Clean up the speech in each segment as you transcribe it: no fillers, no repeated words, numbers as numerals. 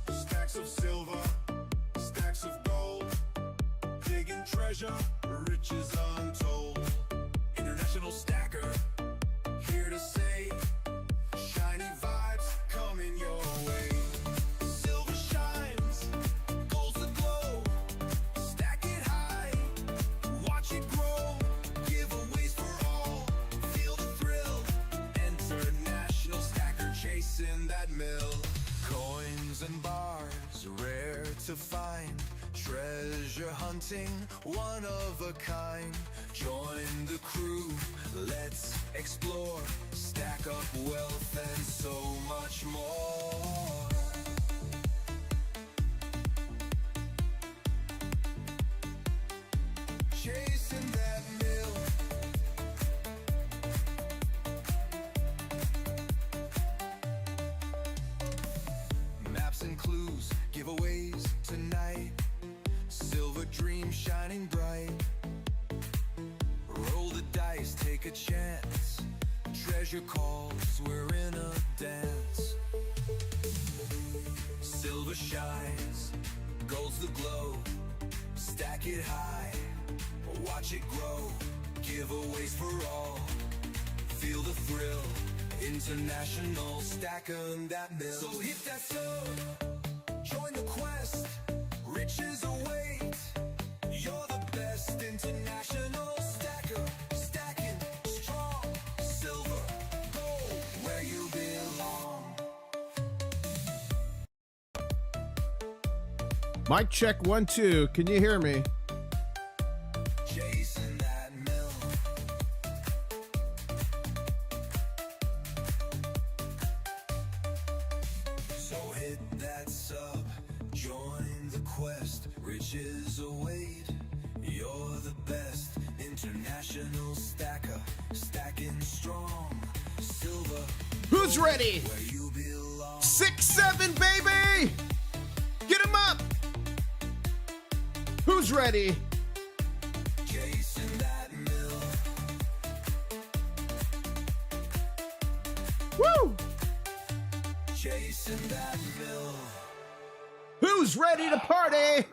Stacks of silver, stacks of gold, digging treasure, riches untold. International stacker, here to say, shiny vibes coming your way. Silver shines, gold's the glow. Stack it high, watch it grow. Giveaways for all, feel the thrill. International stacker chasing that mill. Coins and bars, rare to find. Treasure hunting, one of a kind. Join the crew, let's explore. Stack up wealth and so much more. Chasing that mill. Maps and clues, giveaways tonight. Silver dream shining bright. Roll the dice, take a chance. Treasure calls, we're in a dance. Silver shines, gold's the glow. Stack it high, watch it grow. Giveaways for all, feel the thrill. International stacking that mill. So hit that sub, join the quest. Riches await, you're the best. International stacker, stacking strong. Silver, gold, where you belong. Mic check 1 2. Can you hear me? Chasing that mill. So hit that sub, join the quest. Riches await, you're the best. International stacker, stacking strong. Silver, Who's ready? where you belong. 6-7, baby! Get him up! Who's ready? Chasing that mill. Woo! Chasing that mill. Who's ready to party?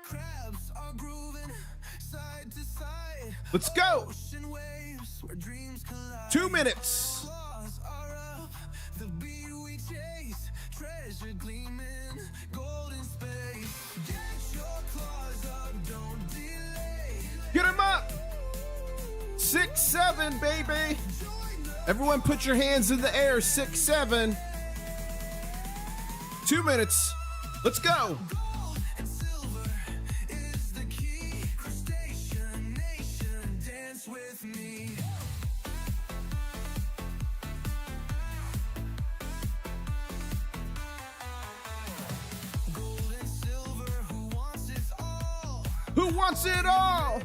Crabs are grooving side to side. Let's go! Ocean waves where dreams collide. 2 minutes. Claws are up, the beat we chase. Treasure gleaming, golden space. Get your claws up, don't delay. Get him up! 6-7, baby! Everyone put your hands in the air. 6-7. 2 minutes. Let's go! Gold and silver is the key. Crustacean nation, dance with me. Who wants it all?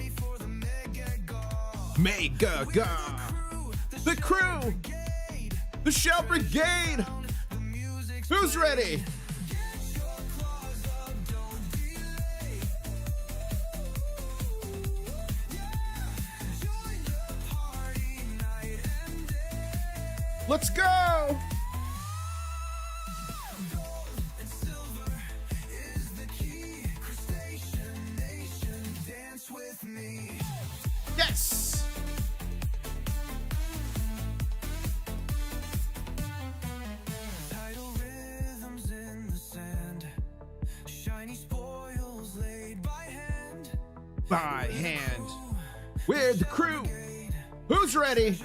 Mega God. The crew. The Shell Brigade. Who's ready? Let's go. Yes. Tidal rhythms in the sand, shiny spoils laid by hand. By hand. We're the crew. Who's ready?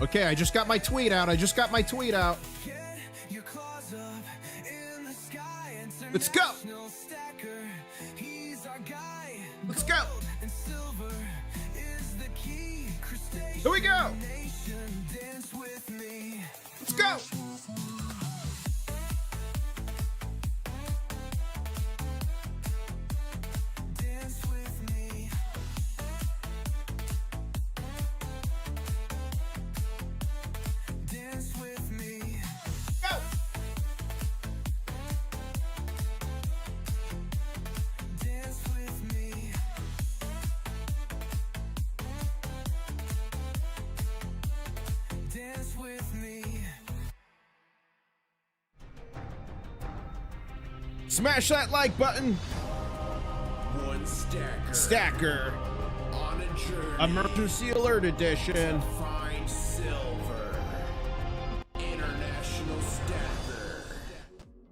Okay, I just got my tweet out. Let's go. Let's go. Here we go. Let's go. Smash that like button. One stacker. Stacker. On a journey. Emergency Alert Edition. Find silver. International Stacker.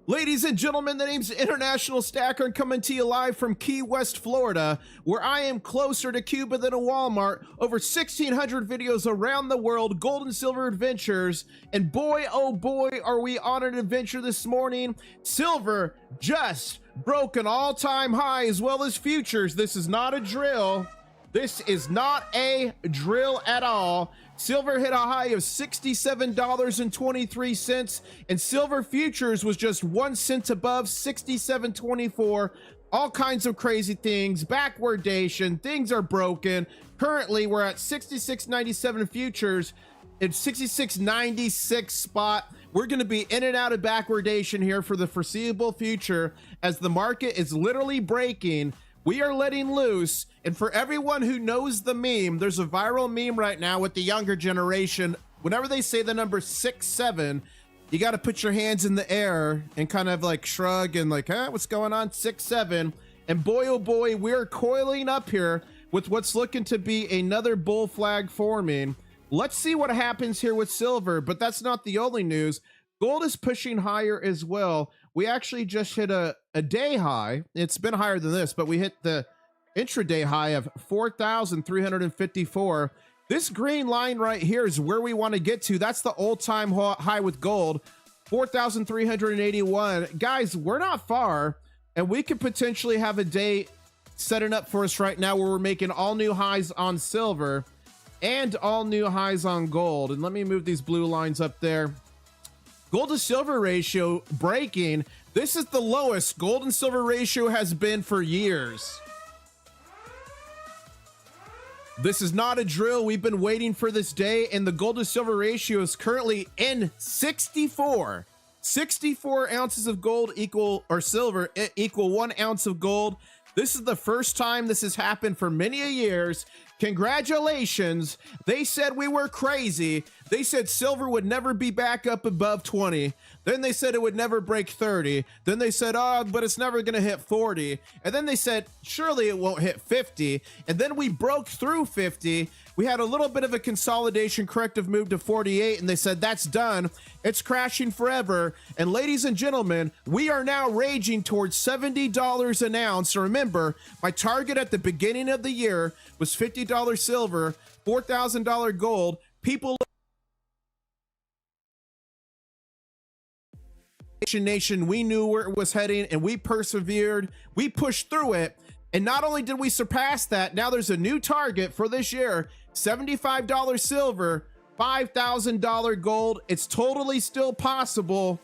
Ladies and gentlemen, the name's International Stacker, and coming to you live from Key West, Florida, where I am closer to Cuba than a Walmart. Over 1,600 videos around the world, gold and silver adventures, and boy, oh boy, are we on an adventure this morning. Silver just broke an all-time high, as well as futures. This is not a drill. This is not a drill at all. Silver hit a high of $67.23, and silver futures was just 1 cent above $67.24. All kinds of crazy things, backwardation, things are broken. Currently, we're at 66.97 futures. It's 66.96 spot. We're going to be in and out of backwardation here for the foreseeable future, as the market is literally breaking. We are letting loose, and for everyone who knows the meme, there's a viral meme right now with the younger generation. Whenever they say the number 6-7, you got to put your hands in the air and kind of like shrug and like, huh, what's going on? 6-7. And boy, oh boy, we're coiling up here with what's looking to be another bull flag forming. Let's see what happens here with silver, but that's not the only news. Gold is pushing higher as well. We actually just hit a day high. It's been higher than this, but we hit the intraday high of 4,354. This green line right here is where we want to get to. That's the all-time high with gold, 4,381. Guys, we're not far, and we could potentially have a day setting up for us right now where we're making all new highs on silver and all new highs on gold. And let me move these blue lines up there. Gold to silver ratio breaking. This is the lowest gold and silver ratio has been for years. This is not a drill. We've been waiting for this day, and the gold to silver ratio is currently in 64. 64 ounces of gold equal, or silver equal 1 ounce of gold. This is the first time this has happened for many years. Congratulations. They said we were crazy. They said silver would never be back up above 20. Then they said it would never break 30. Then they said, oh, but it's never going to hit 40. And then they said, surely it won't hit 50. And then we broke through 50. We had a little bit of a consolidation corrective move to 48, and they said, that's done. It's crashing forever. And ladies and gentlemen, we are now raging towards $70 an ounce. Remember, my target at the beginning of the year was $50 silver, $4,000 gold. People Nation, we knew where it was heading, and we persevered. We pushed through it, and not only did we surpass that, now there's a new target for this year: $75 silver, $5,000 gold. It's totally still possible.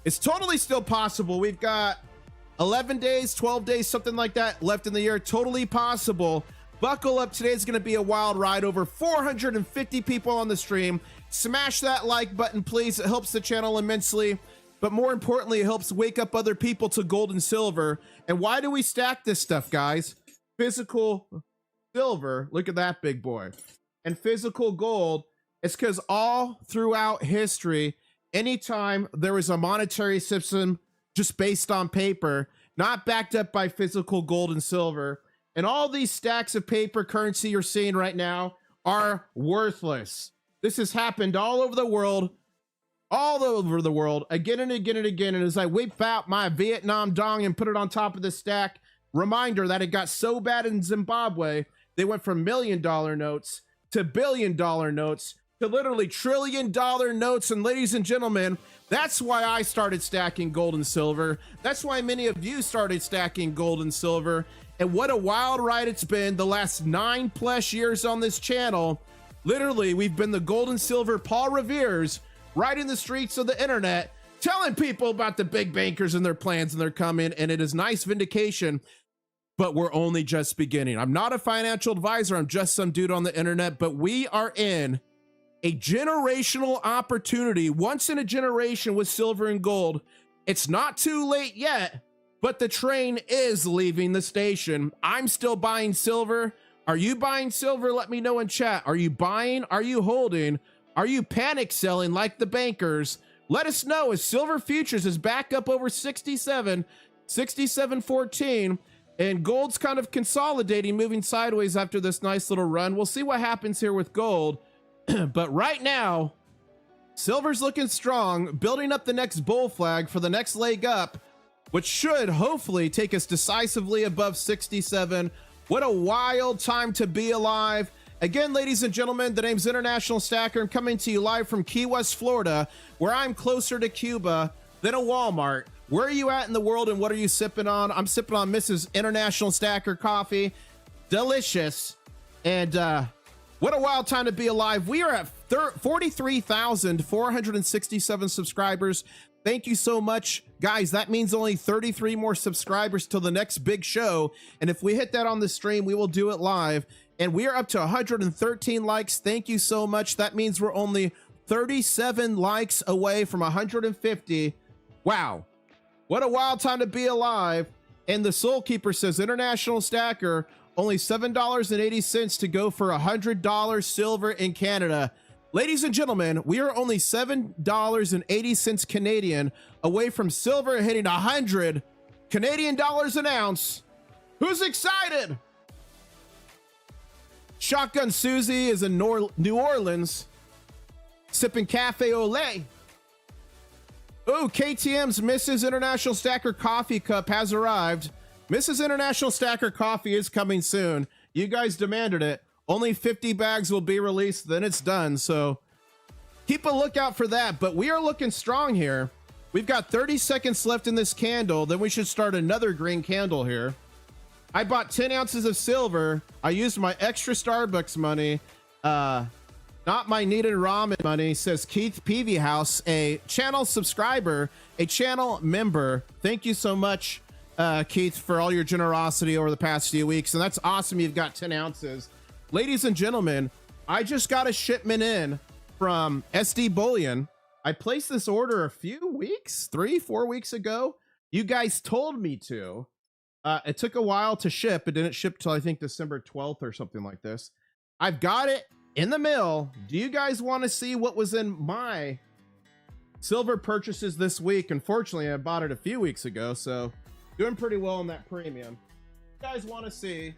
It's totally still possible. We've got 11 days, 12 days, something like that left in the year. Totally possible. Buckle up. Today is going to be a wild ride. Over 450 people on the stream. Smash that like button, please. It helps the channel immensely. But more importantly, it helps wake up other people to gold and silver. And why do we stack this stuff, guys? Physical silver. Look at that big boy. And physical gold. It's because all throughout history, anytime there was a monetary system just based on paper, not backed up by physical gold and silver, and all these stacks of paper currency you're seeing right now are worthless. This has happened all over the world, again and again and again. And as I whip out my Vietnam dong and put it on top of the stack, reminder that it got so bad in Zimbabwe, they went from $1 million notes to $1 billion notes to literally $1 trillion notes. And ladies and gentlemen, that's why I started stacking gold and silver. That's why many of you started stacking gold and silver. And what a wild ride it's been the last 9+ years on this channel. Literally, we've been the gold and silver Paul Revere's right in the streets of the internet, telling people about the big bankers and their plans and their coming. And it is nice vindication, but we're only just beginning. I'm not a financial advisor. I'm just some dude on the internet, but we are in a generational opportunity, once in a generation with silver and gold. It's not too late yet, but the train is leaving the station. I'm still buying silver. Are you buying silver? Let me know in chat. Are you buying? Are you holding? Are you panic selling like the bankers? Let us know, as silver futures is back up over 67.14, and gold's kind of consolidating, moving sideways after this nice little run. We'll see what happens here with gold. But right now, silver's looking strong, building up the next bull flag for the next leg up, which should hopefully take us decisively above 67. What a wild time to be alive. Again, ladies and gentlemen, the name's International Stacker. I'm coming to you live from Key West, Florida, where I'm closer to Cuba than a Walmart. Where are you at in the world, and what are you sipping on? I'm sipping on Mrs. International Stacker coffee. Delicious. And what a wild time to be alive. We are at 43,467 subscribers. Thank you so much, guys. That means only 33 more subscribers till the next big show. And if we hit that on the stream, we will do it live. And we are up to 113 likes. Thank you so much. That means we're only 37 likes away from 150. Wow. What a wild time to be alive. And the Soul Keeper says, International Stacker, only $7.80 to go for $100 silver in Canada. Ladies and gentlemen, we are only $7.80 Canadian away from silver hitting 100 Canadian dollars an ounce. Who's excited? Shotgun Susie is in New Orleans, sipping cafe au lait. Oh, KTM's Mrs. International Stacker coffee cup has arrived. Mrs. International Stacker coffee is coming soon. You guys demanded it. Only 50 bags will be released, then it's done. So keep a lookout for that. But we are looking strong here. We've got 30 seconds left in this candle. Then we should start another green candle here. I bought 10 ounces of silver. I used my extra Starbucks money. Not my needed ramen money, says Keith Peavy House, a channel subscriber, a channel member. Thank you so much, Keith, for all your generosity over the past few weeks. And that's awesome. You've got 10 ounces. Ladies and gentlemen, I just got a shipment in from SD Bullion. I placed this order a few weeks, 3-4 weeks ago. You guys told me to. It took a while to ship. It didn't ship till I think December 12th or something like this. I've got it in the mail. Do you guys want to see what was in my silver purchases this week? Unfortunately, I bought it a few weeks ago, so doing pretty well on that premium. You guys want to see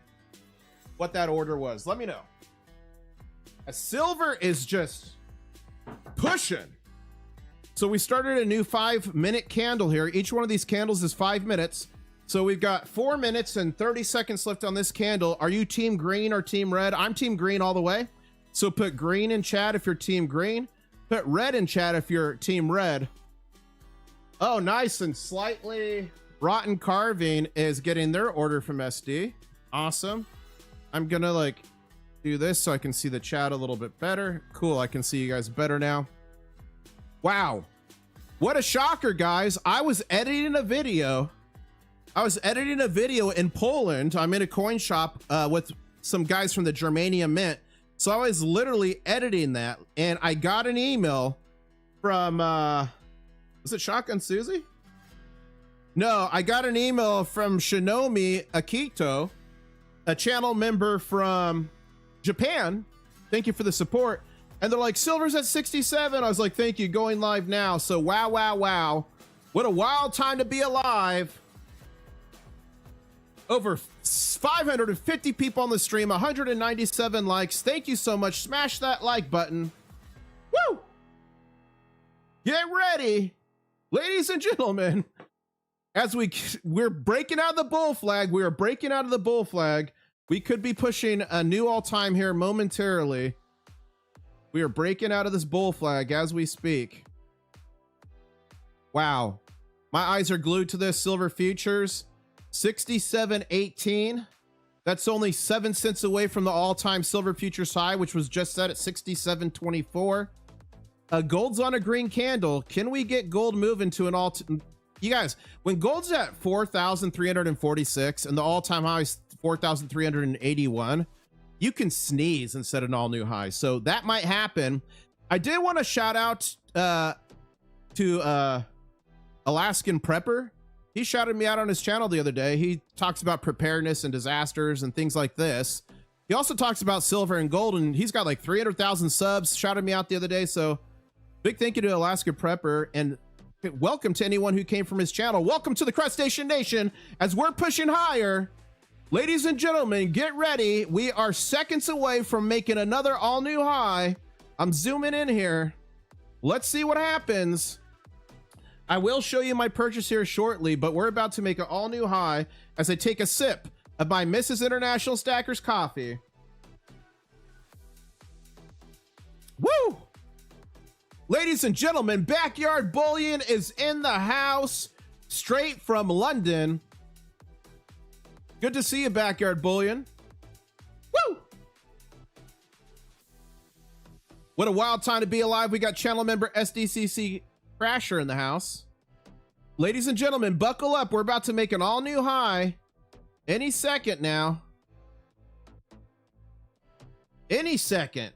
what that order was? Let me know. A silver is just pushing. So we started a new 5-minute candle here. Each one of these candles is 5 minutes. So we've got 4 minutes and 30 seconds left on this candle. Are you team green or team red? I'm team green all the way. So put green in chat if you're team green. Put red in chat if you're team red. Oh, nice. And Slightly Rotten Carving is getting their order from SD. Awesome. I'm gonna do this so I can see the chat a little bit better. Cool. I can see you guys better now. Wow. What a shocker, guys. I was editing a video I was editing a video in Poland. I'm in a coin shop with some guys from the Germanium Mint. So I was literally editing that, and I got an email from, was it Shotgun Susie? No, I got an email from Shinomi Akito, a channel member from Japan. Thank you for the support. And they're like, silver's at 67. I was like, thank you, going live now. So wow, wow, wow. What a wild time to be alive. Over 550 people on the stream, 197 likes. Thank you so much. Smash that like button. Woo! Get ready, ladies and gentlemen. As we're breaking out of the bull flag, we are breaking out of the bull flag. We could be pushing a new all-time here momentarily. We are breaking out of this bull flag as we speak. Wow. My eyes are glued to this. Silver futures, 67.18. That's only 7 cents away from the all-time silver futures high, which was just set at 67.24. Gold's on a green candle. Can we get gold moving to an you guys, when gold's at 4,346 and the all-time high is 4,381, you can sneeze and set an all-new high. So that might happen. I did want to shout out to Alaskan Prepper. He shouted me out on his channel the other day. He talks about preparedness and disasters and things like this. He also talks about silver and gold, and he's got like 300,000 subs. Shouted me out the other day. So big thank you to Alaska Prepper, and welcome to anyone who came from his channel. Welcome to the Crustacean Nation as we're pushing higher. Ladies and gentlemen, get ready. We are seconds away from making another all new high. I'm zooming in here. Let's see what happens. I will show you my purchase here shortly, but we're about to make an all new high as I take a sip of my Mrs. International Stackers coffee. Woo! Ladies and gentlemen, Backyard Bullion is in the house, straight from London. Good to see you, Backyard Bullion. Woo! What a wild time to be alive. We got channel member SDCC Crasher in the house. Ladies and gentlemen, buckle up. We're about to make an all new high any second now. Any second.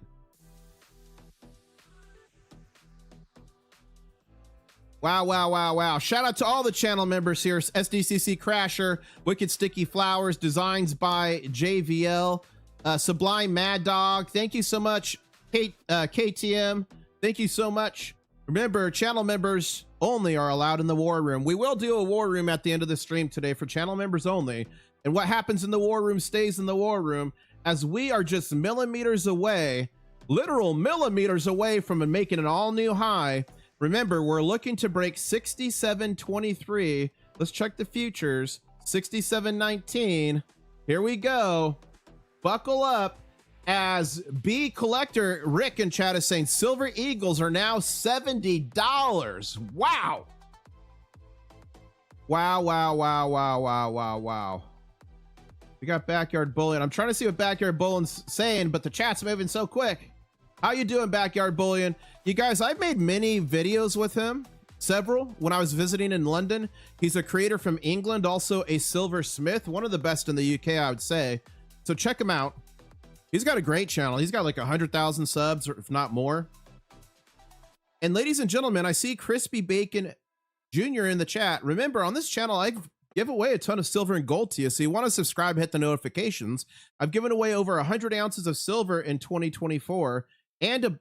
Wow, wow, wow, wow. Shout out to all the channel members here. SDCC Crasher, Wicked Sticky Flowers, designs by JVL, Sublime Mad Dog. Thank you so much, KTM. Thank you so much. Remember, channel members only are allowed in the war room. We will do a war room at the end of the stream today for channel members only. And what happens in the war room stays in the war room, as we are just millimeters away, literal millimeters away from making an all new high. Remember, we're looking to break 67.23. Let's check the futures. 67.19. Here we go. Buckle up. As B Collector Rick in chat is saying, Silver Eagles are now $70. Wow. Wow, wow, wow, wow, wow, wow, wow. We got Backyard Bullion. I'm trying to see what Backyard Bullion's saying, but the chat's moving so quick. How you doing, Backyard Bullion? You guys, I've made many videos with him, several, when I was visiting in London. He's a creator from England, also a silversmith, one of the best in the UK, I would say. So check him out. He's got a great channel. He's got like 100,000 subs, or if not more. And ladies and gentlemen, I see Crispy Bacon Jr. in the chat. Remember, on this channel, I give away a ton of silver and gold to you. So you want to subscribe, hit the notifications. I've given away over 100 ounces of silver in 2024.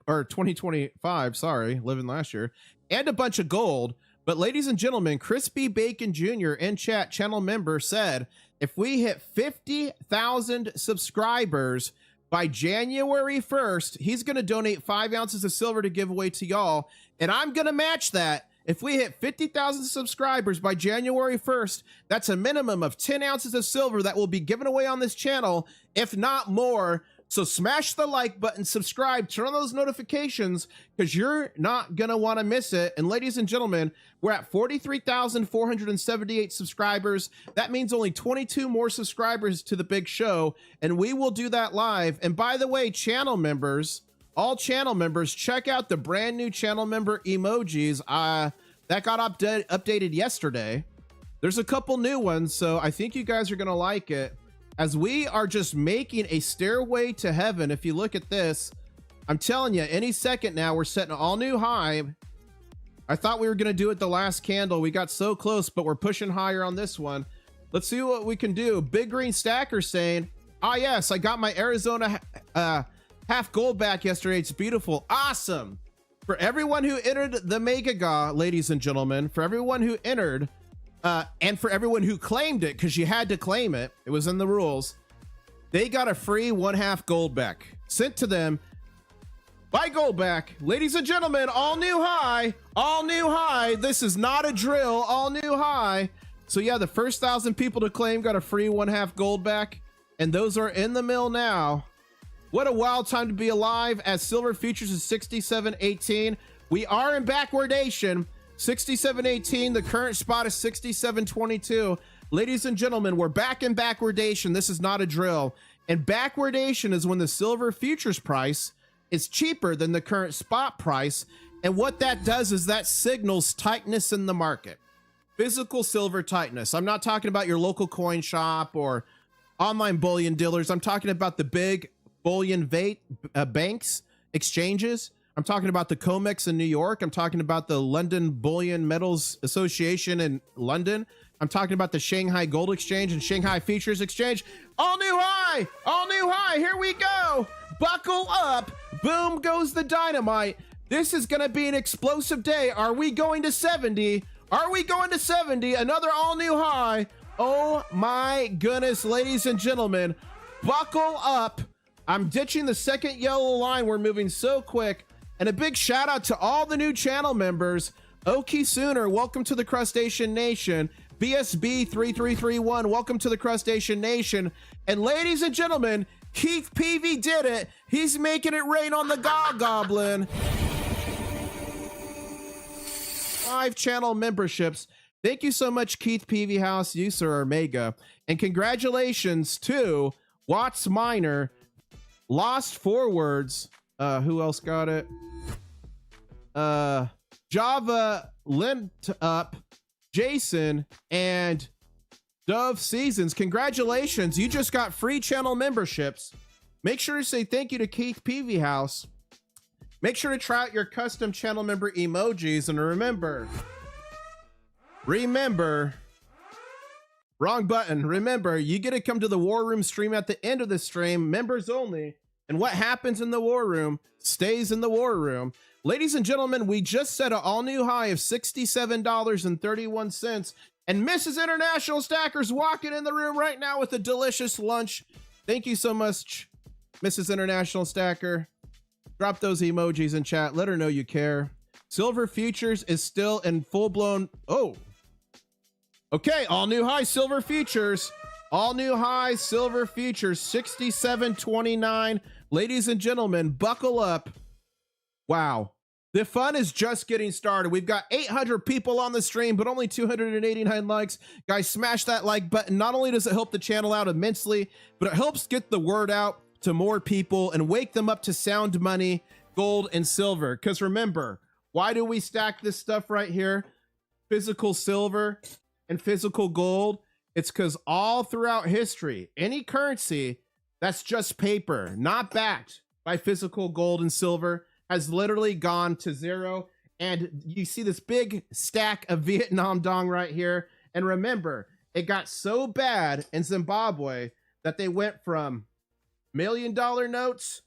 Or 2025, sorry, living last year, and a bunch of gold. But ladies and gentlemen, Crispy Bacon Jr. in chat, channel member, said if we hit 50,000 subscribers by January 1st, he's going to donate 5 ounces of silver to give away to y'all, and I'm going to match that. If we hit 50,000 subscribers by January 1st, that's a minimum of 10 ounces of silver that will be given away on this channel, if not more. So smash the like button, subscribe, turn on those notifications, because you're not going to want to miss it. And ladies and gentlemen, we're at 43,478 subscribers. That means only 22 more subscribers to the big show, and we will do that live. And by the way, channel members, all channel members, check out the brand new channel member emojis that got updated yesterday. There's a couple new ones, so I think you guys are gonna like it, as we are just making a stairway to heaven. If you look at this, I'm telling you, any second now we're setting an all new high. I thought we were gonna do it the last candle. We got so close, but we're pushing higher on this one. Let's see what we can do. Big Green Stacker saying, ah, yes, I got my Arizona half gold back yesterday. It's beautiful. Awesome. For everyone who entered the Mega Ga, ladies and gentlemen, for everyone who entered, and for everyone who claimed it, because you had to claim it, it was in the rules, they got a free 1/2 gold back sent to them by Goldback. Ladies and gentlemen, all new high, all new high. This is not a drill, all new high. So yeah, the first 1,000 people to claim got a free 1/2 gold back, and those are in the mill now. What a wild time to be alive, as silver futures is 67.18. We are in backwardation. 67.18, the current spot is 67.22. Ladies and gentlemen, we're back in backwardation. This is not a drill. And backwardation is when the silver futures price is cheaper than the current spot price. And what that does is that signals tightness in the market. Physical silver tightness. I'm not talking about your local coin shop or online bullion dealers. I'm talking about the big bullion banks, exchanges. I'm talking about the COMEX in New York. I'm talking about the London Bullion Metals Association in London. I'm talking about the Shanghai Gold Exchange and Shanghai Futures Exchange. All new high, all new high. Here we go. Buckle up. Boom goes the dynamite. This is going to be an explosive day. Are we going to 70? Are we going to 70? Another all new high. Oh my goodness, ladies and gentlemen, buckle up. I'm ditching the second yellow line. We're moving so quick. And a big shout out to all the new channel members. Okie Sooner, welcome to the Crustacean Nation. BSB3331, welcome to the Crustacean Nation. And ladies and gentlemen, Keith Peavy did it. He's making it rain on the Goblin. 5 channel memberships. Thank you so much, Keith Peavy House. You, sir, are mega. And congratulations to Watts Minor, Lost Forwards. Who else got it? Java Lint Up, Jason, and Dove Seasons. Congratulations. You just got free channel memberships. Make sure to say thank you to Keith Peavy House. Make sure to try out your custom channel member emojis. And remember, wrong button. Remember, you get to come to the War Room stream at the end of the stream, members only. And what happens in the War Room stays in the War Room. Ladies and gentlemen, we just set an all-new high of $67.31. And Mrs. International Stacker's walking in the room right now with a delicious lunch. Thank you so much, Mrs. International Stacker. Drop those emojis in chat. Let her know you care. Silver Futures is still in full-blown... Oh. Okay, all-new high Silver Futures. All new high silver futures, 67.29. Ladies and gentlemen, buckle up. Wow. The fun is just getting started. We've got 800 people on the stream, but only 289 likes. Guys, smash that like button. Not only does it help the channel out immensely, but it helps get the word out to more people and wake them up to sound money, gold, and silver. Because remember, why do we stack this stuff right here? Physical silver and physical gold. It's because all throughout history, any currency that's just paper, not backed by physical gold and silver, has literally gone to zero. And you see this big stack of Vietnam dong right here. And remember, it got so bad in Zimbabwe that they went from $1 million notes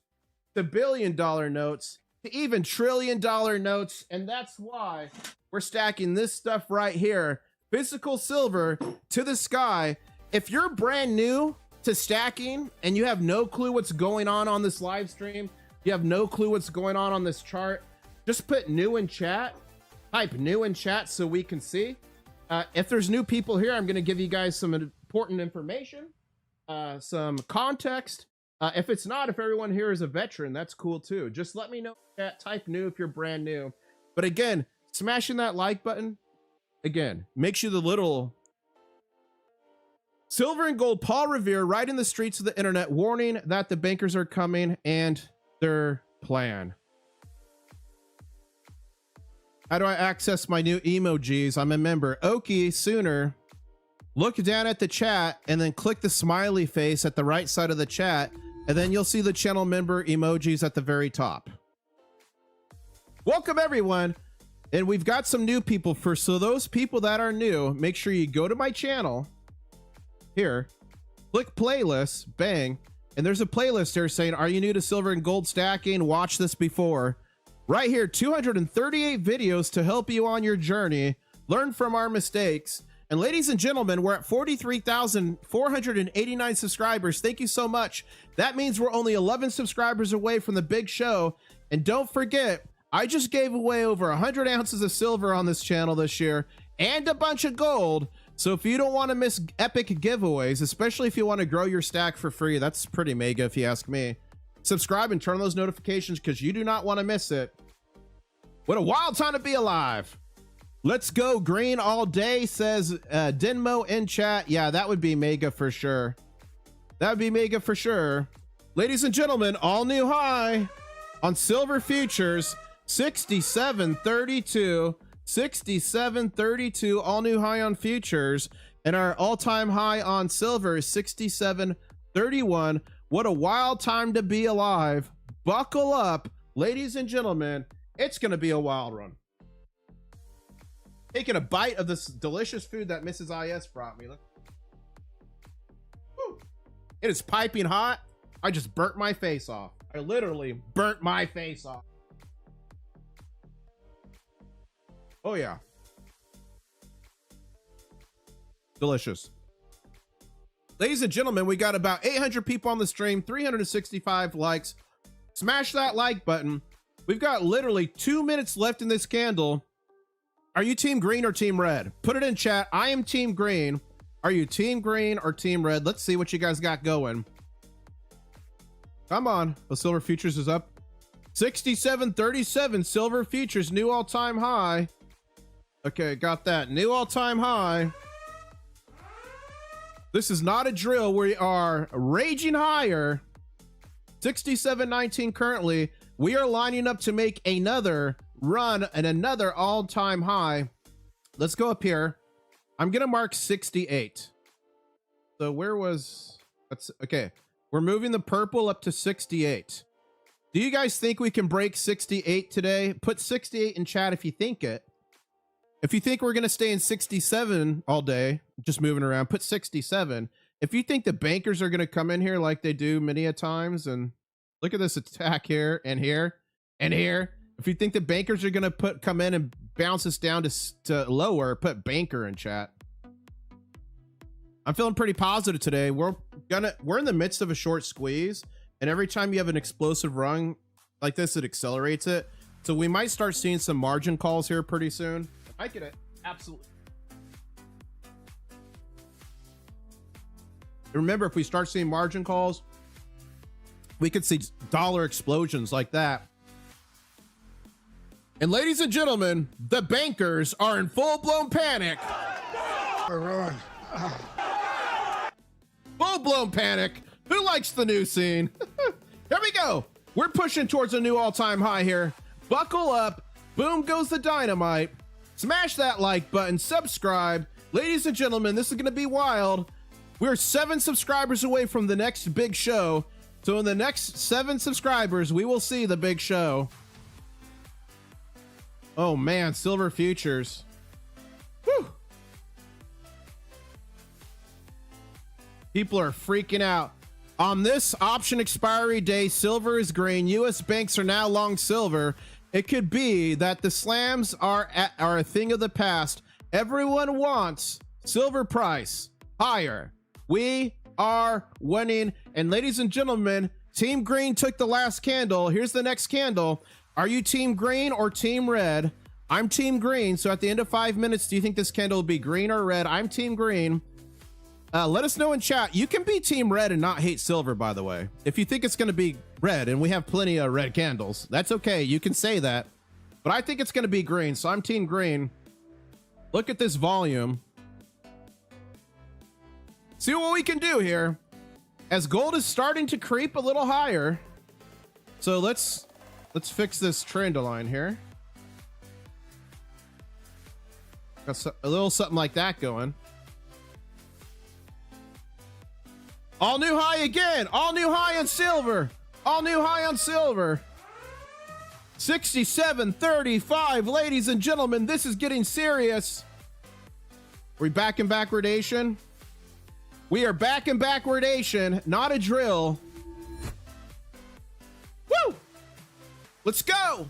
to $1 billion notes to even $1 trillion notes. And that's why we're stacking this stuff right here. Physical silver to the sky. If you're brand new to stacking and you have no clue what's going on this live stream, you have no clue what's going on this chart, just put new in chat. Type new in chat so we can see. If there's new people here, I'm going to give you guys some important information, some context. If it's not, if everyone here is a veteran, that's cool too. Just let me know. Chat, type new if you're brand new. But again, smashing that like button, again, makes you the little silver and gold Paul Revere right in the streets of the internet, warning that the bankers are coming and their plan. How do I access my new emojis? I'm a member. Okie Sooner, look down at the chat and then click the smiley face at the right side of the chat, and then you'll see the channel member emojis at the very top. Welcome everyone. And we've got some new people for, so those people that are new, make sure you go to my channel here, click playlists, bang, and there's a playlist here saying, are you new to silver and gold stacking? Watch this before. Right here, 238 videos to help you on your journey. Learn from our mistakes. And ladies and gentlemen, we're at 43,489 subscribers. Thank you so much. That means we're only 11 subscribers away from the big show. And don't forget, I just gave away over 100 ounces of silver on this channel this year and a bunch of gold. So if you don't want to miss epic giveaways, especially if you want to grow your stack for free, that's pretty mega if you ask me. Subscribe and turn on those notifications because you do not want to miss it. What a wild time to be alive. Let's go green all day, says Denmo in chat. Yeah, that would be mega for sure. That would be mega for sure. Ladies and gentlemen, all new high on silver futures, 67.32. 67.32, all new high on futures. And our all-time high on silver is 67.31. What a wild time to be alive. Buckle up, ladies and gentlemen. It's going to be a wild run. Taking a bite of this delicious food that Mrs. IS brought me. Look. Woo. It is piping hot. I just burnt my face off. I literally burnt my face off. Oh yeah. Delicious. Ladies and gentlemen, we got about 800 people on the stream, 365 likes. Smash that like button. We've got literally 2 minutes left in this candle. Are you team green or team red? Put it in chat. I am team green. Are you team green or team red? Let's see what you guys got going. Come on. The silver futures is up. 67.37 silver futures, new all-time high. Okay, got that. New all-time high. This is not a drill. We are raging higher. 67.19 currently. We are lining up to make another run and another all-time high. Let's go up here. I'm gonna mark 68. So where was that's okay, we're moving the purple up to 68. Do you guys think we can break 68 today? Put 68 in chat if you think it. If you think we're gonna stay in 67 all day, just moving around, put 67. If you think the bankers are gonna come in here like they do many a times, and look at this attack here and here and here. If you think the bankers are gonna come in and bounce us down to lower, put banker in chat. I'm feeling pretty positive today. We're in the midst of a short squeeze, and every time you have an explosive run like this, it accelerates it. So we might start seeing some margin calls here pretty soon. I get it. Absolutely. Remember, if we start seeing margin calls, we could see dollar explosions like that. And ladies and gentlemen, the bankers are in full-blown panic. Full-blown panic. Who likes the new scene? Here we go. We're pushing towards a new all-time high here. Buckle up. Boom goes the dynamite. Smash that like button. Subscribe. Ladies and gentlemen, this is going to be wild. We're 7 subscribers away from the next big show. So in the next 7 subscribers, we will see the big show. Oh man, silver futures. Whew. People are freaking out. On this option expiry day, silver is green. US banks are now long silver. It could be that the slams are a thing of the past. Everyone wants silver price higher. We are winning. And ladies and gentlemen, Team Green took the last candle. Here's the next candle. Are you team green or team red? I'm team green. So at the end of 5 minutes, do you think this candle will be green or red? I'm team green. Let us know in chat. You can be team red and not hate silver, by the way. If you think it's going to be red, and we have plenty of red candles, that's okay. You can say that. But I think it's going to be green, so I'm team green. Look at this volume. See what we can do here. As gold is starting to creep a little higher. So let's fix this trend line here. Got a little something like that going. All new high again. All new high on silver. All new high on silver. 67.35. Ladies and gentlemen, this is getting serious. Are we back in backwardation? We are back in backwardation. Not a drill. Woo! Let's go.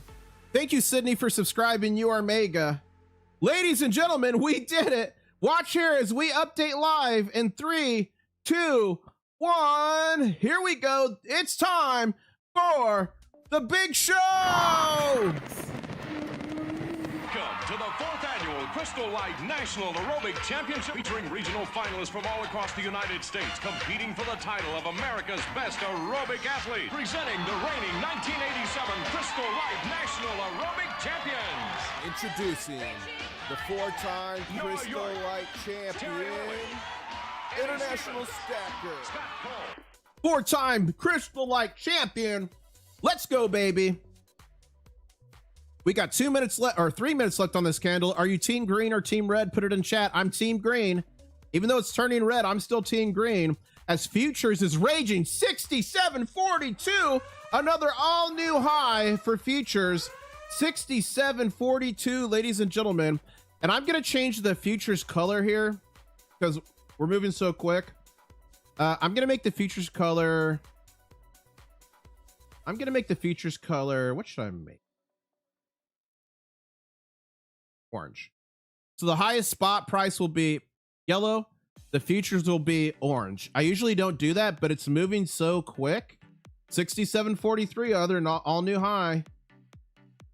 Thank you, Sydney, for subscribing. You are mega. Ladies and gentlemen, we did it. Watch here as we update live in 3, 2, 1. Here we go. It's time for the big show. Welcome to the 4th annual Crystal Light National Aerobic Championship, featuring regional finalists from all across the United States competing for the title of America's Best Aerobic Athlete. Presenting the reigning 1987 Crystal Light National Aerobic Champions. Introducing the 4-time Crystal Light champion, International Stacker. 4-time Crystal Light champion. Let's go, baby. We got 2 minutes left, or 3 minutes left on this candle. Are you team green or team red? Put it in chat. I'm team green. Even though it's turning red, I'm still team green. As futures is raging 67.42. Another all new high for futures. 67.42, ladies and gentlemen. And I'm going to change the futures color here because we're moving so quick. I'm going to make the futures color. What should I make? Orange. So the highest spot price will be yellow. The futures will be orange. I usually don't do that, but it's moving so quick. 67.43, other all new high.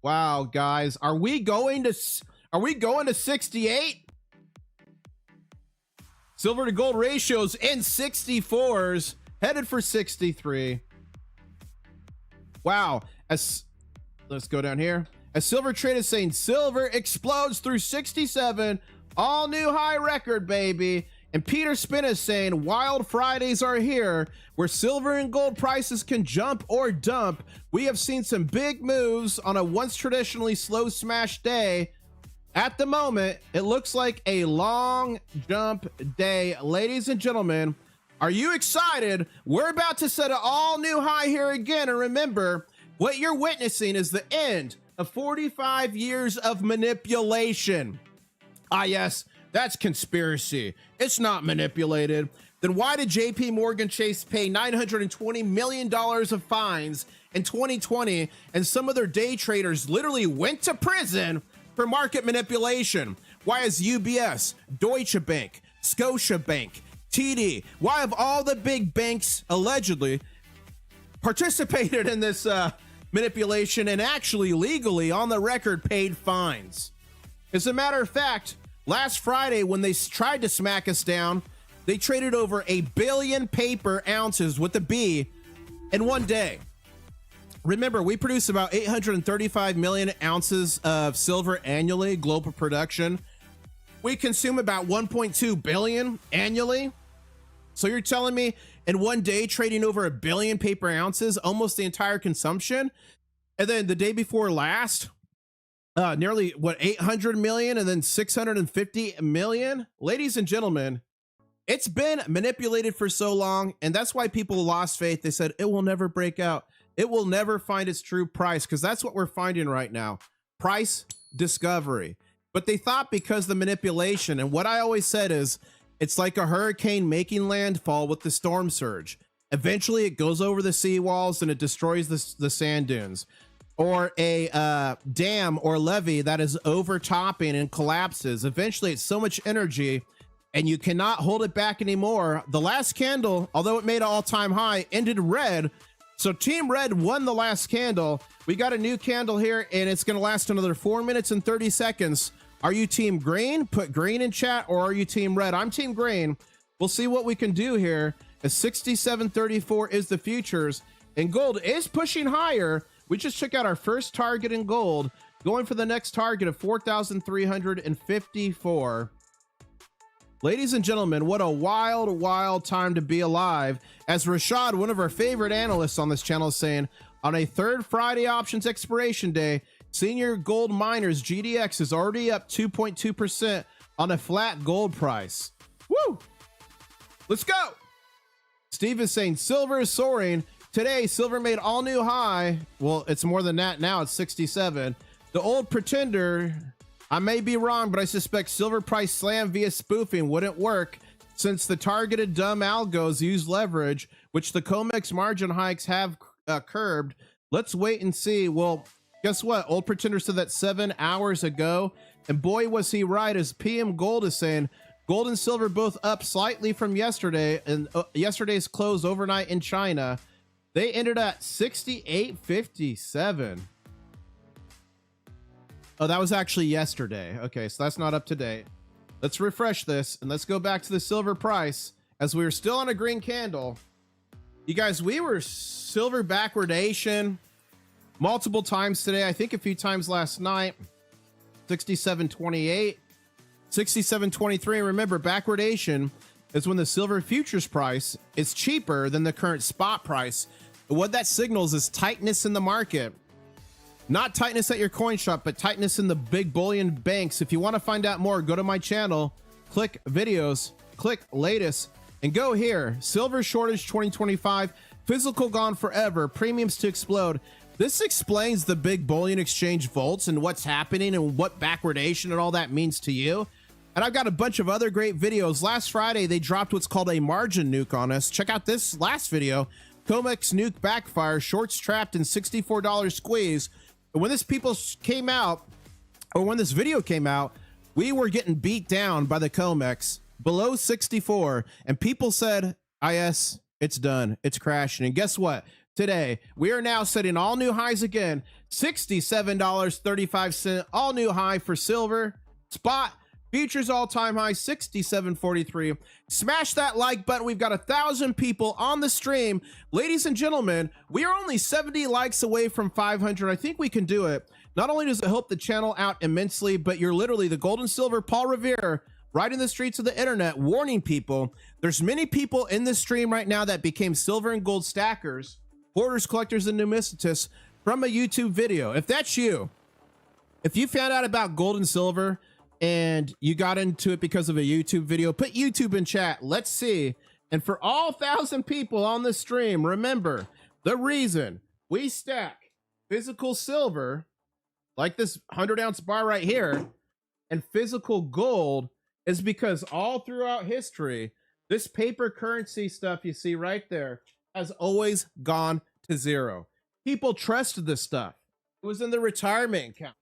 Wow, guys, are we going to 68? Silver to gold ratios in 64s, headed for 63. Wow. Let's go down here. As Silver Trade is saying, silver explodes through 67, all new high record, baby. And Peter Spin is saying, Wild Fridays are here, where silver and gold prices can jump or dump. We have seen some big moves on a once traditionally slow smash day. At the moment, it looks like a long jump day. Ladies and gentlemen, are you excited? We're about to set an all new high here again. And remember, what you're witnessing is the end of 45 years of manipulation. Ah, yes, that's conspiracy. It's not manipulated. Then why did JP Morgan Chase pay $920 million of fines in 2020 and some of their day traders literally went to prison for market manipulation? Why is UBS, Deutsche Bank, Scotiabank, TD, why have all the big banks allegedly participated in this manipulation and actually legally on the record paid fines? As a matter of fact, last Friday when they tried to smack us down, they traded over 1 billion paper ounces with a B in one day. Remember, we produce about 835 million ounces of silver annually, global production. We consume about 1.2 billion annually. So you're telling me in one day trading over 1 billion paper ounces, almost the entire consumption? And then the day before last, nearly 800 million and then 650 million. Ladies and gentlemen, it's been manipulated for so long, and that's why people lost faith. They said it will never break out. It will never find its true price, because that's what we're finding right now. Price discovery. But they thought because the manipulation, and what I always said is, it's like a hurricane making landfall with the storm surge. Eventually it goes over the seawalls and it destroys the sand dunes. Or a dam or levee that is overtopping and collapses. Eventually it's so much energy and you cannot hold it back anymore. The last candle, although it made an all-time high, ended red. So Team Red won the last candle. We got a new candle here and it's going to last another 4 minutes and 30 seconds. Are you Team Green? Put green in chat. Or are you Team Red? I'm Team Green. We'll see what we can do here. A 67.34 is the futures, and gold is pushing higher. We just took out our first target in gold, going for the next target of 4,354. Ladies and gentlemen, what a wild, wild time to be alive. As Rashad, one of our favorite analysts on this channel, is saying, on a third Friday options expiration day, senior gold miners GDX is already up 2.2% on a flat gold price. Woo! Let's go. Steve is saying silver is soaring. Today, silver made all new high. Well, it's more than that now. It's 67. The old pretender, I may be wrong, but I suspect silver price slam via spoofing wouldn't work since the targeted dumb algos use leverage, which the COMEX margin hikes have curbed. Let's wait and see. Well, guess what? Old pretender said that 7 hours ago, and boy, was he right. As PM Gold is saying, gold and silver both up slightly from yesterday, and yesterday's close overnight in China. They ended at 68.57. Oh, that was actually yesterday. Okay, so that's not up to date. Let's refresh this and let's go back to the silver price as we were still on a green candle. You guys, we were silver backwardation multiple times today. I think a few times last night. 67.28, 67.23. Remember, backwardation is when the silver futures price is cheaper than the current spot price. What that signals is tightness in the market. Not tightness at your coin shop, but tightness in the big bullion banks. If you want to find out more, go to my channel, click videos, click latest, and go here. Silver shortage 2025, physical gone forever, premiums to explode. This explains the big bullion exchange vaults and what's happening and what backwardation and all that means to you. And I've got a bunch of other great videos. Last Friday, they dropped what's called a margin nuke on us. Check out this last video. COMEX nuke backfire, shorts trapped in $64 squeeze. And when this came out, or when this video came out, we were getting beat down by the COMEX below 64, and people said, IS, it's done, it's crashing. And guess what? Today, we are now setting all new highs again, $67.35, all new high for silver. Spot futures all-time high, 67.43. Smash that like button. We've got 1,000 people on the stream. Ladies and gentlemen, we are only 70 likes away from 500. I think we can do it. Not only does it help the channel out immensely, but you're literally the gold and silver Paul Revere right in the streets of the internet warning people. There's many people in this stream right now that became silver and gold stackers, hoarders, collectors, and numismatists from a YouTube video. If that's you, if you found out about gold and silver and you got into it because of a YouTube video, put YouTube in chat. Let's see. And for all 1,000 people on the stream, remember, the reason we stack physical silver, like this 100-ounce bar right here, and physical gold is because all throughout history, this paper currency stuff you see right there has always gone to zero. People trusted this stuff. It was in the retirement account.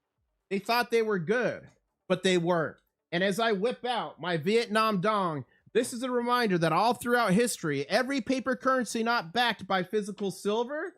They thought they were good, but they weren't. And as I whip out my Vietnam dong, this is a reminder that all throughout history, every paper currency not backed by physical silver,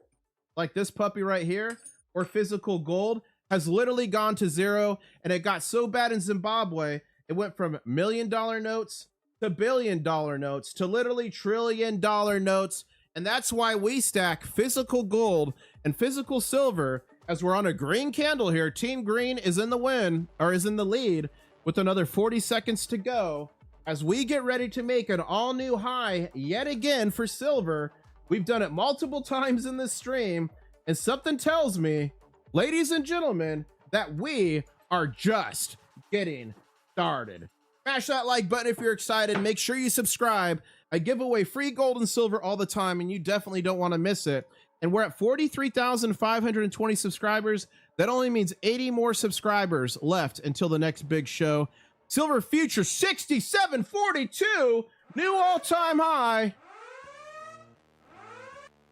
like this puppy right here, or physical gold, has literally gone to zero. And it got so bad in Zimbabwe, it went from $1 million notes to $1 billion notes to literally $1 trillion notes. And that's why we stack physical gold and physical silver. As we're on a green candle here, Team Green is in the win, or is in the lead, with another 40 seconds to go. As we get ready to make an all-new high yet again for silver. We've done it multiple times in this stream, and something tells me, ladies and gentlemen, that we are just getting started. Smash that like button if you're excited. Make sure you subscribe. I give away free gold and silver all the time, and you definitely don't want to miss it. And we're at 43,520 subscribers. That only means 80 more subscribers left until the next big show. Silver future 67.42, new all-time high.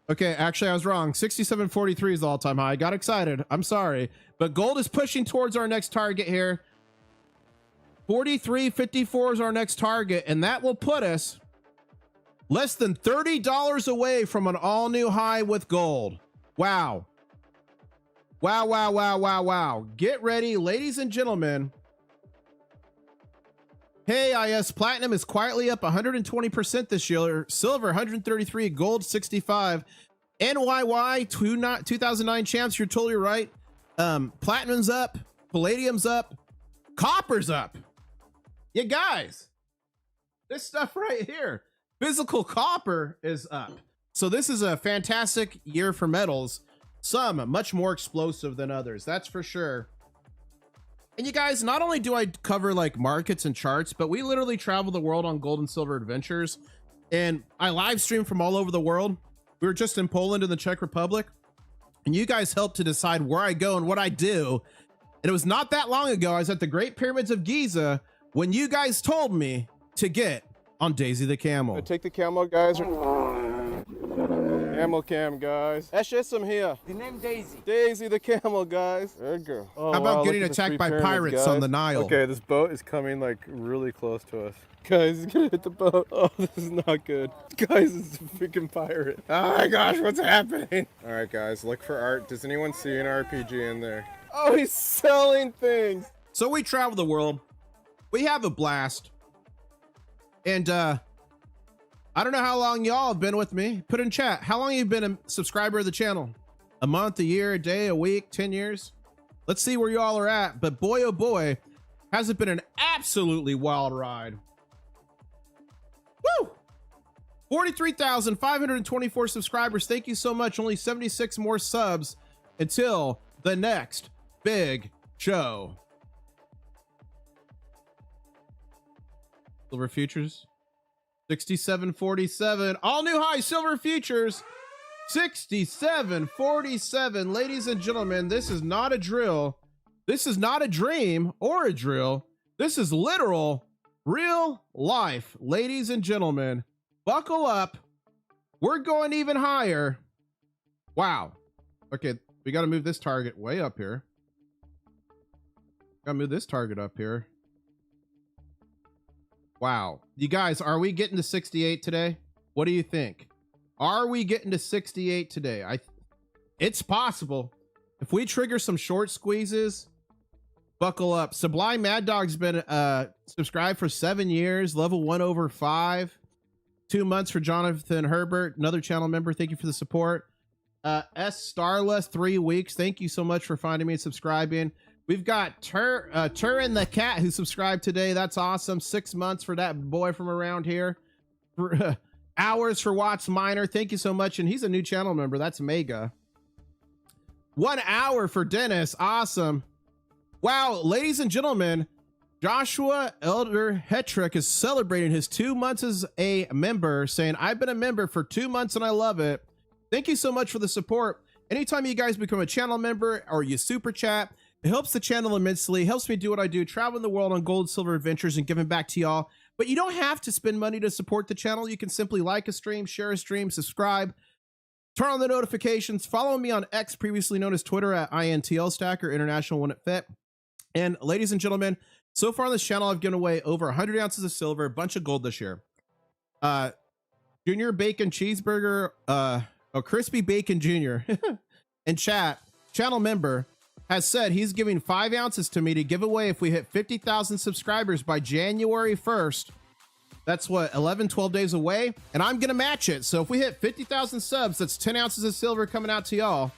Okay, actually I was wrong. 67.43 is the all-time high. I got excited. I'm sorry. But gold is pushing towards our next target here. 43.54 is our next target, and that will put us less than $30 away from an all-new high with gold. Wow. Wow, wow, wow, wow, wow. Get ready, ladies and gentlemen. Hey, IS, platinum is quietly up 120% this year. Silver, 133, gold, 65. NYY, 2009 champs, you're totally right. Platinum's up, palladium's up, copper's up. You guys, this stuff right here. Physical copper is up. So this is a fantastic year for metals. Some much more explosive than others, that's for sure. And you guys, not only do I cover like markets and charts, but we literally travel the world on gold and silver adventures. and I live stream from all over the world. We were just in Poland and the Czech Republic, and you guys helped to decide where I go and what I do. And it was not that long ago, I was at the Great Pyramids of Giza when you guys told me to get on Daisy the Camel. Take the camel, guys. Camel cam, guys. Eshesim here. The name Daisy. Daisy the camel, guys. Good girl. Oh, How about wow, getting look at the attacked three by pyramids, pirates guys. on the Nile? Okay, this boat is coming like really close to us. Guys, he's gonna hit the boat. Oh, this is not good. Guys, it's a freaking pirate. Oh my gosh, what's happening? All right, guys, look for art. Does anyone see an RPG in there? Oh, he's selling things. So we travel the world. We have a blast. And I don't know how long y'all have been with me. Put in chat, how long have you been a subscriber of the channel? A month, a year, a day, a week, 10 years? Let's see where y'all are at. But boy, oh boy, has it been an absolutely wild ride. Woo! 43,524 subscribers. Thank you so much. Only 76 more subs until the next big show. Silver Futures 67.47. All new high Silver Futures 67.47. Ladies and gentlemen, this is not a drill. This is not a dream or a drill. This is literal, real life. Ladies and gentlemen, buckle up. We're going even higher. Wow. Okay, we got to move this target way up here. Got to move this target up here. Wow. You guys, are we getting to 68 today? What do you think? Are we getting to 68 today? It's possible. If we trigger some short squeezes, buckle up. Sublime Mad Dog's been subscribed for 7 years, level 1 over 5. 2 months for Jonathan Herbert, another channel member. Thank you for the support. S Starla, 3 weeks. Thank you so much for finding me and subscribing. We've got Turin the Cat who subscribed today. That's awesome. 6 months for that boy from around here. Hours for Watts Minor. Thank you so much. And he's a new channel member. That's mega. 1 hour for Dennis. Awesome. Wow, ladies and gentlemen, Joshua Elder Hetrick is celebrating his 2 months as a member, saying, I've been a member for 2 months and I love it. Thank you so much for the support. Anytime you guys become a channel member or you super chat, it helps the channel immensely, helps me do what I do, traveling the world on gold, silver adventures and giving back to y'all. But you don't have to spend money to support the channel. You can simply like a stream, share a stream, subscribe, turn on the notifications, follow me on X, previously known as Twitter, at Intl-Stacker, International When It Fit. And ladies and gentlemen, so far on this channel, I've given away over 100 ounces of silver, a bunch of gold this year. Junior Bacon Cheeseburger, Crispy Bacon Jr. in chat, channel member, has said he's giving 5 ounces to me to give away if we hit 50,000 subscribers by January 1st. That's what, 11, 12 days away. And I'm going to match it. So if we hit 50,000 subs, that's 10 ounces of silver coming out to y'all.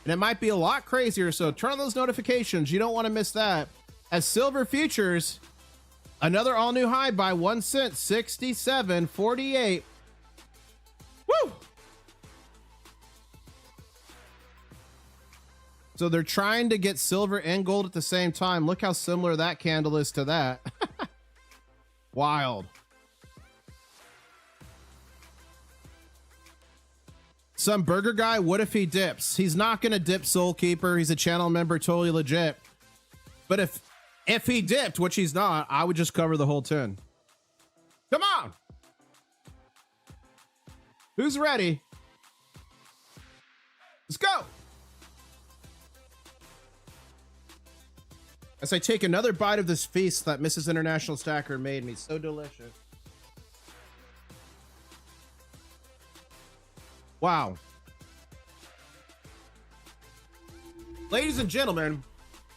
And it might be a lot crazier. So turn on those notifications. You don't want to miss that. As Silver Futures, another all new high by 1 cent, 67.48. Woo! So they're trying to get silver and gold at the same time. Look how similar that candle is to that. Wild. Some burger guy, what if he dips? He's not going to dip, Soul Keeper. He's a channel member, totally legit. But if he dipped, which he's not, I would just cover the whole 10. Come on. Who's ready? Let's go. As I take another bite of this feast that Mrs. International Stacker made me. So delicious. Wow. Ladies and gentlemen,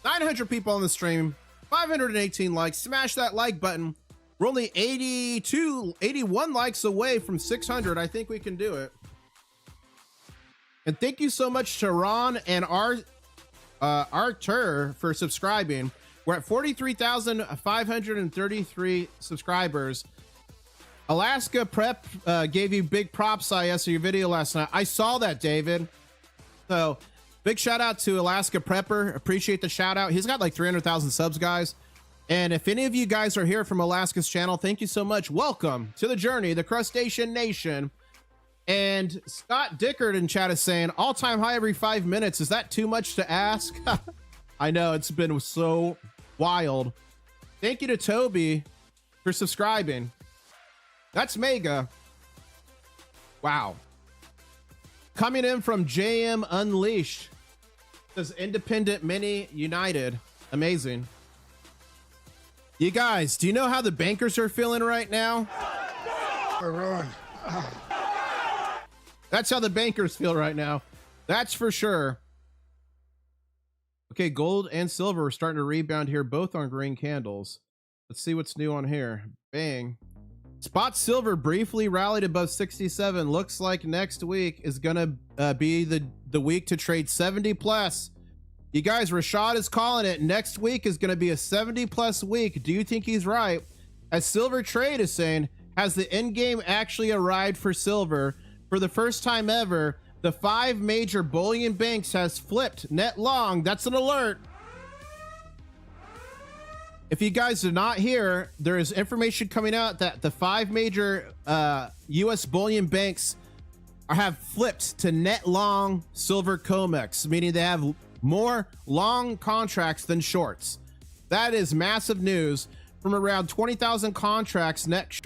900 people on the stream, 518 likes. Smash that like button. We're only 81 likes away from 600. I think we can do it. And thank you so much to Ron and Artur for subscribing. We're at 43,533 subscribers. Alaska Prep gave you big props I saw your video last night. I saw that, David. So big shout out to Alaska Prepper. Appreciate the shout out. He's got like 300,000 subs, guys. And if any of you guys are here from Alaska's channel, thank you so much. Welcome to the journey, the Crustacean Nation. And Scott Dickard in chat is saying, all-time high every 5 minutes. Is that too much to ask? I know, it's been so wild. Thank you to Toby for subscribing. That's mega. Wow. Coming in from JM Unleashed. Says Independent Mini United. Amazing. You guys, do you know how the bankers are feeling right now? We're ruined. That's how the bankers feel right now. That's for sure. Okay, gold and silver are starting to rebound here, both on green candles. Let's see what's new on here. Bang. Spot silver briefly rallied above 67. Looks like next week is gonna be the week to trade 70 plus. You guys, Rashad is calling it. Next week is gonna be a 70 plus week. Do you think he's right? As Silver Trade is saying, has the end game actually arrived for silver? For the first time ever, the 5 major bullion banks has flipped net long. That's an alert. If you guys did not hear, there is information coming out that the 5 major US bullion banks have flipped to net long silver COMEX, meaning they have more long contracts than shorts. That is massive news. From around 20,000 contracts net short.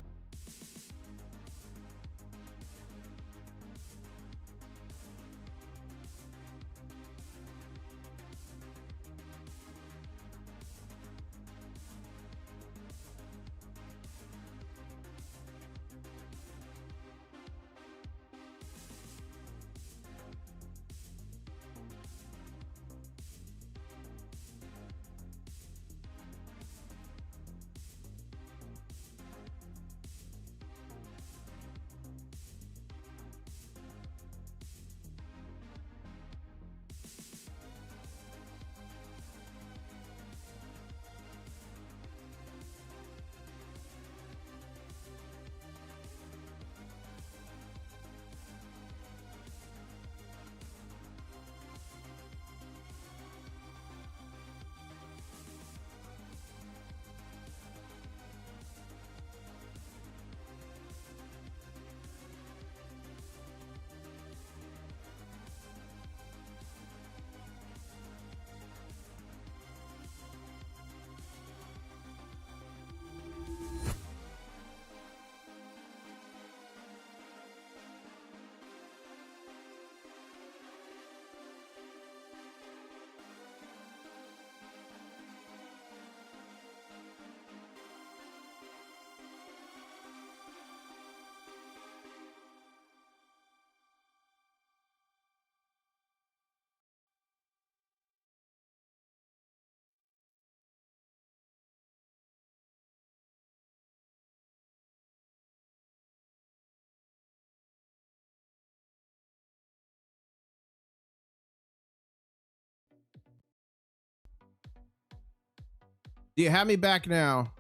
Do you have me back now?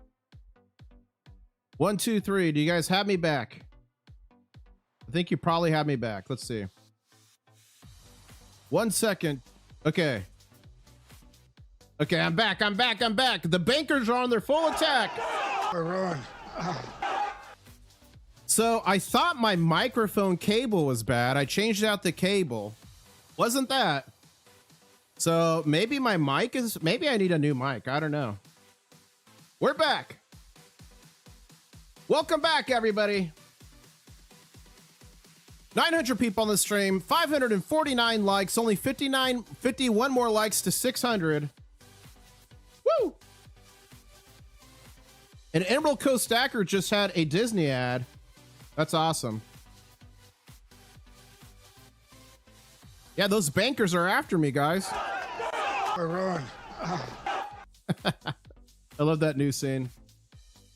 1, 2, 3. Do you guys have me back? I think you probably have me back. Let's see. 1 second. Okay. Okay, I'm back. I'm back. I'm back. The bankers are on their full attack. We're ruined. So I thought my microphone cable was bad. I changed out the cable. Wasn't that? So maybe my mic is, maybe I need a new mic. I don't know. We're back. Welcome back, everybody. 900 people on the stream, 549 likes, only 51 more likes to 600. Woo! And Emerald Coast Stacker just had a Disney ad. That's awesome. Yeah, those bankers are after me, guys. We're ruined. I love that new scene.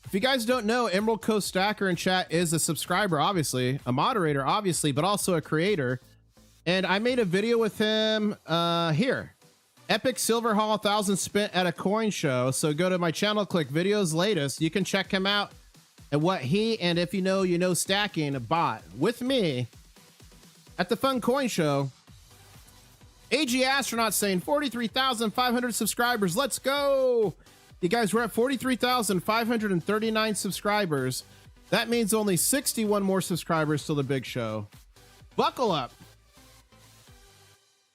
If you guys don't know, Emerald Coast Stacker in chat is a subscriber, obviously, a moderator, obviously, but also a creator. And I made a video with him here. Epic Silver Haul 1,000 spent at a coin show. So go to my channel, click videos latest. You can check him out and what he, and if you know stacking, bought with me at the Fun Coin Show. AG Astronaut saying 43,500 subscribers. Let's go. You guys, we're at 43,539 subscribers. That means only 61 more subscribers till the big show. Buckle up.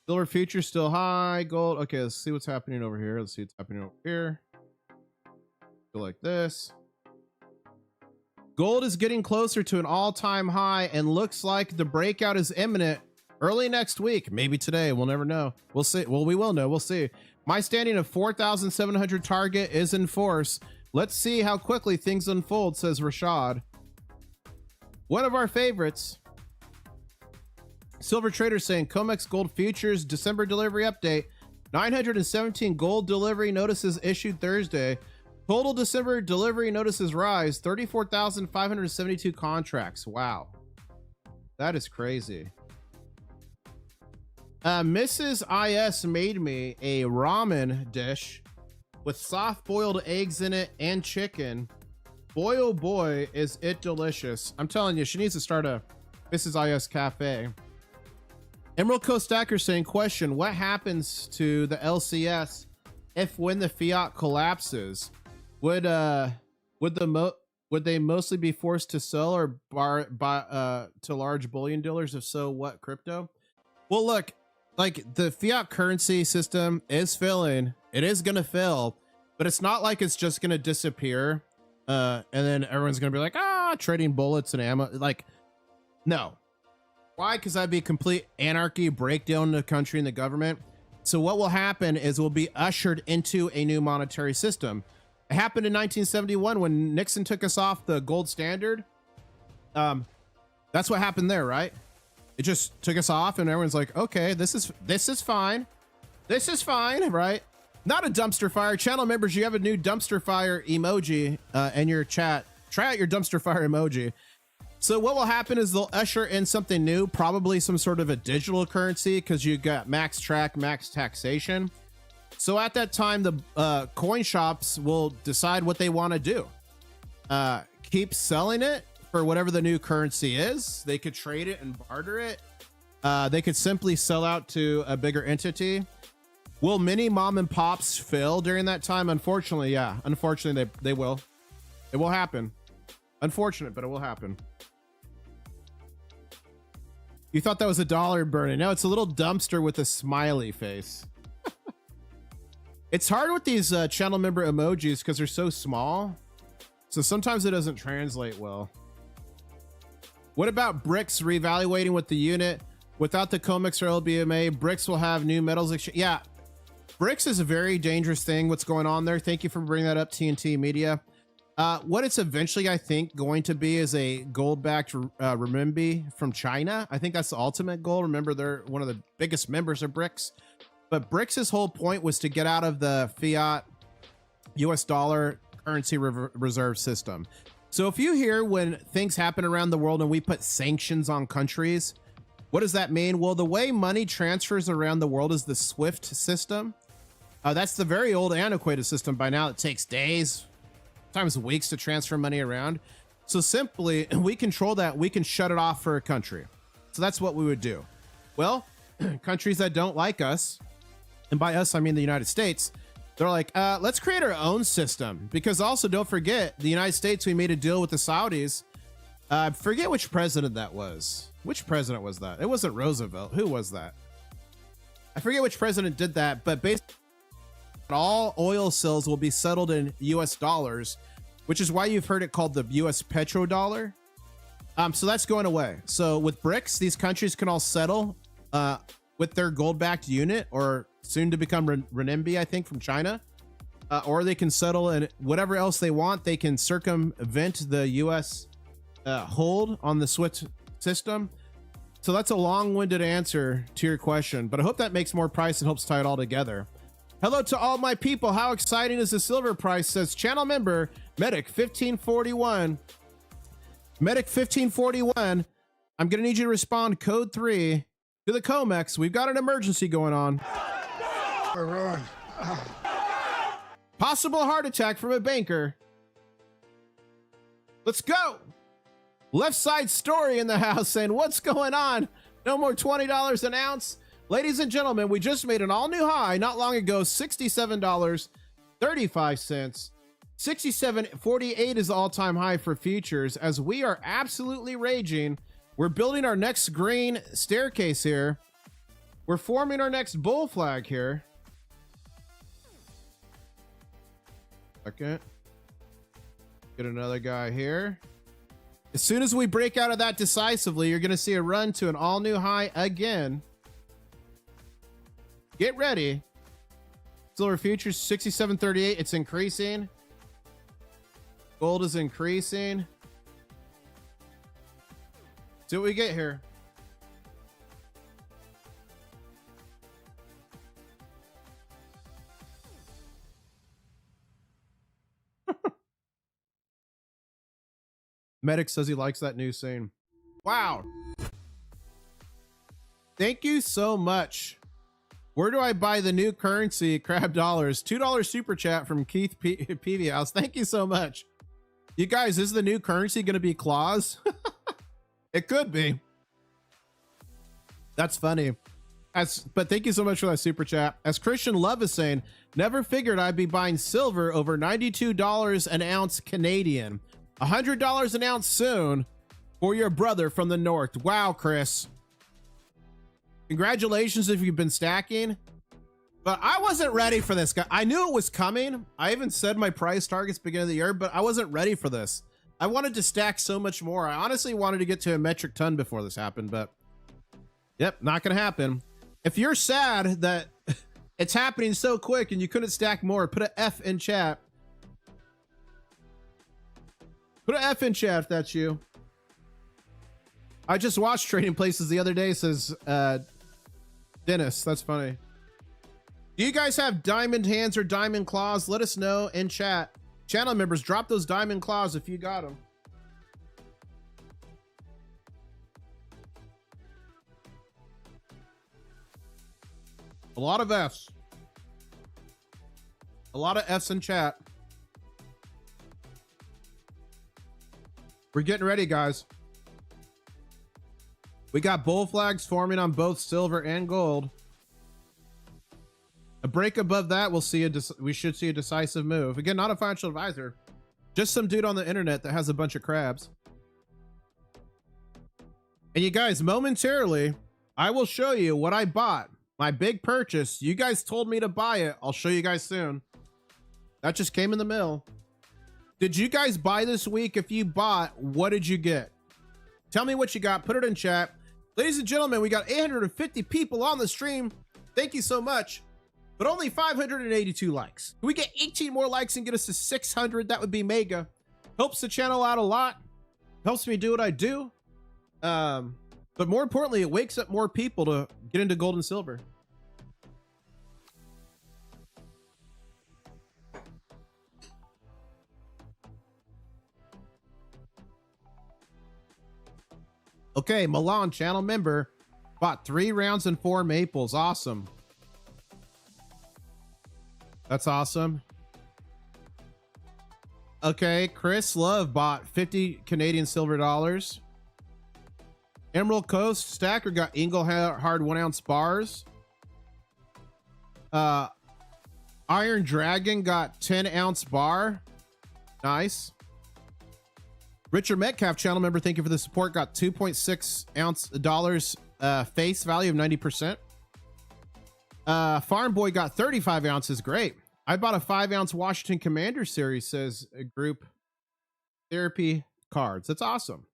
Silver futures still high. Gold. Okay, let's see what's happening over here. Let's see what's happening over here. Go like this. Gold is getting closer to an all-time high and looks like the breakout is imminent early next week. Maybe today. We'll never know. We'll see. Well, we will know. We'll see. My standing of 4,700 target is in force. Let's see how quickly things unfold, says Rashad. One of our favorites. Silver Trader saying COMEX gold futures December delivery update. 917 gold delivery notices issued Thursday. Total December delivery notices rise. 34,572 contracts. Wow. That is crazy. Mrs. IS made me a ramen dish with soft boiled eggs in it and chicken. Boy, oh boy, is it delicious. I'm telling you, she needs to start a Mrs. IS cafe. Emerald Coast Stacker saying, question, what happens to the LCS if when the fiat collapses? Would they mostly be forced to sell or buy to large bullion dealers? If so, what crypto? Well, look, like the fiat currency system is failing. It is going to fail, but it's not like it's just going to disappear. And then everyone's going to be like, trading bullets and ammo. Like, no. Why? Because that'd be complete anarchy, breakdown in the country and the government. So what will happen is we'll be ushered into a new monetary system. It happened in 1971 when Nixon took us off the gold standard. That's what happened there, right? It just took us off and everyone's like, okay, this is fine. This is fine, right? Not a dumpster fire. Channel members, you have a new dumpster fire emoji in your chat. Try out your dumpster fire emoji. So what will happen is they'll usher in something new, probably some sort of a digital currency, because you got max track, max taxation. So at that time, the coin shops will decide what they want to do. Keep selling it for whatever the new currency is. They could trade it and barter it. They could simply sell out to a bigger entity. Will many mom and pops fail during that time? Unfortunately, yeah. Unfortunately, they will. It will happen. Unfortunate, but it will happen. You thought that was a dollar burning. No, it's a little dumpster with a smiley face. It's hard with these channel member emojis because they're so small. So sometimes it doesn't translate well. What about BRICS reevaluating with the unit? Without the COMEX or LBMA, BRICS will have new metals exchange. Yeah, BRICS is a very dangerous thing. What's going on there? Thank you for bringing that up, TNT Media. What it's eventually, I think, going to be is a gold-backed renminbi from China. I think that's the ultimate goal. Remember, they're one of the biggest members of BRICS. But BRICS' whole point was to get out of the fiat US dollar currency reserve system. So if you hear when things happen around the world and we put sanctions on countries, what does that mean? Well, the way money transfers around the world is the SWIFT system. That's the very old antiquated system by now. It takes days, sometimes weeks to transfer money around. So simply, we control that. We can shut it off for a country. So that's what we would do. Well, countries that don't like us, and by us, I mean the United States, they're like, let's create our own system. Because also, don't forget, the United States, we made a deal with the Saudis. Forget which president that was. Which president was that? It wasn't Roosevelt. Who was that? I forget which president did that, but basically, all oil sales will be settled in US dollars, which is why you've heard it called the US petrodollar. So that's going away. So with BRICS, these countries can all settle with their gold-backed unit, or soon to become renminbi, I think, from China. Or they can settle in whatever else they want. They can circumvent the US hold on the SWIFT system. So that's a long-winded answer to your question, but I hope that makes more price and helps tie it all together. Hello to all my people. How exciting is the silver price? Says channel member Medic 1541. Medic 1541. I'm gonna need you to respond code 3 to the COMEX. We've got an emergency going on. Run. Possible heart attack from a banker. Let's go. Left side story in the house saying, what's going on? No more $20 an ounce. Ladies and gentlemen, we just made an all new high not long ago, $67. 35 cents. 67.48 is the all-time high for futures as we are absolutely raging. We're building our next green staircase here. We're forming our next bull flag here. Second. Get another guy here. As soon as we break out of that decisively, you're going to see a run to an all-new high again. Get ready. Silver futures 67.38. It's increasing. Gold is increasing. See what we get here. Medic says he likes that new scene. Wow. Thank you so much. Where do I buy the new currency? Crab dollars. $2 super chat from Keith PV House. Thank you so much. You guys, is the new currency going to be claws? It could be. That's funny. But thank you so much for that super chat. As Christian Love is saying, never figured I'd be buying silver over $92 an ounce Canadian. $100 an ounce soon for your brother from the north. Wow, Chris. Congratulations if you've been stacking. But I wasn't ready for this, guy. I knew it was coming. I even said my price targets beginning of the year, but I wasn't ready for this. I wanted to stack so much more. I honestly wanted to get to a metric ton before this happened, but yep, not gonna happen. If you're sad that it's happening so quick and you couldn't stack more, put an F in chat. Put an F in chat if that's you. I just watched Trading Places the other day, says Dennis. That's funny. Do you guys have diamond hands or diamond claws? Let us know in chat. Channel members, drop those diamond claws if you got them. A lot of Fs. A lot of Fs in chat. We're getting ready, guys. We got bull flags forming on both silver and gold. A break above that, we should see a decisive move. Again, not a financial advisor, just some dude on the internet that has a bunch of crabs. And you guys, momentarily, I will show you what I bought. My big purchase. You guys told me to buy it. I'll show you guys soon. That just came in the mail. Did you guys buy this week? If you bought, what did you get? Tell me what you got. Put it in chat. Ladies and gentlemen, we got 850 people on the stream. Thank you so much. But only 582 likes. Can we get 18 more likes and get us to 600? That would be mega. Helps the channel out a lot. Helps me do what I do. But more importantly, it wakes up more people to get into gold and silver. Okay, Milan, channel member, bought 3 rounds and 4 maples. Awesome. That's awesome. Okay, Chris Love bought 50 Canadian silver dollars. Emerald Coast Stacker got Engelhard 1 ounce bars. Iron Dragon got 10 ounce bar. Nice. Richard Metcalf, channel member, thank you for the support. Got 2.6 ounce dollars face value of 90%. Farm Boy got 35 ounces. Great. I bought a 5 ounce Washington Commander series, says a group therapy cards. That's awesome.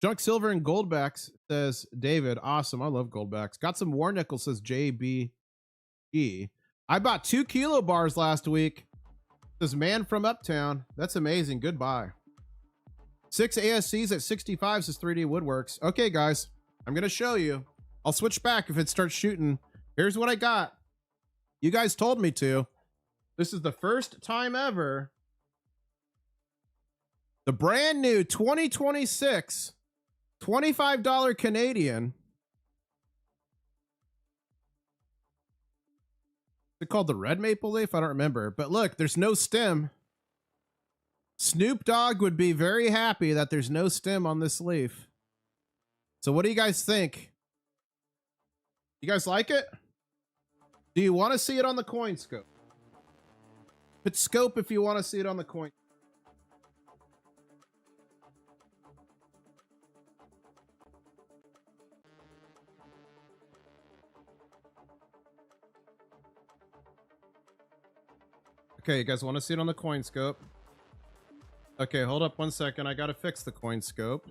Junk Silver and Goldbacks, says David. Awesome. I love Goldbacks. Got some War Nickel, says JBG. I bought 2 kilo bars last week, says Man from Uptown. That's amazing. Goodbye. 6 ASCs at 65, says 3D Woodworks. Okay, guys, I'm going to show you. I'll switch back if it starts shooting. Here's what I got. You guys told me to. This is the first time ever. The brand new 2026 $25 Canadian. Is it called the Red Maple Leaf? I don't remember. But look, there's no stem. Snoop Dogg would be very happy that there's no stem on this leaf. So what do you guys think? You guys like it? Do you want to see it on the coin scope? Hit scope if you want to see it on the coin. Okay, you guys want to see it on the coin scope? Okay, hold up 1 second. I gotta fix the coin scope.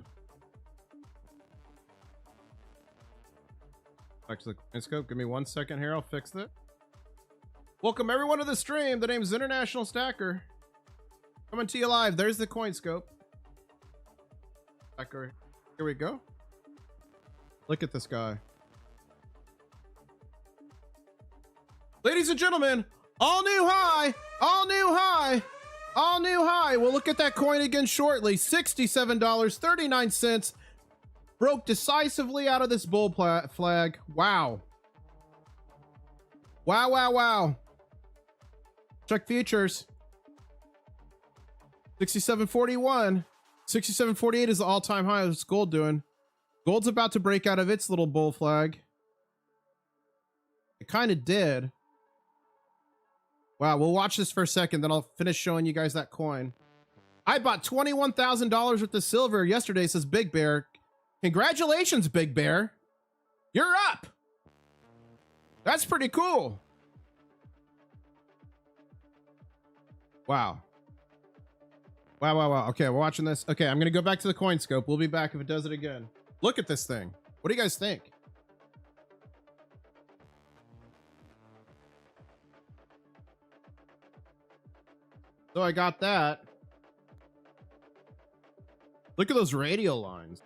Back to the coin scope. Give me 1 second here. I'll fix it. Welcome everyone to the stream. The name is International Stacker. Coming to you live. There's the coin scope. Stacker. Here we go. Look at this guy. Ladies and gentlemen, all new high. All new high. All new high. We'll look at that coin again shortly. $67.39. Broke decisively out of this bull flag. Wow. Wow, wow, wow. Check futures. 67.41. 67.48 is the all-time high. What's gold doing? Gold's about to break out of its little bull flag. It kind of did. Wow, we'll watch this for a second, then I'll finish showing you guys that coin. I bought $21,000 worth of silver yesterday, says Big Bear. Congratulations, Big Bear. You're up. That's pretty cool. Wow. Wow, wow, wow. Okay, we're watching this. Okay, I'm going to go back to the coin scope. We'll be back if it does it again. Look at this thing. What do you guys think? So I got that. Look at those radial lines.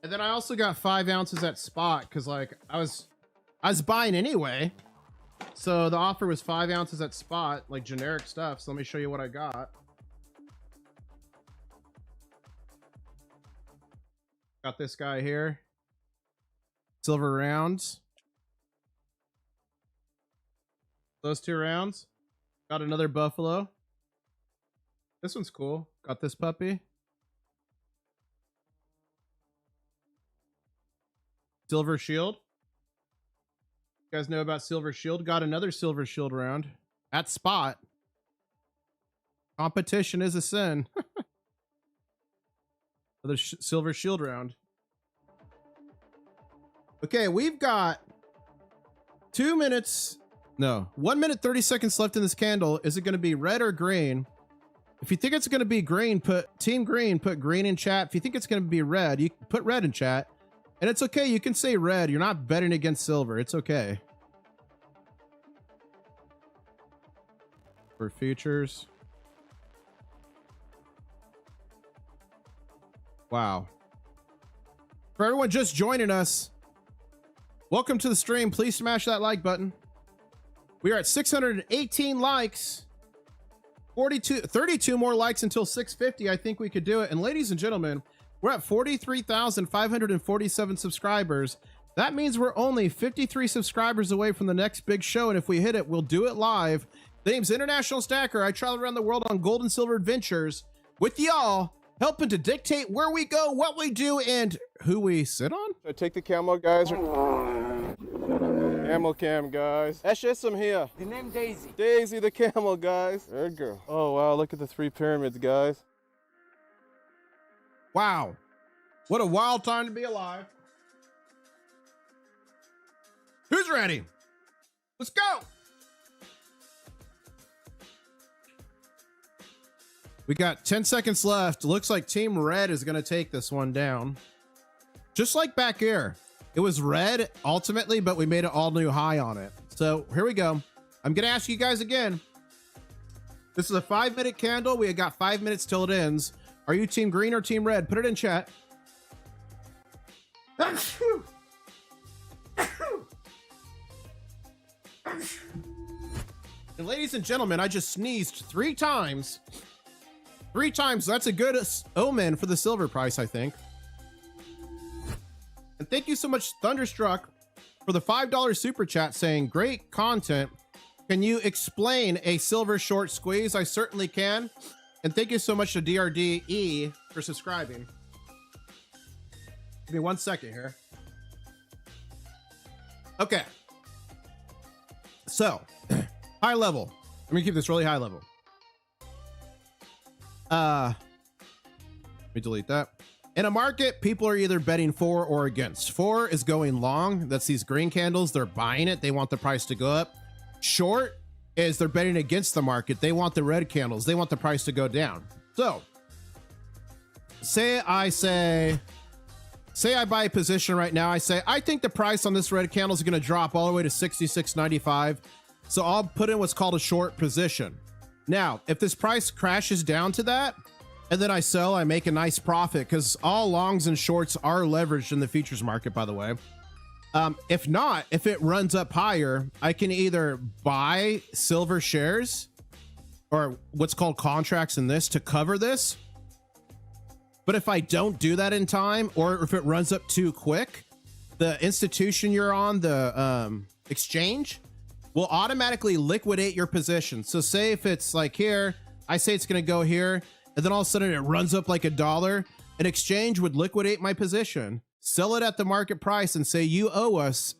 And then I also got 5 ounces at spot because like I was buying anyway. So the offer was 5 ounces at spot, like generic stuff. So let me show you what I got. Got this guy here. Silver rounds. Those 2 rounds. Got another buffalo. This one's cool. Got this puppy. Silver shield. You guys know about silver shield? Got another silver shield round at spot. Competition is a sin. Another silver shield round. Okay, we've got 2 minutes. No, 1 minute 30 seconds left in this candle. Is it going to be red or green? If you think it's going to be green, put team green, put green in chat. If you think it's going to be red, you put red in chat. And it's okay. You can say red. You're not betting against silver. It's okay. For futures. Wow. For everyone just joining us, welcome to the stream. Please smash that like button. We are at 618 likes. 32 more likes until 650. I think we could do it. And ladies and gentlemen, we're at 43,547 subscribers. That means we're only 53 subscribers away from the next big show. And if we hit it, we'll do it live. The name's International Stacker. I travel around the world on gold and silver adventures with y'all, helping to dictate where we go, what we do, and who we sit on. So take the camel, guys. Camel cam, guys. Eshesam here. The name Daisy. Daisy the camel, guys. Good girl. Oh, wow. Look at the 3 pyramids, guys. Wow. What a wild time to be alive. Who's ready? Let's go. We got 10 seconds left. Looks like Team Red is going to take this one down. Just like back here. It was red ultimately, but we made an all new high on it. So here we go. I'm going to ask you guys again. This is a 5-minute candle. We got 5 minutes till it ends. Are you team green or team red? Put it in chat. And ladies and gentlemen, I just sneezed 3 times. 3 times. That's a good omen for the silver price, I think. And thank you so much, Thunderstruck, for the $5 super chat saying, great content. Can you explain a silver short squeeze? I certainly can. And thank you so much to DRDE for subscribing. Give me 1 second here. Okay. So, High level. Let me keep this really high level. Let me delete that. In a market, people are either betting for or against. For is going long. That's these green candles. They're buying it. They want the price to go up. Short is they're betting against the market. They want the red candles. They want the price to go down. So say I buy a position right now. I say, I think the price on this red candle is going to drop all the way to 66.95. So I'll put in what's called a short position. Now, if this price crashes down to that, and then I sell, I make a nice profit, because all longs and shorts are leveraged in the futures market, by the way. If not, if it runs up higher, I can either buy silver shares or what's called contracts in this to cover this. But if I don't do that in time, or if it runs up too quick, the institution you're on, the exchange, will automatically liquidate your position. So say if it's like here, I say it's going to go here, and then all of a sudden it runs up like $1, an exchange would liquidate my position, sell it at the market price, and say, you owe us,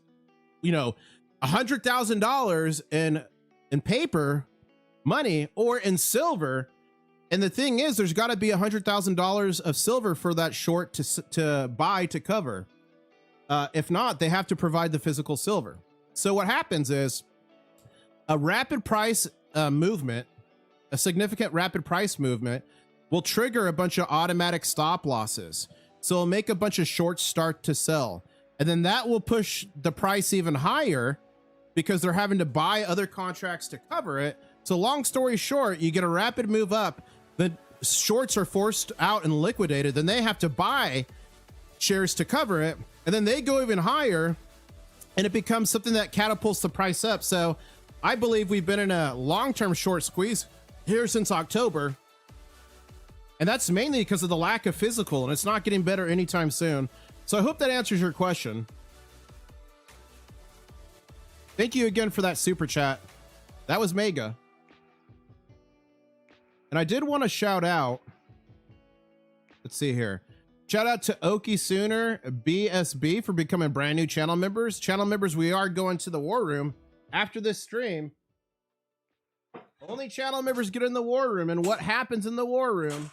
you know, $100,000 in paper money or in silver. And the thing is, there's got to be $100,000 of silver for that short to buy to cover. If not, they have to provide the physical silver. So what happens is a rapid price movement, a significant rapid price movement, will trigger a bunch of automatic stop losses. So it'll make a bunch of shorts start to sell. And then that will push the price even higher because they're having to buy other contracts to cover it. So long story short, you get a rapid move up, the shorts are forced out and liquidated, then they have to buy shares to cover it, and then they go even higher, and it becomes something that catapults the price up. So I believe we've been in a long-term short squeeze here since October. And that's mainly because of the lack of physical, and it's not getting better anytime soon. So I hope that answers your question. Thank you again for that super chat. That was mega. And I did want to shout out. Let's see here. Shout out to Okie Sooner, BSB, for becoming brand new channel members. Channel members, we are going to the war room after this stream. Only channel members get in the war room, and what happens in the war room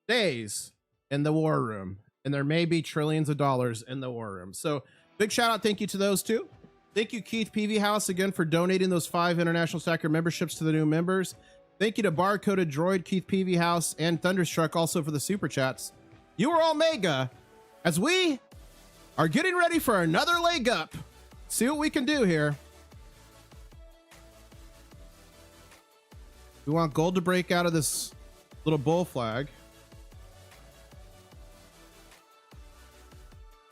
stays in the war room, and there may be trillions of dollars in the war room. So big shout out, thank you to those two. Thank you, Keith PV House, again for donating those 5 International Stacker memberships to the new members. Thank you to Barcoded Droid, Keith PV House, and Thunderstruck also for the super chats. You are all mega as we are getting ready for another leg up. See what we can do here. We want gold to break out of this little bull flag.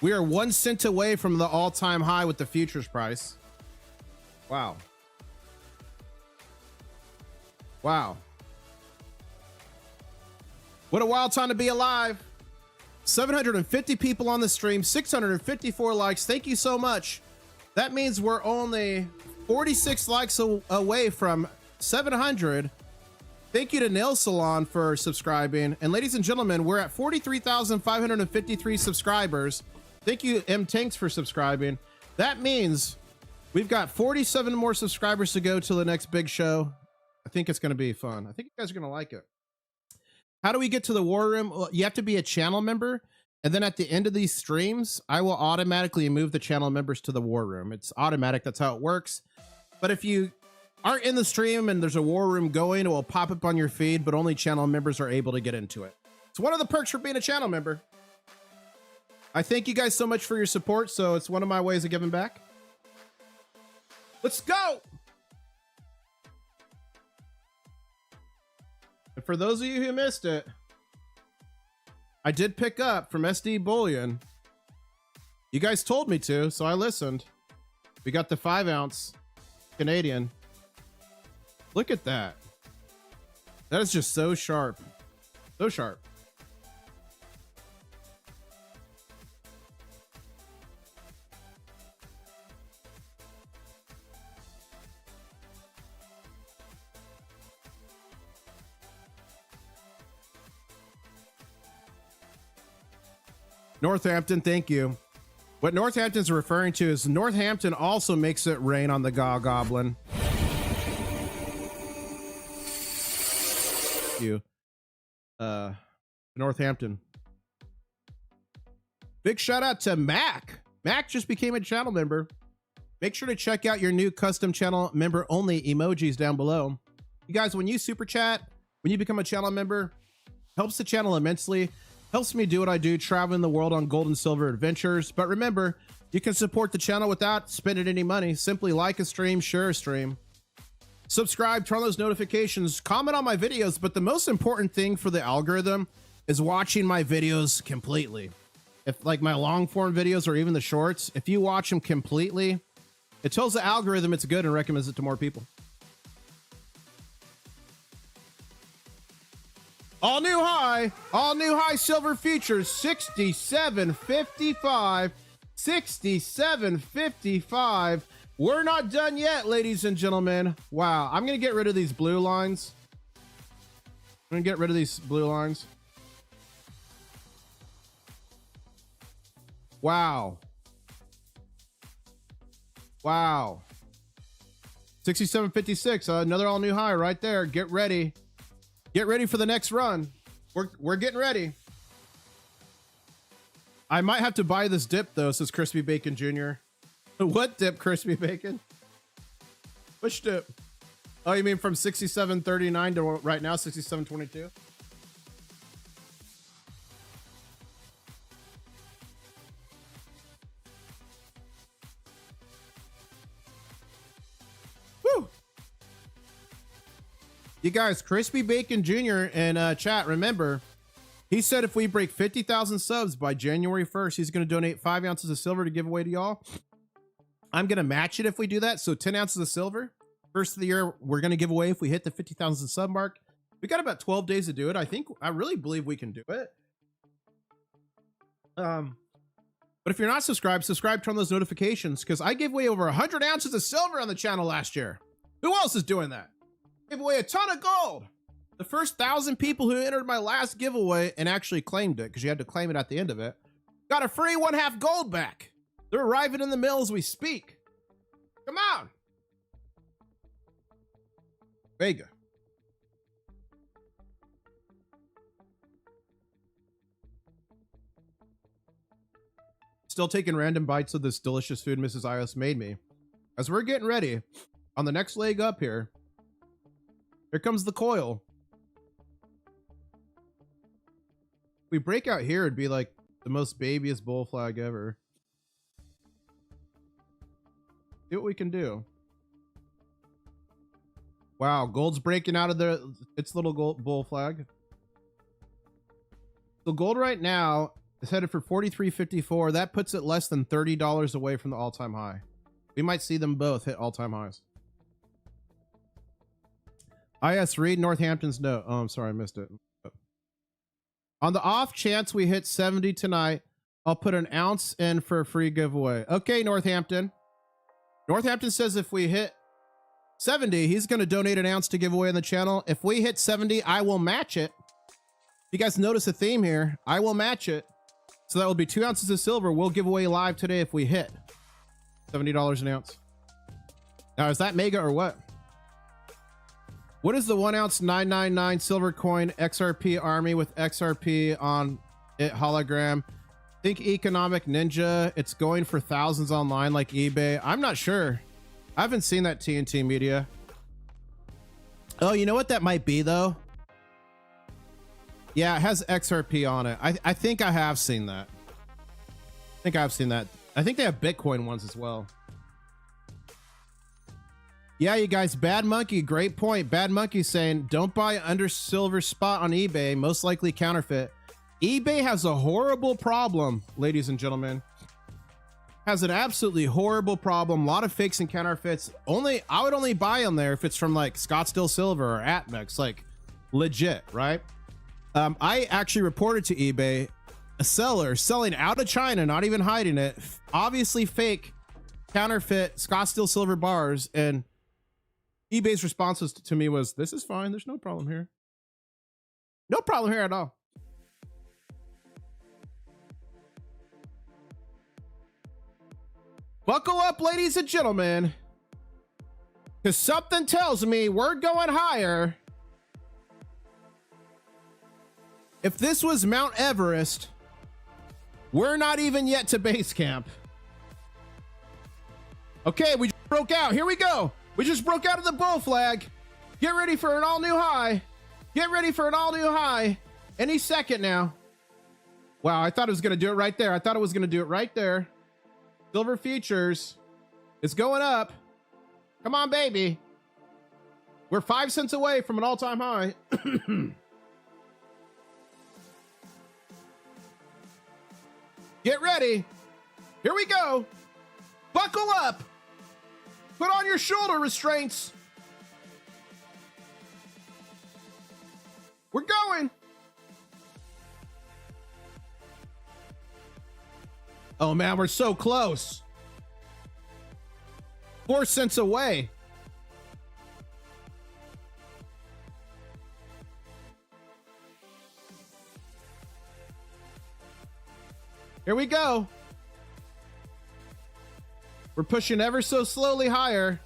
We are 1 cent away from the all-time high with the futures price. Wow. Wow. What a wild time to be alive. 750 people on the stream, 654 likes. Thank you so much. That means we're only 46 likes away from 700. Thank you to Nail Salon for subscribing. And ladies and gentlemen, we're at 43,553 subscribers. Thank you, M Tanks, for subscribing. That means we've got 47 more subscribers to go till the next big show. I think it's going to be fun. I think you guys are going to like it. How do we get to the war room? Well, you have to be a channel member. And then at the end of these streams, I will automatically move the channel members to the war room. It's automatic. That's how it works. But if you aren't in the stream and there's a war room going, it will pop up on your feed, but only channel members are able to get into it. It's one of the perks for being a channel member. I thank you guys so much for your support. So it's one of my ways of giving back. Let's go. And for those of you who missed it, I did pick up from SD Bullion. You guys told me to, so I listened. We got the 5 ounce Canadian. Look at that. That is just so sharp. So sharp. Northampton, thank you. What Northampton's referring to is Northampton also makes it rain on the Goblin. you. Northampton. Big shout out to Mac. Mac just became a channel member. Make sure to check out your new custom channel member only emojis down below. You guys, when you super chat, when you become a channel member, helps the channel immensely. Helps me do what I do, traveling the world on gold and silver adventures. But remember, you can support the channel without spending any money. Simply like a stream, share a stream, subscribe, turn on those notifications, comment on my videos. But the most important thing for the algorithm is watching my videos completely. If like my long form videos or even the shorts, if you watch them completely, it tells the algorithm it's good and recommends it to more people. All new high silver futures, 67.55, 67.55. We're not done yet, ladies and gentlemen. Wow, I'm gonna get rid of these blue lines. I'm gonna get rid of these blue lines. Wow. Wow. 67.56, another all new high right there. Get ready. Get ready for the next run. We're getting ready. I might have to buy this dip though, says Crispy Bacon Jr. What dip, Crispy Bacon? Which dip? Oh, you mean from 67.39 to right now, 67.22? Woo! You guys, Crispy Bacon Jr. in chat, remember, he said if we break 50,000 subs by January 1st, he's going to donate 5 ounces of silver to give away to y'all. I'm going to match it if we do that. So 10 ounces of silver. First of the year, we're going to give away if we hit the 50,000 sub mark. We got about 12 days to do it. I really believe we can do it. But if you're not subscribed, turn on those notifications because I gave away over 100 ounces of silver on the channel last year. Who else is doing that? Gave away a ton of gold. The first 1,000 people who entered my last giveaway and actually claimed it, because you had to claim it at the end of it, got a free 1/2 gold back. They're arriving in the mail as we speak. Come on. Vega. Still taking random bites of this delicious food Mrs. Ios made me. As we're getting ready on the next leg up here, here comes the coil. If we break out here, it'd be like the most babyest bull flag ever. See what we can do. Wow, gold's breaking out of its little gold bull flag. So gold right now is headed for 43.54. That puts it less than $30 away from the all-time high. We might see them both hit all-time highs. IS, read Northampton's note. Oh, I'm sorry, I missed it. On the off chance we hit 70 tonight, I'll put an ounce in for a free giveaway. Okay, Northampton. Northampton says if we hit 70, he's going to donate an ounce to give away on the channel. If we hit 70, I will match it. You guys notice a theme here. I will match it. So that will be 2 ounces of silver. We'll give away live today if we hit $70 an ounce. Now, is that mega or what? What is the 1 ounce 999 silver coin XRP army with XRP on it hologram? Think economic ninja. It's going for thousands online like eBay. I'm not sure. I haven't seen that TNT media. Oh, you know what that might be though? Yeah, it has XRP on it. I think I have seen that. I think I've seen that. I think they have Bitcoin ones as well. Yeah, you guys, Bad Monkey, great point. Bad Monkey saying, don't buy under silver spot on eBay, most likely counterfeit. eBay has a horrible problem, ladies and gentlemen. Has an absolutely horrible problem. A lot of fakes and counterfeits. I would only buy on there if it's from like Scottsdale Silver or Atmex, like legit, right? I actually reported to eBay a seller selling out of China, not even hiding it, obviously fake counterfeit Scottsdale Silver bars, and eBay's response to me was, this is fine. There's no problem here. No problem here at all. Buckle up, ladies and gentlemen, because something tells me we're going higher. If this was Mount Everest, we're not even yet to base camp. Okay, we just broke out. Here we go. We just broke out of the bull flag. Get ready for an all new high. Get ready for an all new high. Any second now. Wow, I thought it was going to do it right there. I thought it was going to do it right there. Silver futures. It's going up. Come on, baby. We're 5 cents away from an all-time high. Get ready. Here we go. Buckle up. Put on your shoulder restraints. We're going. Oh man, we're so close. 4 cents away. Here we go. We're pushing ever so slowly higher.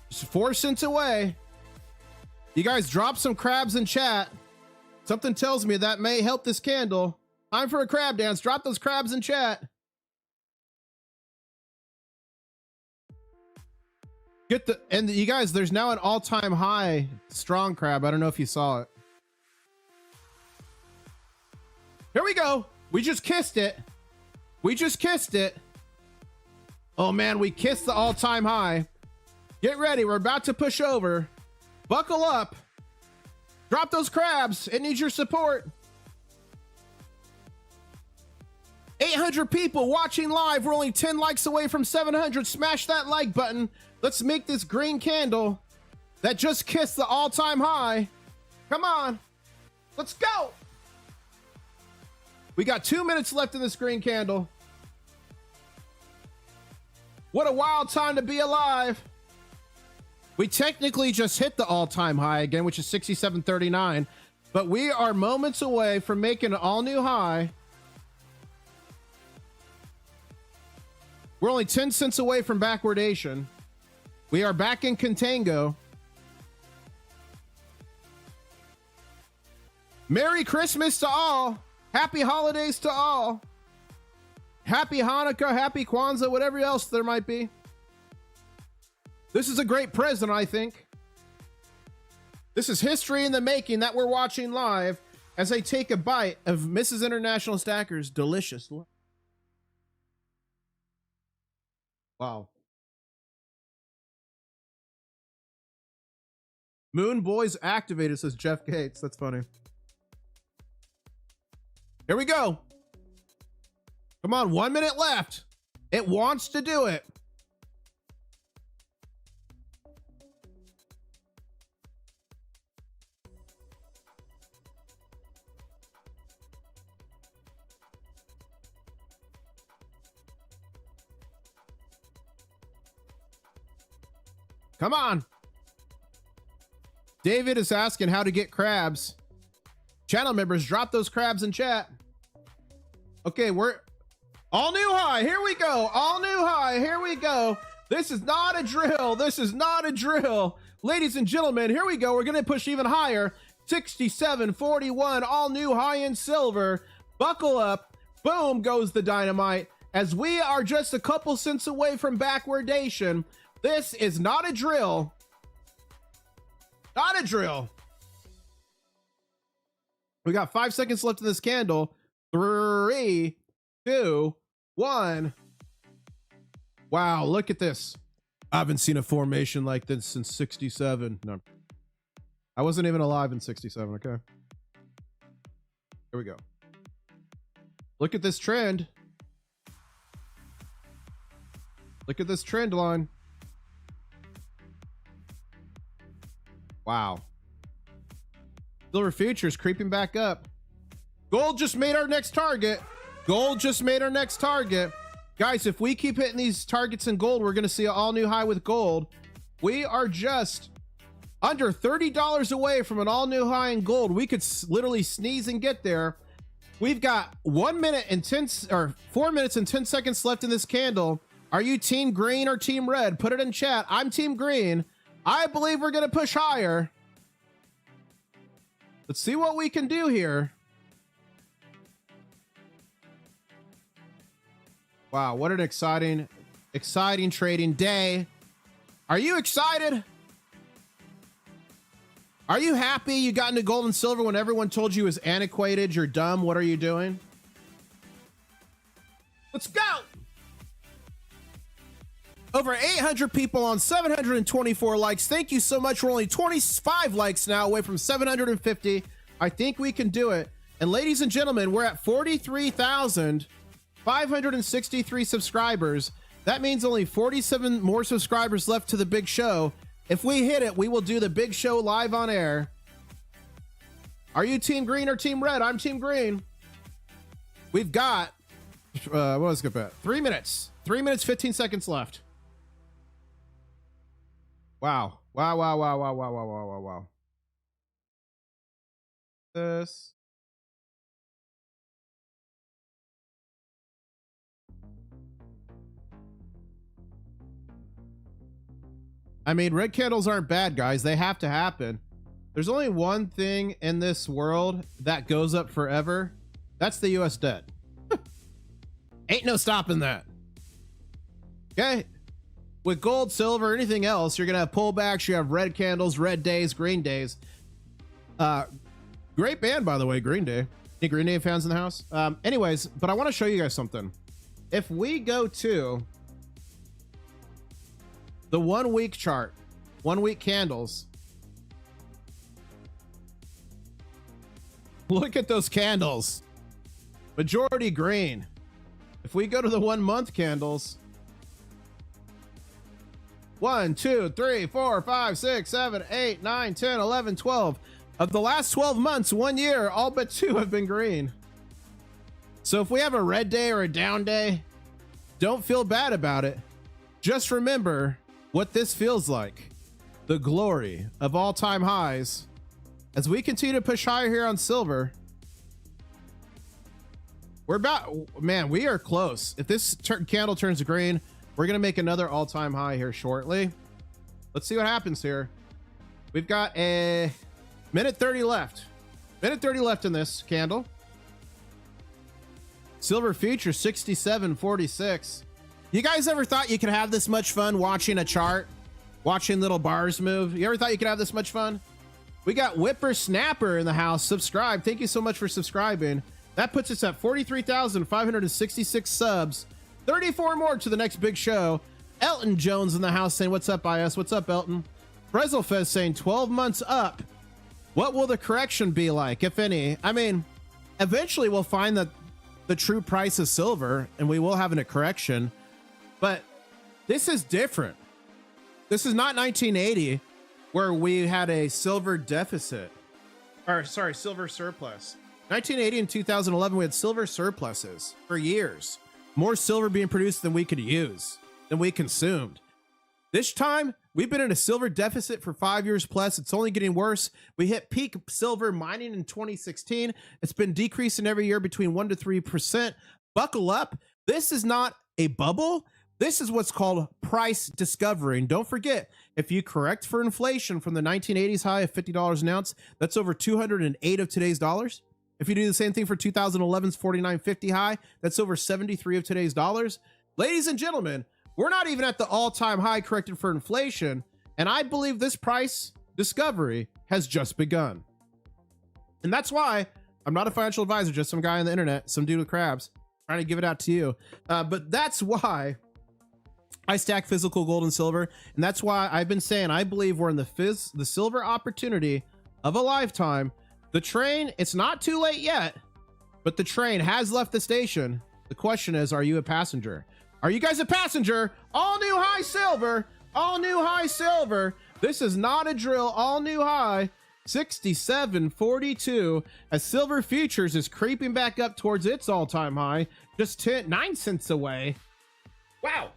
Just 4 cents away. You guys drop some crabs in chat. Something tells me that may help this candle. Time for a crab dance. Drop those crabs in chat. And you guys, there's now an all-time high strong crab. I don't know if you saw it. Here we go. We just kissed it. We just kissed it. Oh man, we kissed the all-time high. Get ready. We're about to push over. Buckle up. Drop those crabs. It needs your support. 800 people watching live. We're only 10 likes away from 700. Smash that like button. Let's make this green candle that just kissed the all-time high. Come on. Let's go. We got 2 minutes left in this green candle. What a wild time to be alive. We technically just hit the all-time high again, which is 67.39, but we are moments away from making an all-new high. We're only 10 cents away from backwardation. We are back in contango. Merry Christmas to all. Happy holidays to all. Happy Hanukkah, happy Kwanzaa, whatever else there might be. This is a great present, I think. This is history in the making that we're watching live as I take a bite of Mrs. International Stacker's delicious. Wow. Moon Boys activated, says Jeff Gates. That's funny. Here we go. Come on, 1 minute left. It wants to do it. Come on. David is asking how to get crabs. Channel members, drop those crabs in chat. Okay, we're all new high. Here we go. All new high. Here we go. This is not a drill. This is not a drill. Ladies and gentlemen, here we go. We're going to push even higher. 67.41. All new high in silver. Buckle up. Boom goes the dynamite. As we are just a couple cents away from backwardation. This is not a drill. Not a drill. We got 5 seconds left in this candle. 3, 2, 1. Wow, look at this. I haven't seen a formation like this since 67. No, I wasn't even alive in 67. Okay. Here we go. Look at this trend. Look at this trend line. Wow. Silver futures creeping back up. Gold just made our next target. Gold just made our next target. Guys, if we keep hitting these targets in gold, we're going to see an all new high with gold. We are just under $30 away from an all new high in gold. We could literally sneeze and get there. We've got 1 minute and 4 minutes and 10 seconds left in this candle. Are you team green or team red? Put it in chat. I'm team green. I believe we're going to push higher. Let's see what we can do here. Wow, what an exciting trading day. Are you excited? Are you happy you got into gold and silver when everyone told you it was antiquated, you're dumb, what are you doing? Let's go! Over 800 people on 724 likes. Thank you so much. We're only 25 likes now away from 750. I think we can do it. And ladies and gentlemen, we're at 43,563 subscribers. That means only 47 more subscribers left to the big show. If we hit it, we will do the big show live on air. Are you team green or team red? I'm team green. We've got, what was it about? 3 minutes. 3 minutes, 15 seconds left. Wow. Wow. This. I mean, red candles aren't bad, guys. They have to happen. There's only one thing in this world that goes up forever. That's the US debt. Ain't no stopping that. Okay. With gold, silver, anything else, you're gonna have pullbacks. You have red candles, red days, green days. Great band, by the way, Green Day. Any Green Day fans in the house? Anyways, but I want to show you guys something. If we go to the 1 week chart, 1 week candles, look at those candles. Majority green. If we go to the 1 month candles, 1, 2, 3, 4, 5, 6, 7, 8, 9, 10, 11, 12. Of the last 12 months, 1 year, all but 2 have been green. So if we have a red day or a down day, don't feel bad about it. Just remember what this feels like. The glory of all-time highs. As we continue to push higher here on silver, we're about, man, we are close. If this candle turns green, we're going to make another all-time high here shortly. Let's see what happens here. We've got a minute 30 left. Minute 30 left in this candle. Silver future 67.46. You guys ever thought you could have this much fun watching a chart? Watching little bars move? You ever thought you could have this much fun? We got Whippersnapper in the house. Subscribe. Thank you so much for subscribing. That puts us at 43,566 subs. 34 more to the next big show. Elton Jones in the house saying, what's up, IS? What's up, Elton? Frezzlefest saying 12 months up. What will the correction be like, if any? I mean, eventually we'll find that the true price of silver and we will have a correction, but this is different. This is not 1980 where we had a silver deficit, or sorry, silver surplus. 1980 and 2011, we had silver surpluses for years. More silver being produced than we could use, than we consumed. This time, we've been in a silver deficit for 5 years plus. It's only getting worse. We hit peak silver mining in 2016. It's been decreasing every year between 1% to 3%. Buckle up. This is not a bubble. This is what's called price discovery. And don't forget, if you correct for inflation from the 1980s high of $50 an ounce, that's over 208 of today's dollars. If you do the same thing for 2011's 49.50 high, that's over 73 of today's dollars. Ladies and gentlemen, we're not even at the all-time high corrected for inflation, and I believe this price discovery has just begun. And that's why I'm not a financial advisor, just some guy on the internet, some dude with crabs, trying to give it out to you. But that's why I stack physical gold and silver, and that's why I've been saying I believe we're in the silver opportunity of a lifetime. The train, it's not too late yet, but the train has left the station. The question is, are you a passenger? Are you guys a passenger? All new high silver. All new high silver. This is not a drill. All new high. 67.42 as silver futures is creeping back up towards its all-time high. Just 9 cents away. Wow.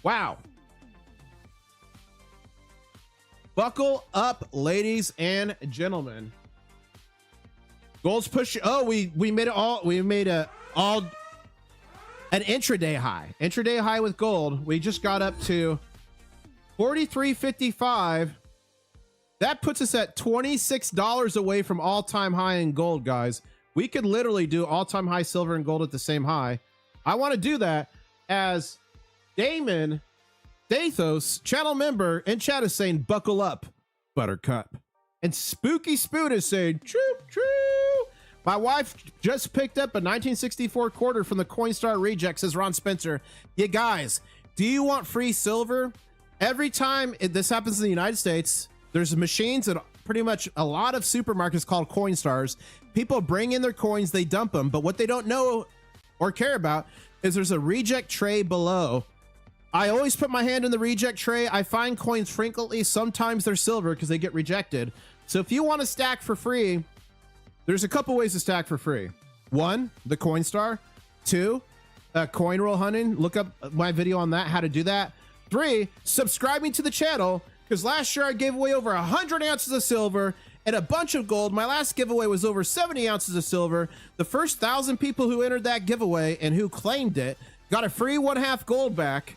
Wow. Buckle up, ladies and gentlemen. Gold's pushing. Oh, we made it all. We made an intraday high. Intraday high with gold. We just got up to 43.55. That puts us at $26 away from all-time high in gold, guys. We could literally do all-time high silver and gold at the same high. I want to do that as Damon Dathos, channel member, in chat is saying, buckle up, Buttercup. And Spooky Spoon is saying, true, true. My wife just picked up a 1964 quarter from the Coinstar Reject, says Ron Spencer. You guys, do you want free silver? Every time this happens in the United States, there's machines at pretty much a lot of supermarkets called Coinstars. People bring in their coins, they dump them, but what they don't know or care about is there's a reject tray below. I always put my hand in the reject tray. I find coins frequently. Sometimes they're silver because they get rejected. So if you want to stack for free, there's a couple ways to stack for free. One, the Coinstar. Two, coin roll hunting. Look up my video on that, how to do that. Three, subscribing to the channel, because last year I gave away over 100 ounces of silver and a bunch of gold. My last giveaway was over 70 ounces of silver. The first 1,000 people who entered that giveaway and who claimed it got a free 1/2 gold back.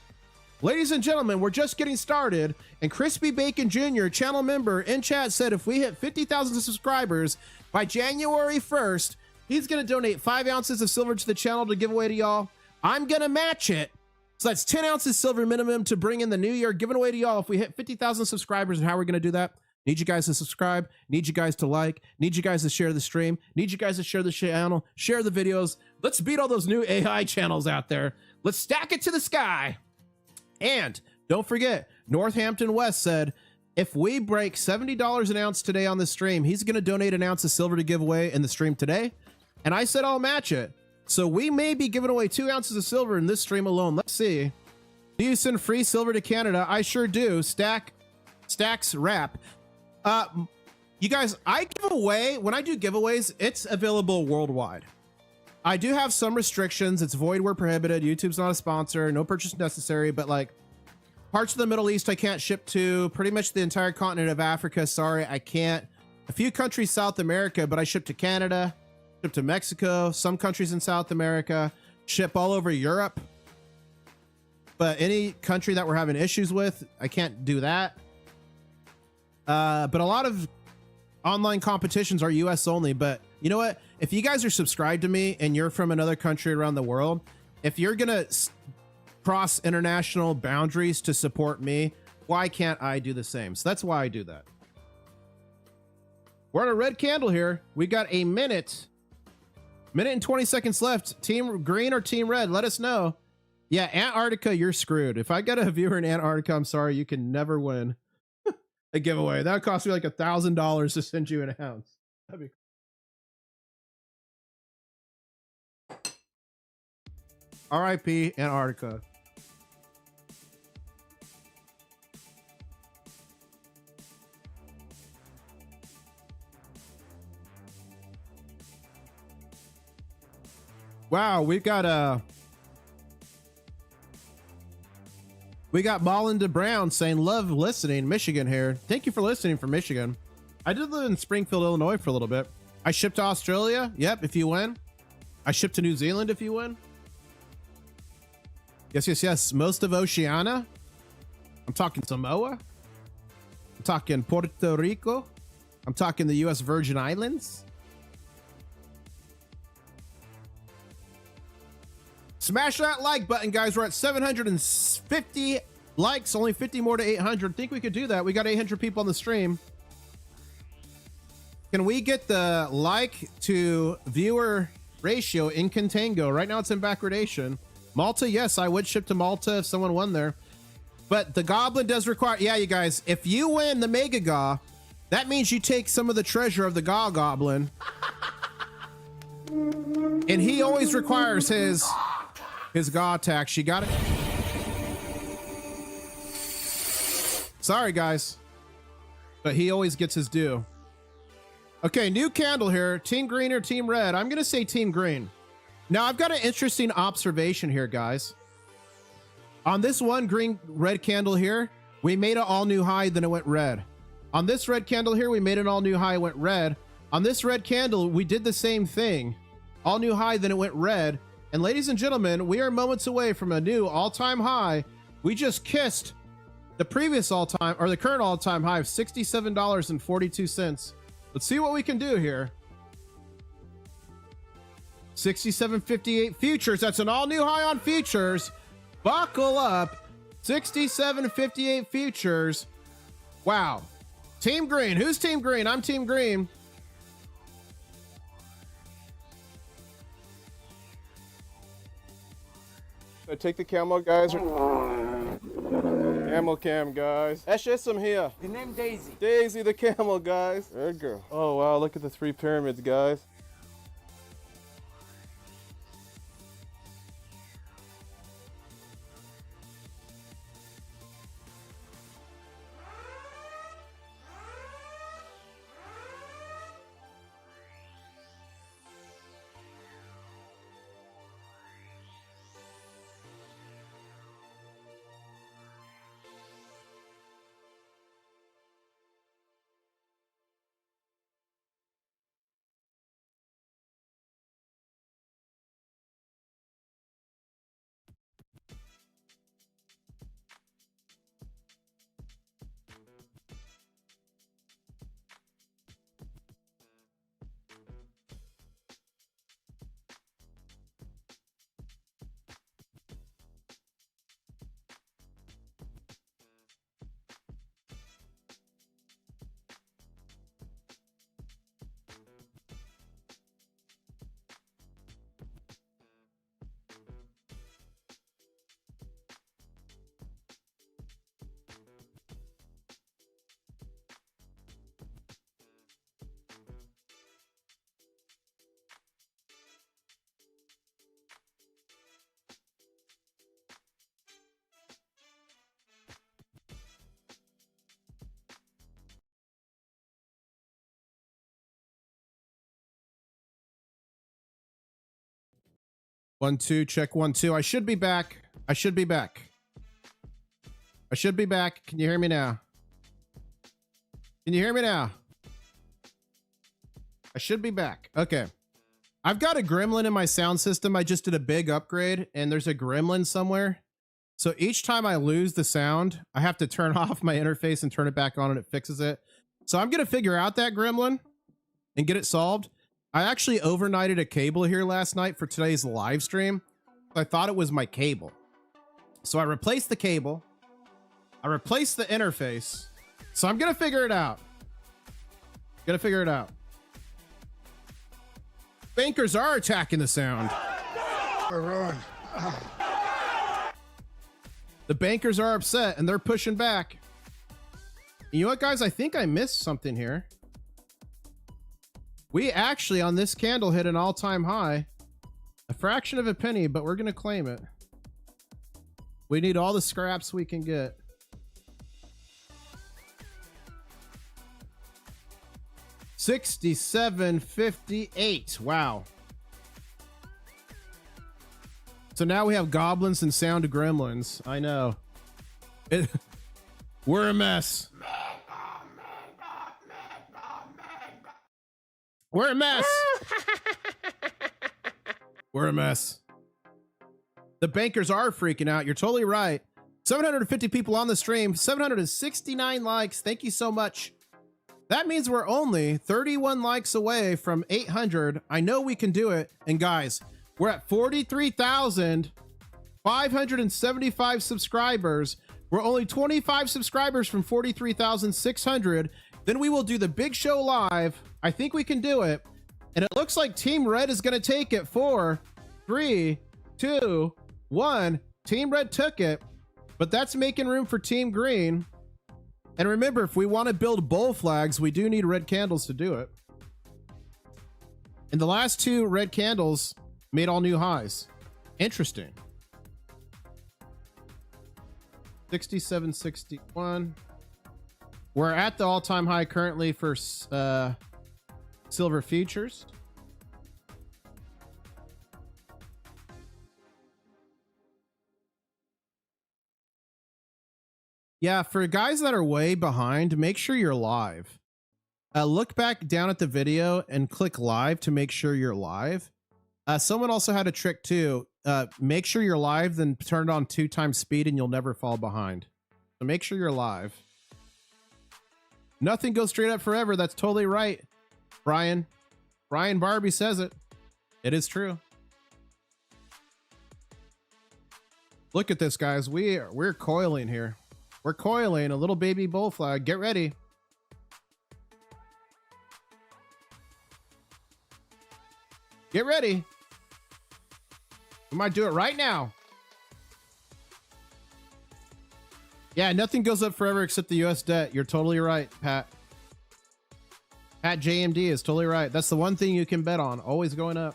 Ladies and gentlemen, we're just getting started, and Crispy Bacon Jr., channel member, in chat said if we hit 50,000 subscribers by January 1st, he's going to donate 5 ounces of silver to the channel to give away to y'all. I'm going to match it. So that's 10 ounces silver minimum to bring in the new year, giving away to y'all if we hit 50,000 subscribers. And how we're going to do that? Need you guys to subscribe, need you guys to like, need you guys to share the stream, need you guys to share the channel, share the videos. Let's beat all those new AI channels out there. Let's stack it to the sky. And don't forget, Northampton West said, if we break $70 an ounce today on the stream, he's going to donate an ounce of silver to give away in the stream today. And I said, I'll match it. So we may be giving away 2 ounces of silver in this stream alone. Let's see. Do you send free silver to Canada? I sure do. Stacks wrap. You guys, I give away, when I do giveaways, it's available worldwide. I do have some restrictions. It's void where prohibited. YouTube's not a sponsor. No purchase necessary. But like parts of the Middle East, I can't ship to. Pretty much the entire continent of Africa. Sorry, I can't. A few countries South America, but I ship to Canada, ship to Mexico, some countries in South America, ship all over Europe. But any country that we're having issues with, I can't do that. But a lot of online competitions are US only. But you know what? If you guys are subscribed to me and you're from another country around the world, if you're going to cross international boundaries to support me, why can't I do the same? So that's why I do that. We're on a red candle here. We got a minute and 20 seconds left. Team green or team red? Let us know. Yeah, Antarctica, you're screwed. If I got a viewer in Antarctica, I'm sorry, you can never win a giveaway. That would cost me like $1,000 to send you an ounce. That'd be RIP Antarctica. Wow, we got Melinda Brown saying love listening, Michigan here. Thank you for listening from Michigan. I did live in Springfield, Illinois for a little bit. I shipped to Australia. Yep, if you win. I shipped to New Zealand if you win. Yes. Most of Oceania. I'm talking Samoa. I'm talking Puerto Rico. I'm talking the U.S. Virgin Islands. Smash that like button, guys. We're at 750 likes. Only 50 more to 800. Think we could do that. We got 800 people on the stream. Can we get the like to viewer ratio in contango? Right now it's in backwardation. Malta, yes, I would ship to Malta if someone won there. But the goblin does require, yeah, you guys, if you win the Mega Gaw, that means you take some of the treasure of the Gaw Goblin. And he always requires his Gaw tax. You got it? Sorry, guys. But he always gets his due. Okay, new candle here. Team green or team red? I'm going to say team green. Now, I've got an interesting observation here, guys. On this one red candle here, we made an all-new high, then it went red. On this red candle here, we made an all-new high, it went red. On this red candle, we did the same thing. All-new high, then it went red. And ladies and gentlemen, we are moments away from a new all-time high. We just kissed the previous all-time or the current all-time high of $67.42. Let's see what we can do here. 67.58 futures. That's an all-new high on futures. Buckle up. 67.58 futures. Wow. Team green. Who's team green? I'm team green. Should I take the camel, guys? Camel cam, guys. That's just some here. The name Daisy. Daisy the camel, guys. Good girl. Oh, wow. Look at the 3 pyramids, guys. One, two, check 1, 2. I should be back. I should be back. I should be back. Can you hear me now? Can you hear me now? I should be back. Okay. I've got a gremlin in my sound system. I just did a big upgrade and there's a gremlin somewhere. So each time I lose the sound, I have to turn off my interface and turn it back on and it fixes it. So I'm going to figure out that gremlin and get it solved. I actually overnighted a cable here last night for today's live stream. I thought it was my cable. So I replaced the cable. I replaced the interface. So I'm going to figure it out. Gonna figure it out. Bankers are attacking the sound. We're ruined. The bankers are upset and they're pushing back. You know what, guys? I think I missed something here. We actually, on this candle, hit an all-time high. A fraction of a penny, but we're going to claim it. We need all the scraps we can get. $67.58. Wow. So now we have goblins and sound gremlins. I know. We're a mess. We're a mess. We're a mess. The bankers are freaking out. You're totally right. 750 people on the stream, 769 likes. Thank you so much. That means we're only 31 likes away from 800. I know we can do it. And guys, we're at 43,575 subscribers. We're only 25 subscribers from 43,600. Then we will do the big show live. I think we can do it. And it looks like Team Red is going to take it. 4, 3, 2, 1. Team Red took it, but that's making room for Team Green. And remember, if we want to build bull flags, we do need red candles to do it. And the last 2 red candles made all new highs. Interesting. 67.61. We're at the all-time high currently for silver futures. Yeah, for guys that are way behind, make sure you're live. Look back down at the video and click live to make sure you're live. Someone also had a trick too. Make sure you're live, then turn it on 2 times speed and you'll never fall behind. So make sure you're live. Nothing goes straight up forever. That's totally right. Brian Barbie says it. It is true. Look at this, guys. We're coiling here. We're coiling a little baby bull flag. Get ready. Get ready. We might do it right now. Yeah, nothing goes up forever except the US debt. You're totally right, Pat. Pat JMD is totally right. That's the one thing you can bet on. Always going up.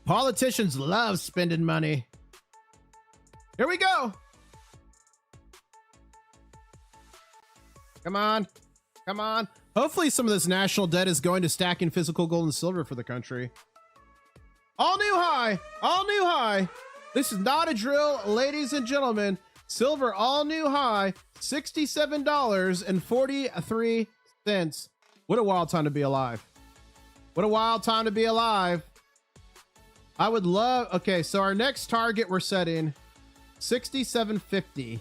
Politicians love spending money. Here we go. Come on. Come on. Hopefully some of this national debt is going to stacking physical gold and silver for the country. All new high. All new high. This is not a drill, ladies and gentlemen. Silver all new high, $67.43. What a wild time to be alive. What a wild time to be alive. I would love, okay, so our next target we're setting 67.50.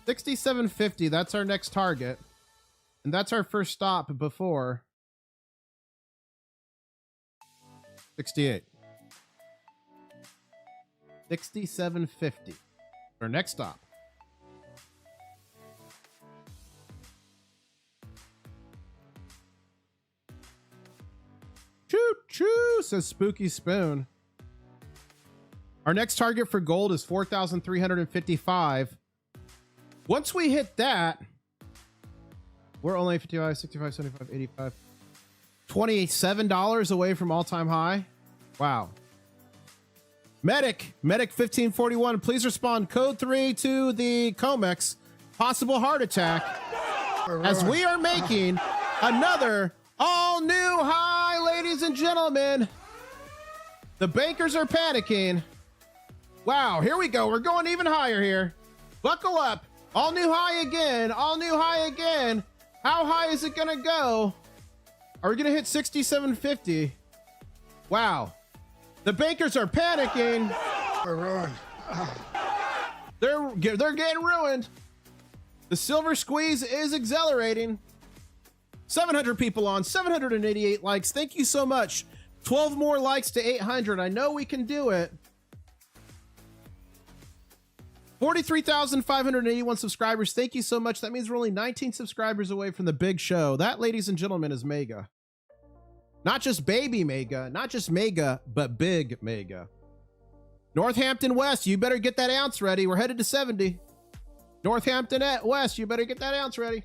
67.50, that's our next target. And that's our first stop before 68. 67.50. Our next stop. Choo choo, says Spooky Spoon. Our next target for gold is 4,355. Once we hit that, we're only 55, 65, 75, 85, $27 away from all-time high. Wow. Medic 1541, please respond code 3 to the COMEX possible heart attack as we are making another all new high, ladies and gentlemen. The bankers are panicking. Wow, here we go. We're going even higher here. Buckle up. All new high again. All new high again. How high is it gonna go? Are we gonna hit 67.50? Wow. The bankers are panicking. We're ruined. They're getting ruined. The silver squeeze is accelerating. 700 people on, 788 likes. Thank you so much. 12 more likes to 800. I know we can do it. 43,581 subscribers. Thank you so much. That means we're only 19 subscribers away from the big show. That, ladies and gentlemen, is mega. Not just baby mega, not just mega, but big mega. Northampton West, you better get that ounce ready. We're headed to 70. Northampton West, you better get that ounce ready.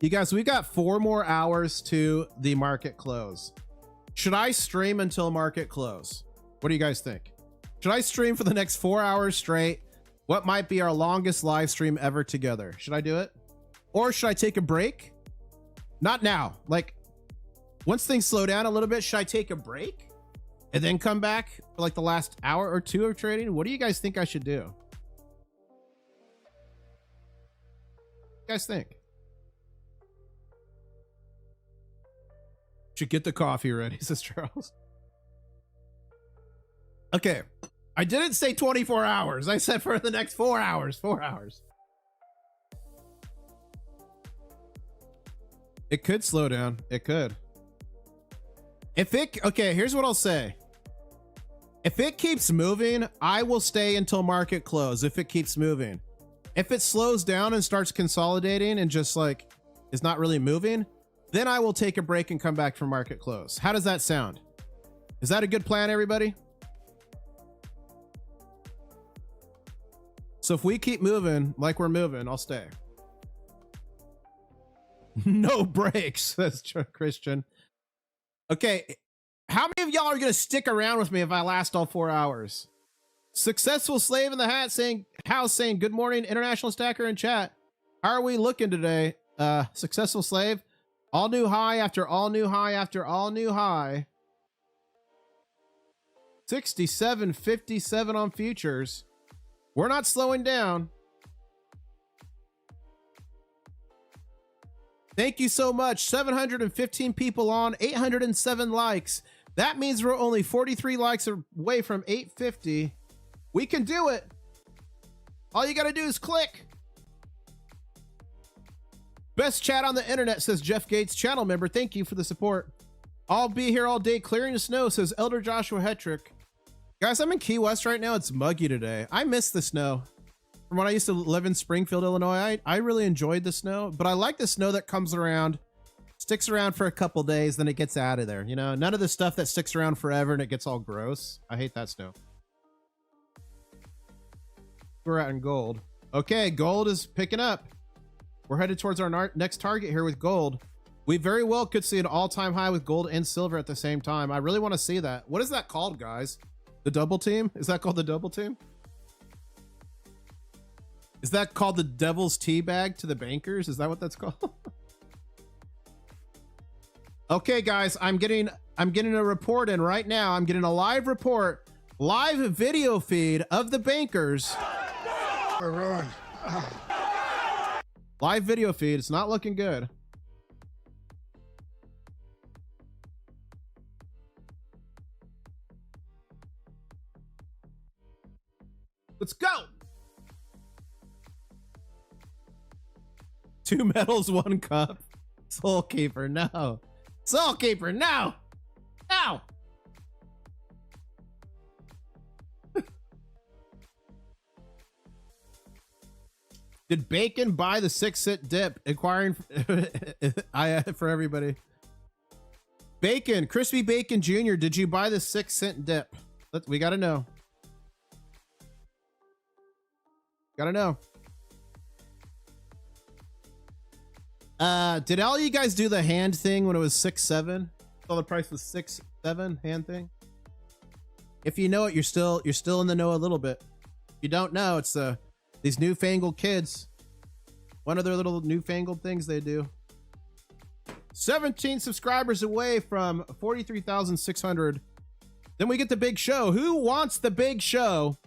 You guys, we got 4 more hours to the market close. Should I stream until market close? What do you guys think? Should I stream for the next 4 hours straight? What might be our longest live stream ever together? Should I do it? Or should I take a break? Not now. Like, once things slow down a little bit, should I take a break and then come back for like the last hour or 2 of trading? What do you guys think I should do? What do you guys think? Should get the coffee ready, says Charles. Okay. I didn't say 24 hours. I said for the next 4 hours. 4 hours. It could slow down. It could. If it, okay, here's what I'll say. If it keeps moving, I will stay until market close. If it keeps moving. If it slows down and starts consolidating and just like is not really moving, then I will take a break and come back for market close. How does that sound? Is that a good plan, everybody? So if we keep moving like we're moving, I'll stay. No breaks, says Christian. Okay, how many of y'all are gonna stick around with me if I last all 4 hours? Successful slave in the hat saying, house saying, good morning, international stacker in chat. How are we looking today? Successful slave, all new high after all new high after all new high. 67.57 on futures. We're not slowing down. Thank you so much. 715 people on, 807 likes. That means we're only 43 likes away from 850. We can do it. All you got to do is click. Best chat on the internet, says Jeff Gates, channel member. Thank you for the support. I'll be here all day clearing the snow, says Elder Joshua Hetrick. Guys, I'm in Key West right now. It's muggy today. I miss the snow. From when I used to live in Springfield, Illinois, I really enjoyed the snow, but I like the snow that comes around, sticks around for a couple days, then it gets out of there. You know, none of the stuff that sticks around forever and it gets all gross. I hate that snow. We're at in gold. Okay, gold is picking up. We're headed towards our next target here with gold. We very well could see an all-time high with gold and silver at the same time. I really want to see that. What is that called, guys? The double team? Is that called the double team? Is that called the devil's tea bag to the bankers? Is that what that's called? Okay, guys, I'm getting a report in right now. I'm getting a live report, live video feed of the bankers. We're ruined. Live video feed. It's not looking good. Let's go. 2 medals, 1 cup. Soul Keeper, no. Soul Keeper, no. No. Did Bacon buy the 6-cent dip? Inquiring for everybody. Bacon, Crispy Bacon Jr., did you buy the 6-cent dip? We gotta know. Gotta know. Did all you guys do the hand thing when it was 6.7? So the price was 6.7 hand thing. If you know it, you're still in the know a little bit. If you don't know, it's these newfangled kids. One of their little newfangled things they do. 17 subscribers away from 43,600. Then we get the big show. Who wants the big show?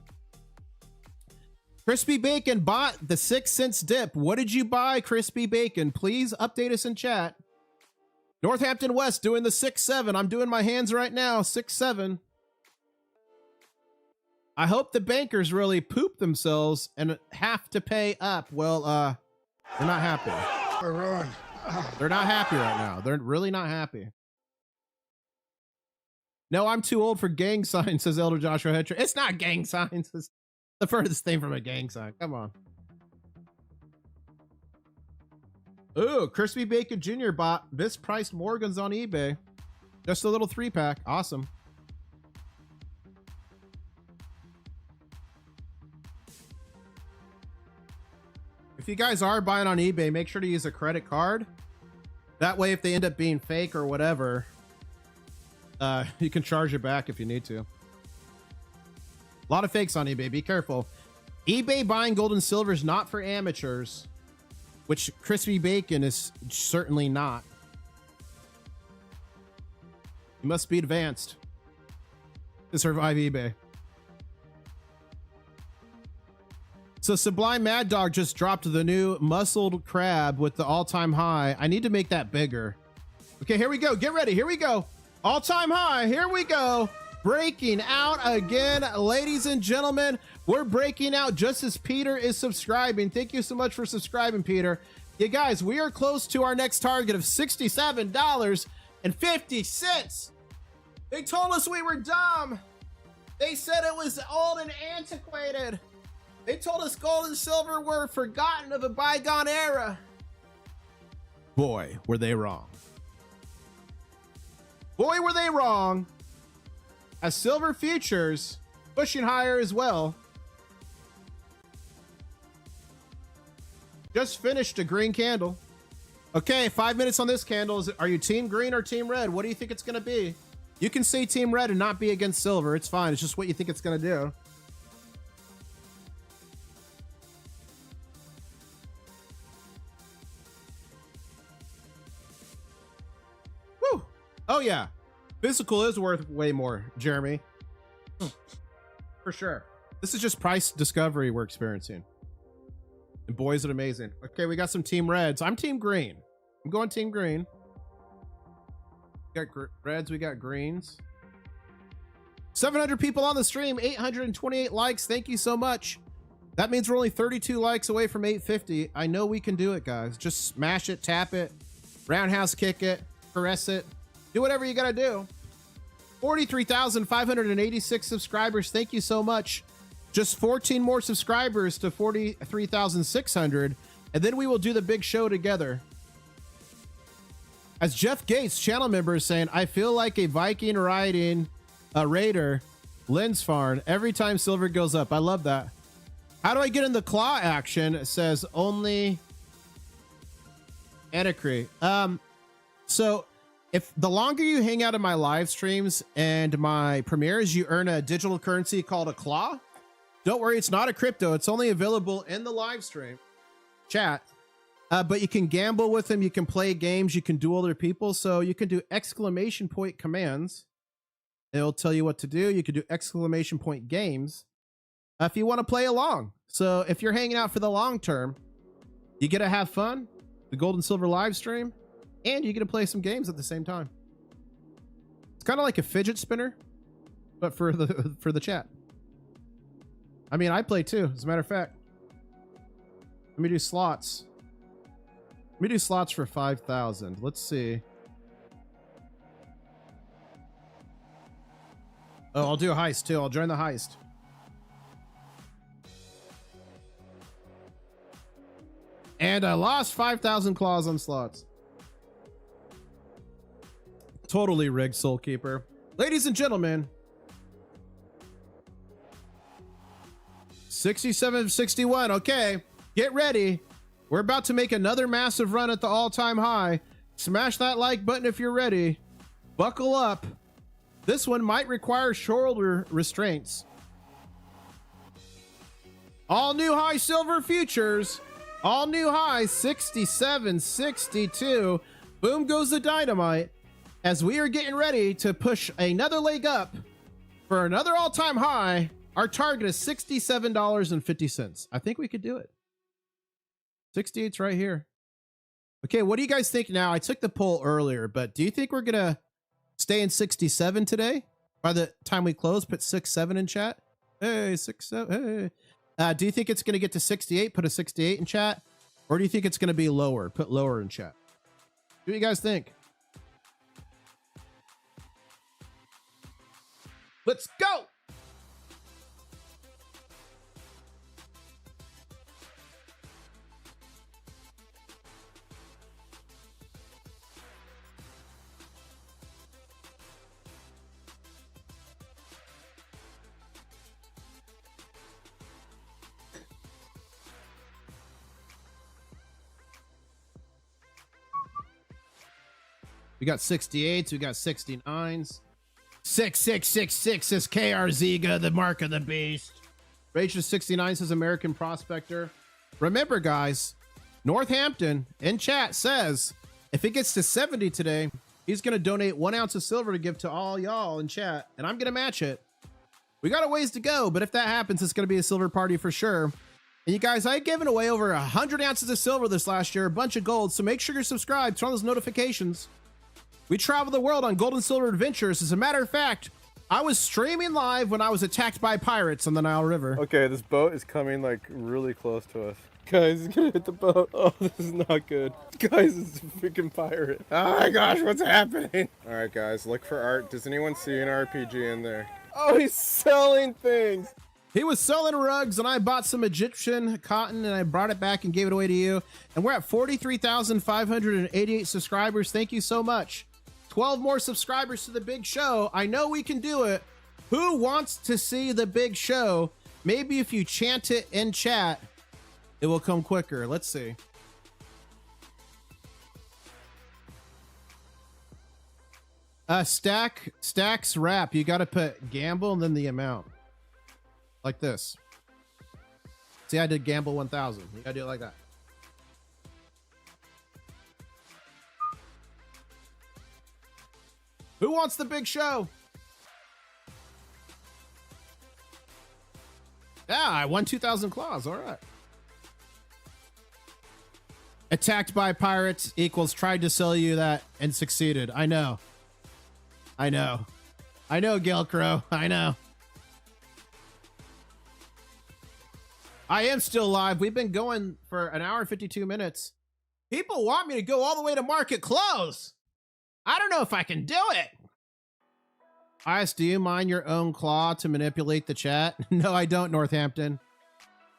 Crispy Bacon bought the 6-cent dip. What did you buy, Crispy Bacon? Please update us in chat. Northampton West doing the 6.7. I'm doing my hands right now. 6.7. I hope the bankers really poop themselves and have to pay up. Well, they're not happy. We're ruined. They're not happy right now. They're really not happy. No, I'm too old for gang signs, says Elder Joshua Hetrick. It's not gang signs. It's the furthest thing from a gang sign. Come on. Ooh, Crispy Bacon Jr. bought mispriced Morgans on eBay. Just a little 3-pack. Awesome. If you guys are buying on eBay, make sure to use a credit card. That way, if they end up being fake or whatever, you can charge it back if you need to. A lot of fakes on eBay. Be careful. eBay buying gold and silver is not for amateurs, which Crispy Bacon is certainly not. You must be advanced to survive eBay. So Sublime Mad Dog just dropped the new muscled crab with the all-time high. I need to make that bigger. Okay, here we go. Get ready. Here we go. All-time high. Here we go. Breaking out again, ladies and gentlemen. We're breaking out just as Peter is subscribing. Thank you so much for subscribing, Peter. Yeah, guys, we are close to our next target of $67.50. They told us we were dumb. They said it was old and antiquated. They told us gold and silver were forgotten of a bygone era. Boy, were they wrong. Boy, were they wrong. As silver futures pushing higher as well. Just finished a green candle. Okay, 5 minutes on this candle. Are you team green or team red? What do you think it's going to be? You can say team red and not be against silver. It's fine. It's just what you think it's going to do. Woo! Oh, yeah. Physical is worth way more, Jeremy. For sure. This is just price discovery we're experiencing. And boy, is it amazing. Okay, we got some team reds. I'm team green. I'm going team green. We got reds, we got greens. 700 people on the stream, 828 likes. Thank you so much. That means we're only 32 likes away from 850. I know we can do it, guys. Just smash it, tap it, roundhouse kick it, caress it. Do whatever you got to do. 43,586 subscribers. Thank you so much. Just 14 more subscribers to 43,600. And then we will do the big show together. As Jeff Gates, channel member, is saying, I feel like a Viking riding a raider, Linsfarn, every time silver goes up. I love that. How do I get in the claw action? It says only Anacree. So if the longer you hang out in my live streams and my premieres, you earn a digital currency called a claw. Don't worry, it's not a crypto. It's only available in the live stream chat. But you can gamble with them. You can play games. You can duel other people. So you can do exclamation point commands. It'll tell you what to do. You can do exclamation point games if you want to play along. So if you're hanging out for the long term, you get to have fun, the gold and silver live stream, and you get to play some games at the same time. It's kind of like a fidget spinner, but for the chat. I mean, I play too, as a matter of fact. Let me do slots. Let me do slots for 5,000. Let's see. Oh, I'll do a heist too. I'll join the heist. And I lost 5,000 claws on slots. Totally rigged, Soul Keeper. Ladies and gentlemen, 67.61. Okay, get ready. We're about to make another massive run at the all-time high. Smash that like button if you're ready. Buckle up. This one might require shoulder restraints. All new high silver futures. All new high 67.62. Boom goes the dynamite as we are getting ready to push another leg up for another all-time high. Our target is $67.50. I think we could do it. 68's right here. Okay, what do you guys think now? I took the poll earlier, but do you think we're gonna stay in 67 today? By the time we close, put 67 in chat. Hey, 67. Hey. Do you think it's gonna get to 68? Put a 68 in chat, or do you think it's gonna be lower? Put lower in chat. What do you guys think? Let's go. We got 68s, we got 69s. 6666 says KR Ziga, the mark of the beast. Rage to 69 says American Prospector. Remember, guys, Northampton in chat says if it gets to 70 today, he's going to donate 1 ounce of silver to give to all y'all in chat, and I'm going to match it. We got a ways to go, but if that happens, it's going to be a silver party for sure. And you guys, I've given away over 100 ounces of silver this last year, a bunch of gold, so make sure you're subscribed, turn on those notifications. We travel the world on gold and silver adventures. As a matter of fact, I was streaming live when I was attacked by pirates on the Nile River. Okay, this boat is coming like really close to us. Guys, it's gonna hit the boat. Oh, this is not good. Guys, it's a freaking pirate. Oh my gosh, what's happening? All right, guys, look for art. Does anyone see an RPG in there? Oh, he's selling things. He was selling rugs, and I bought some Egyptian cotton, and I brought it back and gave it away to you. And we're at 43,588 subscribers. Thank you so much. 12 more subscribers to the big show. I know we can do it. Who wants to see the big show? Maybe if you chant it in chat, it will come quicker. Let's see. Stacks wrap. You got to put gamble and then the amount. Like this. See, I did gamble 1,000. You got to do it like that. Who wants the big show? Yeah, I won 2,000 claws. All right. Attacked by pirates equals tried to sell you that and succeeded. I know. I know. I know, Gil Crow. I know. I am still live. We've been going for an hour and 52 minutes. People want me to go all the way to market close. I don't know if I can do it. Ice, do you mind your own claw to manipulate the chat? No, I don't, Northampton.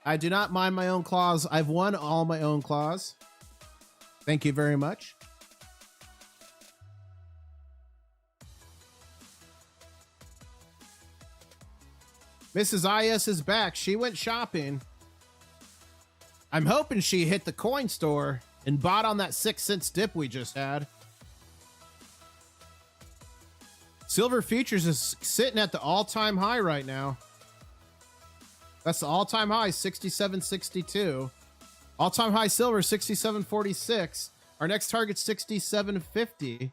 I do not mind my own claws. I've won all my own claws. Thank you very much. Mrs. IS is back. She went shopping. I'm hoping she hit the coin store and bought on that 6-cent dip we just had. Silver futures is sitting at the all-time high right now. That's the all-time high, 67.62. All-time high silver, 67.46. Our next target's 67.50.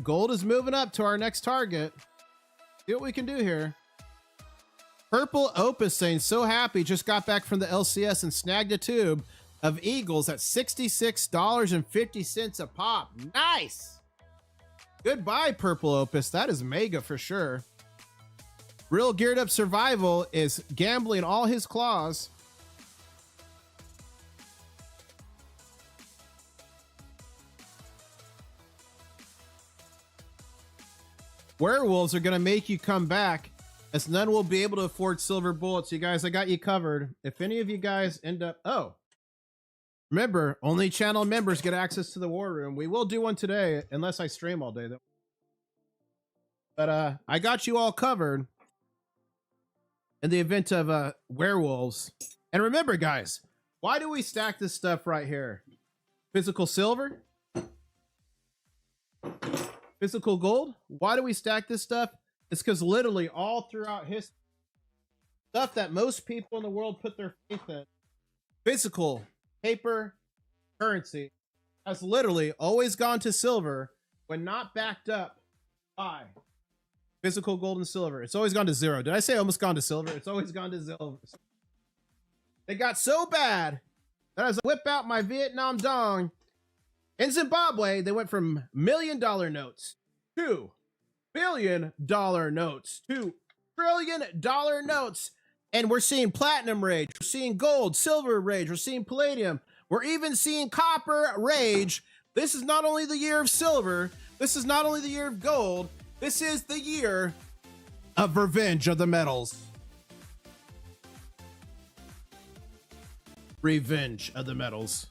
Gold is moving up to our next target. See what we can do here. Purple Opus saying, so happy, just got back from the LCS and snagged a tube of Eagles at $66.50 a pop. Nice. Goodbye, Purple Opus. That is mega for sure. Real Geared Up Survival is gambling all his claws. Werewolves are going to make you come back, as none will be able to afford silver bullets. You guys, I got you covered. If any of you guys end up... Oh. Remember, only channel members get access to the war room. We will do one today, unless I stream all day, though. But I got you all covered in the event of werewolves. And remember, guys, why do we stack this stuff right here? Physical silver? Physical gold? Why do we stack this stuff? It's because literally all throughout history, stuff that most people in the world put their faith in, physical, paper, currency, has literally always gone to silver when not backed up by physical gold and silver. It's always gone to zero. Did I say almost gone to silver? It's always gone to silver. It got so bad that as I whip out my Vietnam dong, in Zimbabwe, they went from $1 million notes to $1 billion notes to $1 trillion notes. And we're seeing platinum rage. We're seeing gold, silver rage. We're seeing palladium. We're even seeing copper rage. This is not only the year of silver. This is not only the year of gold. This is the year of revenge of the metals. Revenge of the metals.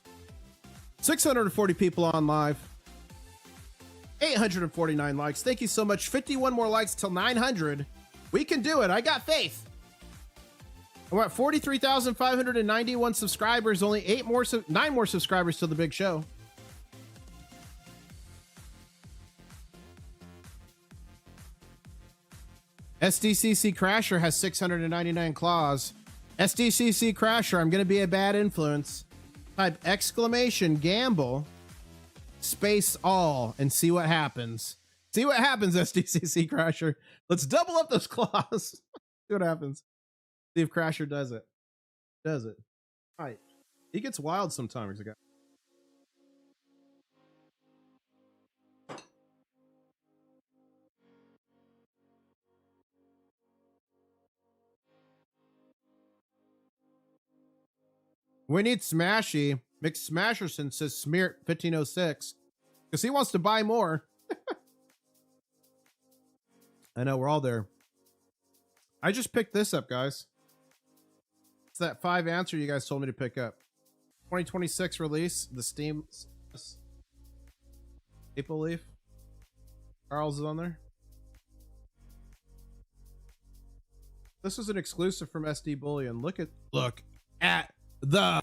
640 people on live. 849 likes. Thank you so much. 51 more likes till 900. We can do it. I got faith. We're at 43,591 subscribers. Only 9 more subscribers till the big show. SDCC Crasher has 699 claws. SDCC Crasher, I'm going to be a bad influence. Type exclamation gamble space all and see what happens. See what happens, SDCC Crasher. Let's double up those claws. See what happens. See if Crasher does it. Does it. All right. He gets wild sometimes, guys. We need Smashy. McSmasherson says Smear 1506 because he wants to buy more. I know, we're all there. I just picked this up, guys. It's that 5 answer you guys told me to pick up. 2026 release, the Steam Maple Leaf. Charles is on there. This was an exclusive from SD Bullion. Look at the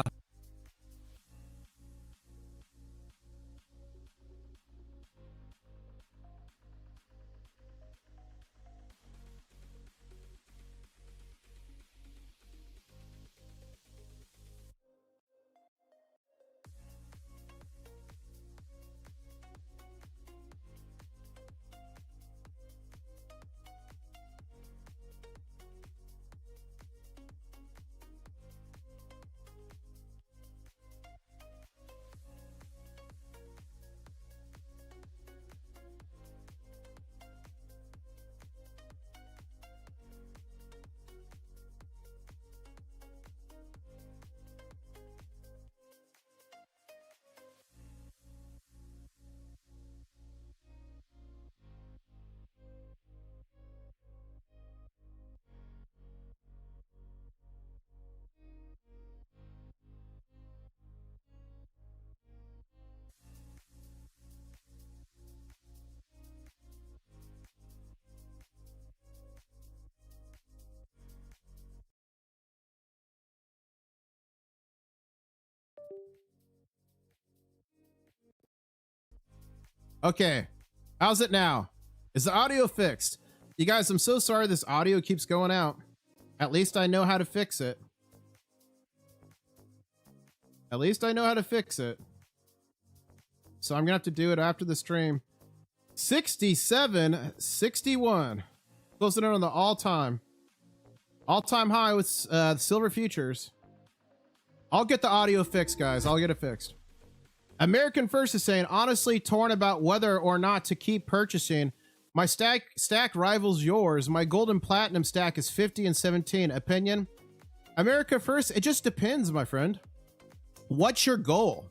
Okay. How's it now? Is the audio fixed? You guys, I'm so sorry this audio keeps going out. At least I know how to fix it. At least I know how to fix it. So I'm gonna have to do it after the stream. 67.61. Closing in on the all-time high with silver futures. I'll get the audio fixed, guys. I'll get it fixed. American First is saying, honestly torn about whether or not to keep purchasing. My stack rivals yours. My gold and platinum stack is 50 and 17. Opinion? America First, it just depends, my friend. What's your goal?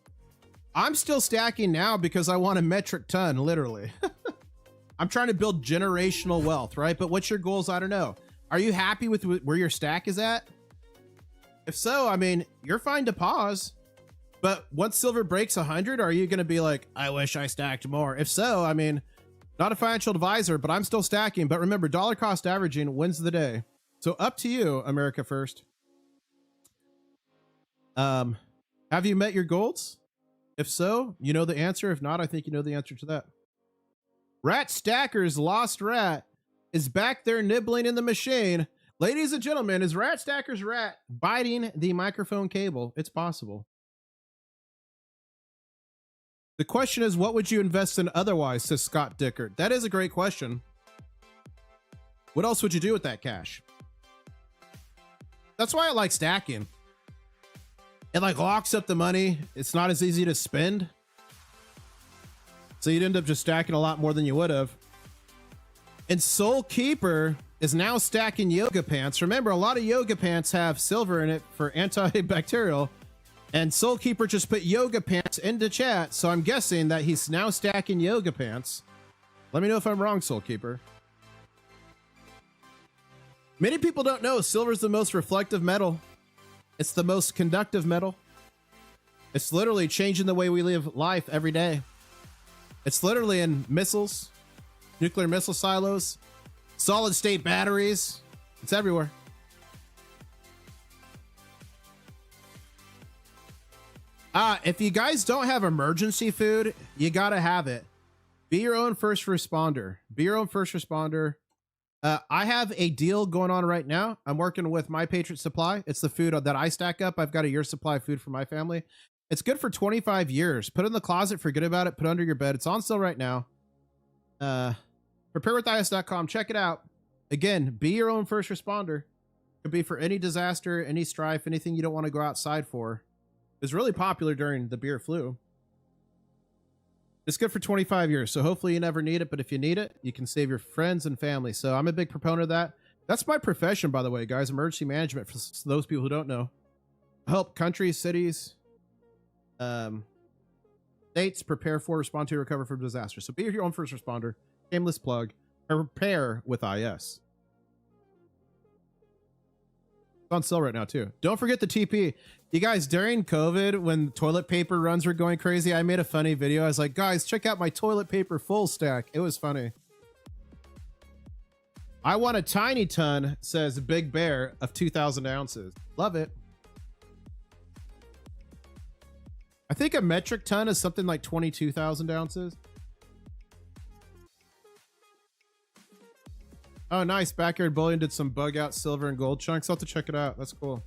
I'm still stacking now because I want a metric ton, literally. I'm trying to build generational wealth, right? But what's your goals? I don't know. Are you happy with where your stack is at? If so, I mean, you're fine to pause. But once silver breaks 100, are you going to be like, I wish I stacked more? If so, I mean, not a financial advisor, but I'm still stacking. But remember, dollar cost averaging wins the day. So up to you, America First. Have you met your goals? If so, you know the answer. If not, I think you know the answer to that. Rat Stacker's lost rat is back there nibbling in the machine. Ladies and gentlemen, is Rat Stacker's rat biting the microphone cable? It's possible. The question is, what would you invest in otherwise, says Scott Dickert. That is a great question. What else would you do with that cash? That's why I like stacking. It like locks up the money. It's not as easy to spend. So you'd end up just stacking a lot more than you would have. And Soul Keeper is now stacking yoga pants. Remember, a lot of yoga pants have silver in it for antibacterial. And Soul Keeper just put yoga pants into chat. So I'm guessing that he's now stacking yoga pants. Let me know if I'm wrong, Soul Keeper. Many people don't know silver is the most reflective metal. It's the most conductive metal. It's literally changing the way we live life every day. It's literally in missiles, nuclear missile silos, solid state batteries. It's everywhere. If you guys don't have emergency food, you gotta have it. Be your own first responder. Be your own first responder. I have a deal going on right now. I'm working with My Patriot Supply. It's the food that I stack up. I've got a year's supply of food for my family. It's good for 25 years. Put it in the closet, forget about it, put it under your bed. It's on sale right now. Preparewithis.com. Check it out. Again, be your own first responder. Could be for any disaster, any strife, anything you don't want to go outside for. It's really popular during the beer flu. It's good for 25 years, so hopefully you never need it, but if you need it, you can save your friends and family. So I'm a big proponent of that. That's my profession, by the way, guys. Emergency management, for those people who don't know. I help countries, cities, states prepare for, respond to, recover from disaster. So be your own first responder. Shameless plug. Prepare with IS. It's on sale right now, too. Don't forget the TP. You guys, during COVID, when toilet paper runs were going crazy, I made a funny video. I was like, guys, check out my toilet paper full stack. It was funny. I want a tiny ton, says Big Bear, of 2,000 ounces. Love it. I think a metric ton is something like 22,000 ounces. Oh, nice. Backyard Bullion did some bug out silver and gold chunks. I'll have to check it out. That's cool.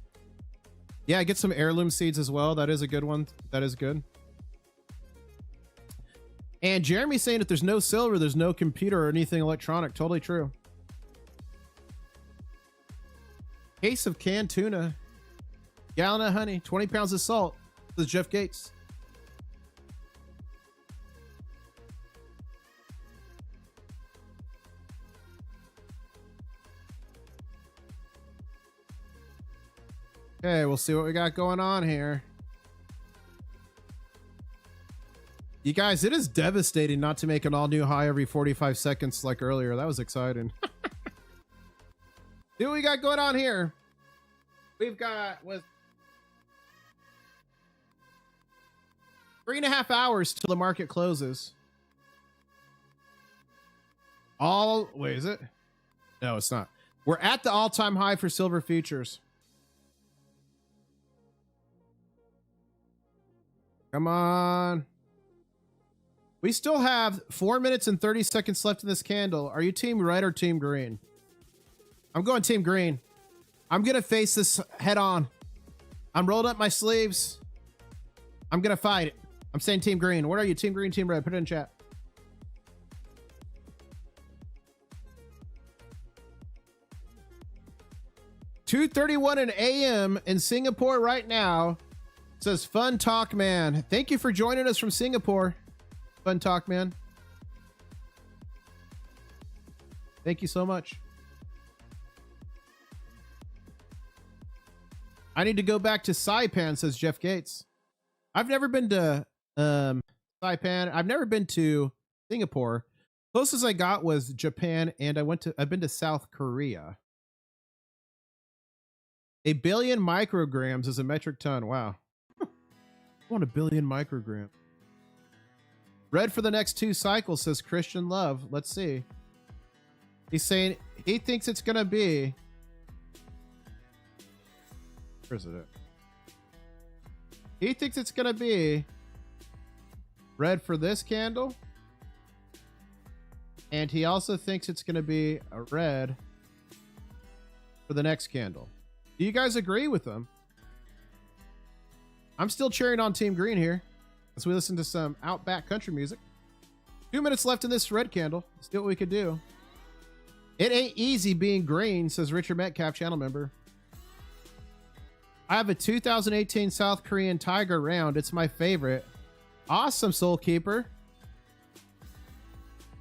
Yeah, get some heirloom seeds as well. That is a good one. That is good. And Jeremy's saying if there's no silver, there's no computer or anything electronic. Totally true. Case of canned tuna. Gallon of honey. 20 pounds of salt. This is Jeff Gates. Okay, we'll see what we got going on here. You guys, it is devastating not to make an all-new high every 45 seconds like earlier. That was exciting. See what we got going on here. We've got with 3.5 hours till the market closes. Wait, is it? No, it's not. We're at the all-time high for silver futures. Come on. We still have 4 minutes and 30 seconds left in this candle. Are you team red or team green? I'm going team green. I'm going to face this head on. I'm rolled up my sleeves. I'm going to fight it. I'm saying team green. What are you? Team green, team red? Put it in chat. $2:31 in AM in Singapore right now. It says Fun Talk Man. Thank you for joining us from Singapore. Fun Talk Man. Thank you so much. I need to go back to Saipan, says Jeff Gates. I've never been to Saipan. I've never been to Singapore. Closest I got was Japan, and I've been to South Korea. 1 billion micrograms is a metric ton. Wow. I want 1 billion micrograms. Red for the next 2 cycles, says Christian Love. Let's see. He's saying he thinks it's going to be... Where's it at? He thinks it's going to be red for this candle. And he also thinks it's going to be a red for the next candle. Do you guys agree with them? I'm still cheering on Team Green here as we listen to some Outback country music. 2 minutes left in this red candle. Let's do what we could do. It ain't easy being green, says Richard Metcalf, channel member. I have a 2018 South Korean Tiger round. It's my favorite. Awesome, Soul Keeper.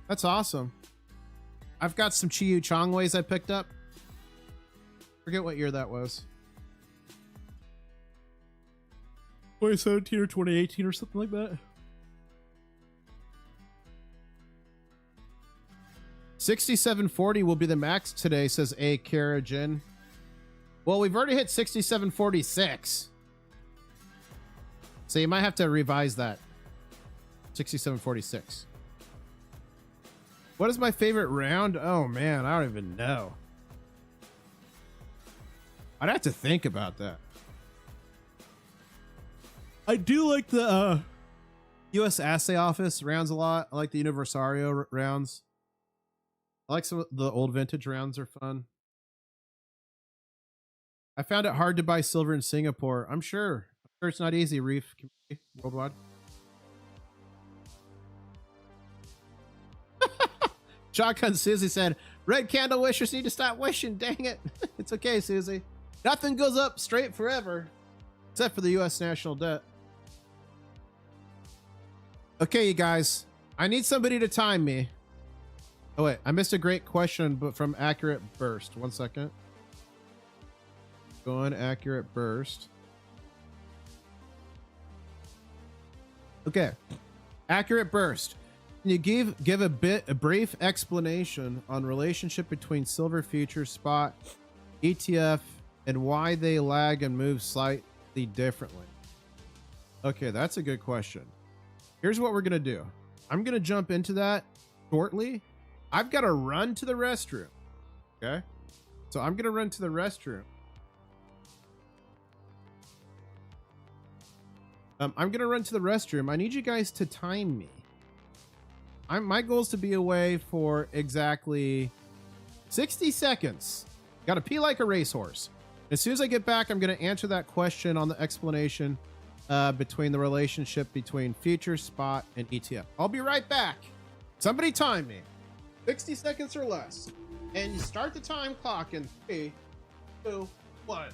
That's awesome. I've got some Chiyu Chongways I picked up. Forget what year that was. 2017 or 2018 or something like that. 6740 will be the max today, says A. Karajan. Well, we've already hit 6746. So you might have to revise that. 6746. What is my favorite round? Oh man, I don't even know. I'd have to think about that. I do like the U.S. Assay Office rounds a lot. I like the Universario rounds. I like some of the old vintage rounds are fun. I found it hard to buy silver in Singapore. I'm sure it's not easy, Reef community worldwide. Shotgun Susie said, red candle wishers need to stop wishing. Dang it. It's okay, Susie. Nothing goes up straight forever, except for the U.S. national debt. Okay, you guys, I need somebody to time me. Oh, wait, I missed a great question, but from Accurate Burst. 1 second. Go on Accurate Burst. Okay, Accurate Burst. Can you give a brief explanation on relationship between silver futures, spot, ETF, and why they lag and move slightly differently? Okay, that's a good question. Here's what we're gonna do. I'm gonna jump into that shortly. I've got to run to the restroom. Okay, so I'm gonna run to the restroom. I'm gonna run to the restroom. I need you guys to time me. My goal is to be away for exactly 60 seconds. Got to pee like a racehorse. As soon as I get back, I'm going to answer that question on the explanation between the relationship between futures, spot, and ETF. I'll be right back. Somebody time me. 60 seconds or less. And you start the time clock in 3, 2, 1.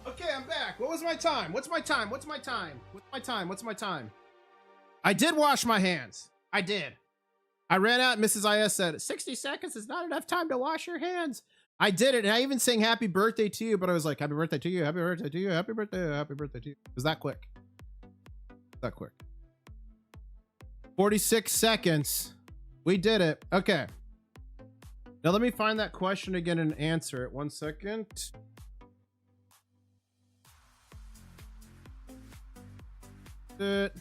Okay, I'm back. What was my time? What's my time? What's my time? What's my time? What's my time? I did wash my hands. I did. I ran out. Mrs. IS said 60 seconds is not enough time to wash your hands. I did it, and I even sang happy birthday to you, but I was like, happy birthday to you, happy birthday to you, happy birthday to you. It was that quick. That quick. 46 seconds. We did it. Okay. Now let me find that question again and answer it. 1 second. It.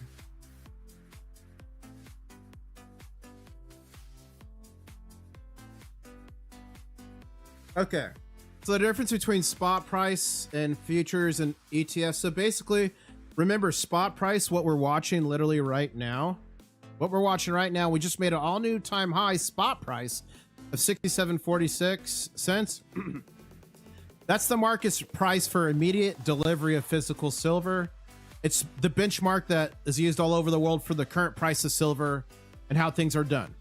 Okay. So the difference between spot price and futures and ETFs. So basically, remember spot price, what we're watching literally right now. What we're watching right now, we just made an all new time high spot price of 67.46 cents. That's the market's price for immediate delivery of physical silver. It's the benchmark that is used all over the world for the current price of silver and how things are done.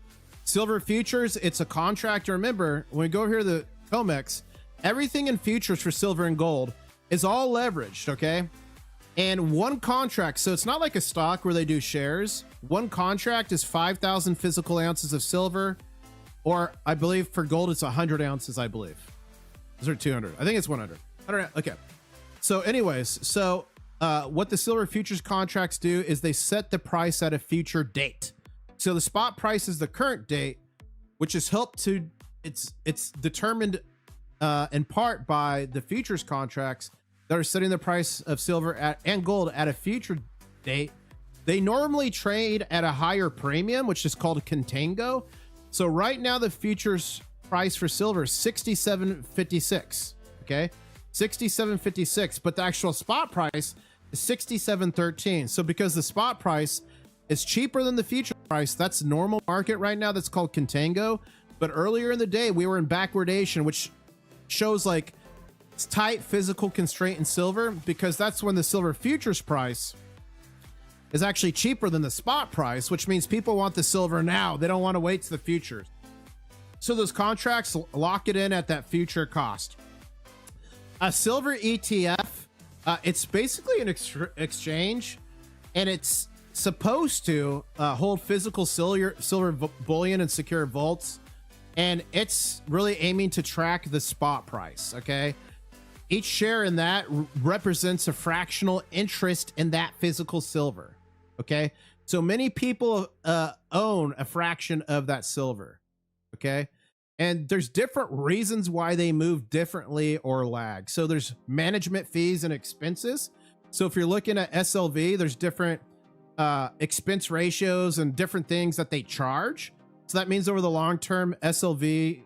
Silver futures, it's a contract. Remember, when we go over here to the COMEX, everything in futures for silver and gold is all leveraged, okay? And one contract, so it's not like a stock where they do shares. One contract is 5,000 physical ounces of silver, or I believe for gold, it's 100 ounces, I believe. Those are 200. I think it's 100. I don't know. Okay. So anyways, so what the silver futures contracts do is they set the price at a future date. So the spot price is the current date, which is helped to, it's determined in part by the futures contracts that are setting the price of silver and gold at a future date. They normally trade at a higher premium, which is called contango. So right now the futures price for silver is 67.56. Okay, 67.56, but the actual spot price is 67.13. So because the spot price is cheaper than the future price, that's normal market right now. That's called contango. But earlier in the day, we were in backwardation, which shows like it's tight physical constraint in silver, because that's when the silver futures price is actually cheaper than the spot price, which means people want the silver now. They don't want to wait to the futures. So those contracts lock it in at that future cost. A silver ETF, it's basically an exchange, and it's supposed to hold physical silver bullion and secure vaults, and it's really aiming to track the spot price. Okay, each share in that represents a fractional interest in that physical silver. Okay, so many people own a fraction of that silver. Okay, and there's different reasons why they move differently or lag. So there's management fees and expenses. So if you're looking at SLV, there's different expense ratios and different things that they charge. So that means over the long term, SLV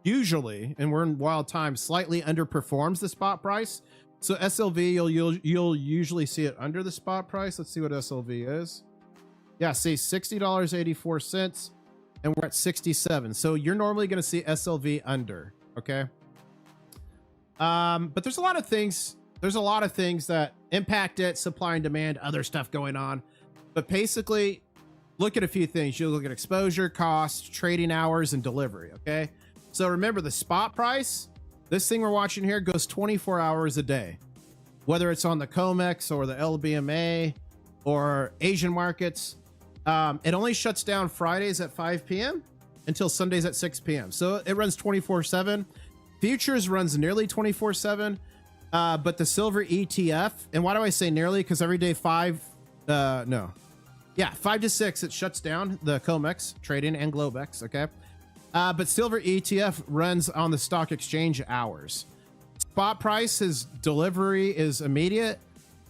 usually, and we're in wild times, slightly underperforms the spot price. So SLV, you'll usually see it under the spot price. Let's see what SLV is. Yeah, see $60.84, and we're at 67. So you're normally going to see SLV under. Okay. But there's a lot of things. There's a lot of things that impact it, supply and demand, other stuff going on. But basically, look at a few things. You'll look at exposure, cost, trading hours, and delivery. Okay. So remember, the spot price, this thing we're watching here, goes 24 hours a day, whether it's on the COMEX or the LBMA or Asian markets. It only shuts down Fridays at 5 p.m. until Sundays at 6 p.m. So it runs 24/7. Futures runs nearly 24/7. But the silver ETF, and why do I say nearly? Because every day 5 to 6, it shuts down the COMEX trading and Globex. Okay. But silver ETF runs on the stock exchange hours. Spot price is delivery is immediate.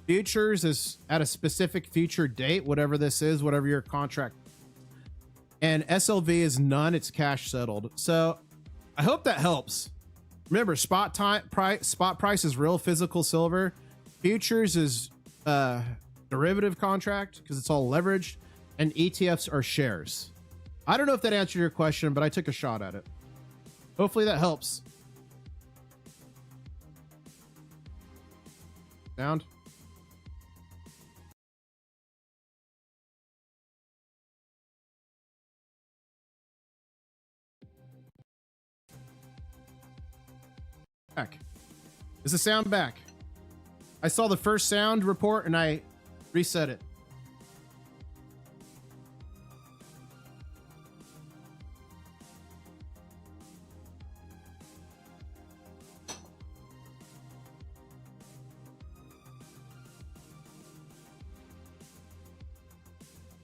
Futures is at a specific future date, whatever this is, whatever your contract. And SLV is none. It's cash settled. So I hope that helps. Remember, spot price is real physical silver. Futures is derivative contract because it's all leveraged, and ETFs are shares. I don't know if that answered your question, but I took a shot at it. Hopefully that helps. Sound? Back. Is the sound back? I saw the first sound report and I reset it.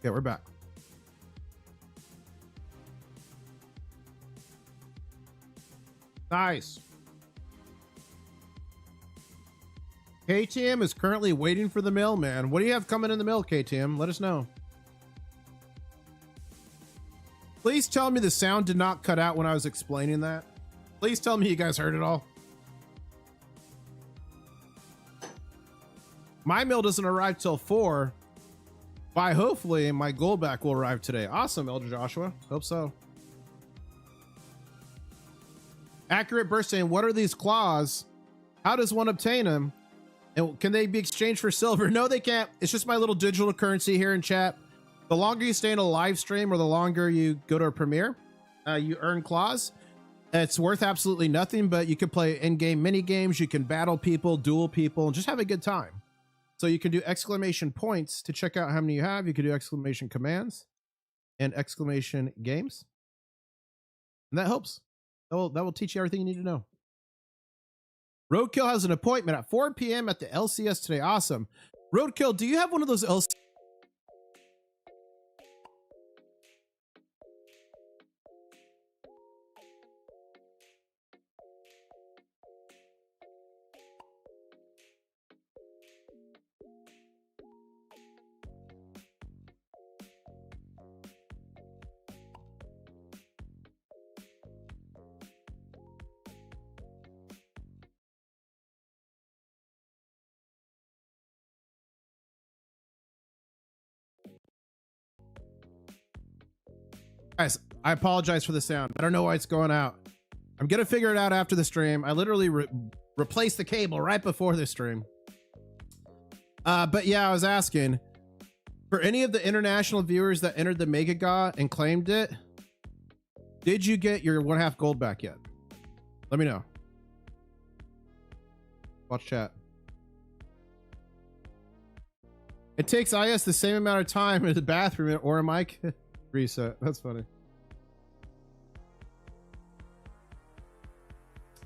Okay, we're back. Nice. KTM is currently waiting for the mailman. What do you have coming in the mail, KTM? Let us know. Please tell me the sound did not cut out when I was explaining that. Please tell me you guys heard it all. My mail doesn't arrive till 4. By hopefully my gold back will arrive today. Awesome, Elder Joshua. Hope so. Accurate Burst saying, what are these claws? How does one obtain them? And can they be exchanged for silver? No, they can't. It's just my little digital currency here in chat. The longer you stay in a live stream or the longer you go to a premiere, you earn claws. It's worth absolutely nothing, but you can play in-game mini games. You can battle people, duel people, and just have a good time. So you can do exclamation points to check out how many you have. You can do exclamation commands and exclamation games. And that helps. That will teach you everything you need to know. Roadkill has an appointment at 4 p.m. at the LCS today. Awesome. Roadkill, do you have one of those LCS? Guys, I apologize for the sound. I don't know why it's going out. I'm gonna figure it out after the stream. I literally replaced the cable right before the stream. But yeah, I was asking, for any of the international viewers that entered the Mega GA and claimed it, did you get your 1/2 gold back yet? Let me know. Watch chat. It takes IS the same amount of time in the bathroom or a mic reset. That's funny.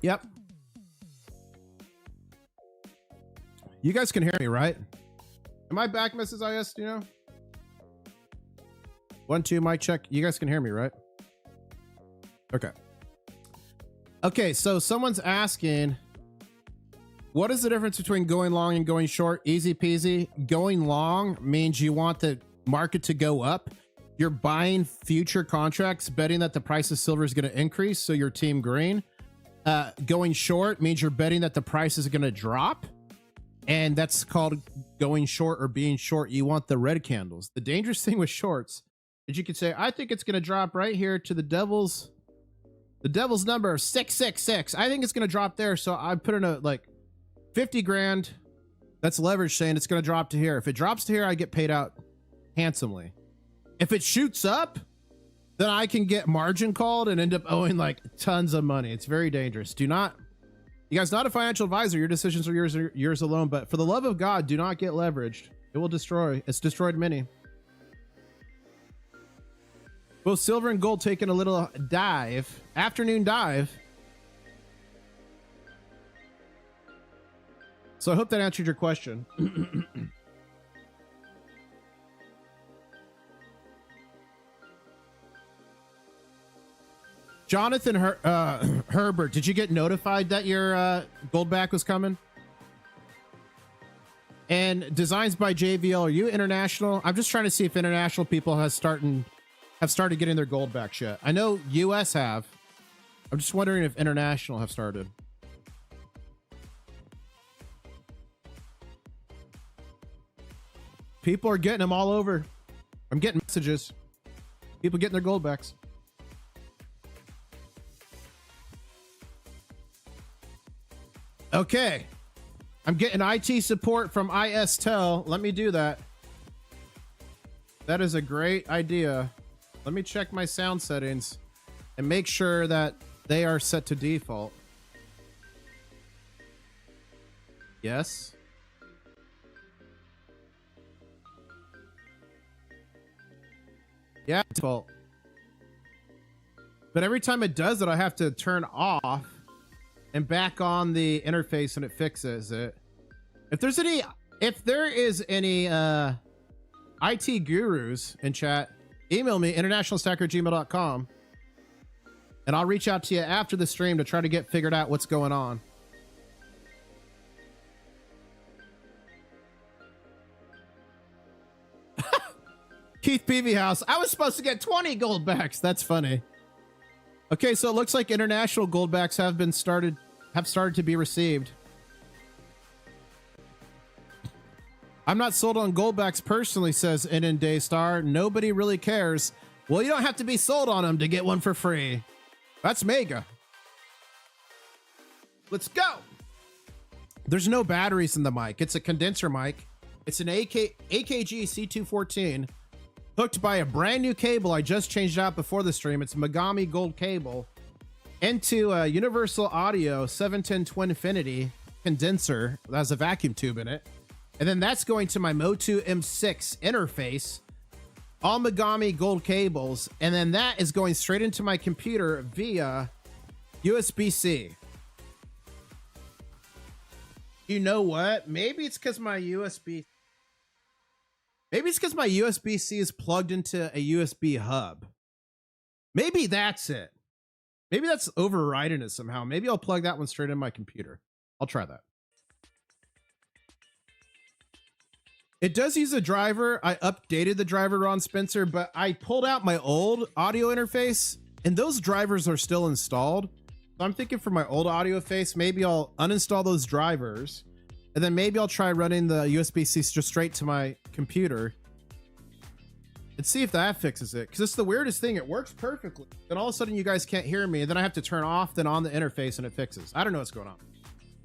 Yep. You guys can hear me, right? Am I back, Mrs. IS? Do you know? 1, 2, mic check. You guys can hear me, right? Okay. Okay, so someone's asking, what is the difference between going long and going short? Easy peasy. Going long means you want the market to go up. You're buying future contracts, betting that the price of silver is going to increase, so you're team green. Going short means you're betting that the price is going to drop, and that's called going short or being short. You want the red candles. The dangerous thing with shorts is you could say, I think it's going to drop right here to the devil's number 666. I think it's going to drop there, so I put in a like 50 grand. That's leverage saying it's going to drop to here. If it drops to here, I get paid out handsomely. If it shoots up, then I can get margin called and end up owing like tons of money. It's very dangerous. Do not, you guys, not a financial advisor. Your decisions are yours alone. But for the love of God, do not get leveraged. It will destroy. It's destroyed many. Both silver and gold taking a little dive, afternoon dive. So I hope that answered your question. Jonathan Herbert, did you get notified that your gold back was coming? And designs by JVL, are you international? I'm just trying to see if international people have started getting their gold back yet. I know US have. I'm just wondering if international have started. People are getting them all over. I'm getting messages. People getting their gold backs. Okay. I'm getting IT support from ISTEL. Let me do that. That is a great idea. Let me check my sound settings and make sure that they are set to default. Yes. Yeah, default. But every time it does it, I have to turn off and back on the interface and it fixes it. If there is any IT gurus in chat, email me internationalstacker@gmail.com, and I'll reach out to you after the stream to try to get figured out what's going on. Keith Peavy House, I was supposed to get 20 gold backs. That's funny. Okay, so it looks like international gold backs have started to be received. I'm not sold on gold backs personally, says NN Daystar. Nobody really cares. Well, you don't have to be sold on them to get one for free. That's mega. Let's go. There's no batteries in the mic. It's a condenser mic. It's an AKG C214 hooked by a brand new cable I just changed out before the stream. It's Megami gold cable into a Universal Audio 710 Twinfinity condenser that has a vacuum tube in it. And then that's going to my Motu M6 interface, all Megami gold cables. And then that is going straight into my computer via USB-C. You know what? Maybe it's because my USB-C is plugged into a USB hub. Maybe that's it. Maybe that's overriding it somehow. Maybe I'll plug that one straight in my computer. I'll try that. It does use a driver. I updated the driver, Ron Spencer, but I pulled out my old audio interface and those drivers are still installed. So I'm thinking for my old audio face, maybe I'll uninstall those drivers and then maybe I'll try running the USB-C just straight to my computer and see if that fixes it. Cause it's the weirdest thing. It works perfectly. Then all of a sudden you guys can't hear me. And then I have to turn off, then on the interface and it fixes. I don't know what's going on.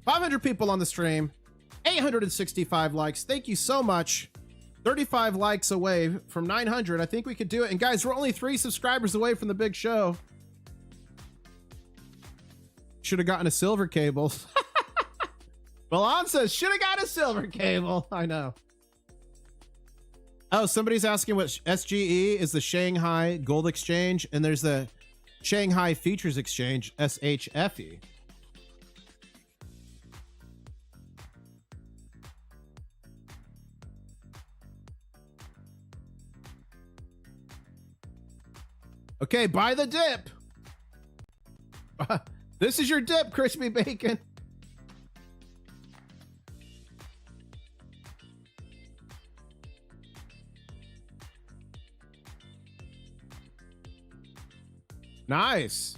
500 people on the stream, 865 likes. Thank you so much. 35 likes away from 900. I think we could do it. And guys, we're only 3 subscribers away from the big show. Should have gotten a silver cable. Milan says, should have got a silver cable. I know. Oh, somebody's asking what SGE is. The Shanghai Gold Exchange. And there's the Shanghai Futures Exchange, SHFE. Okay, buy the dip. This is your dip, crispy bacon. Nice.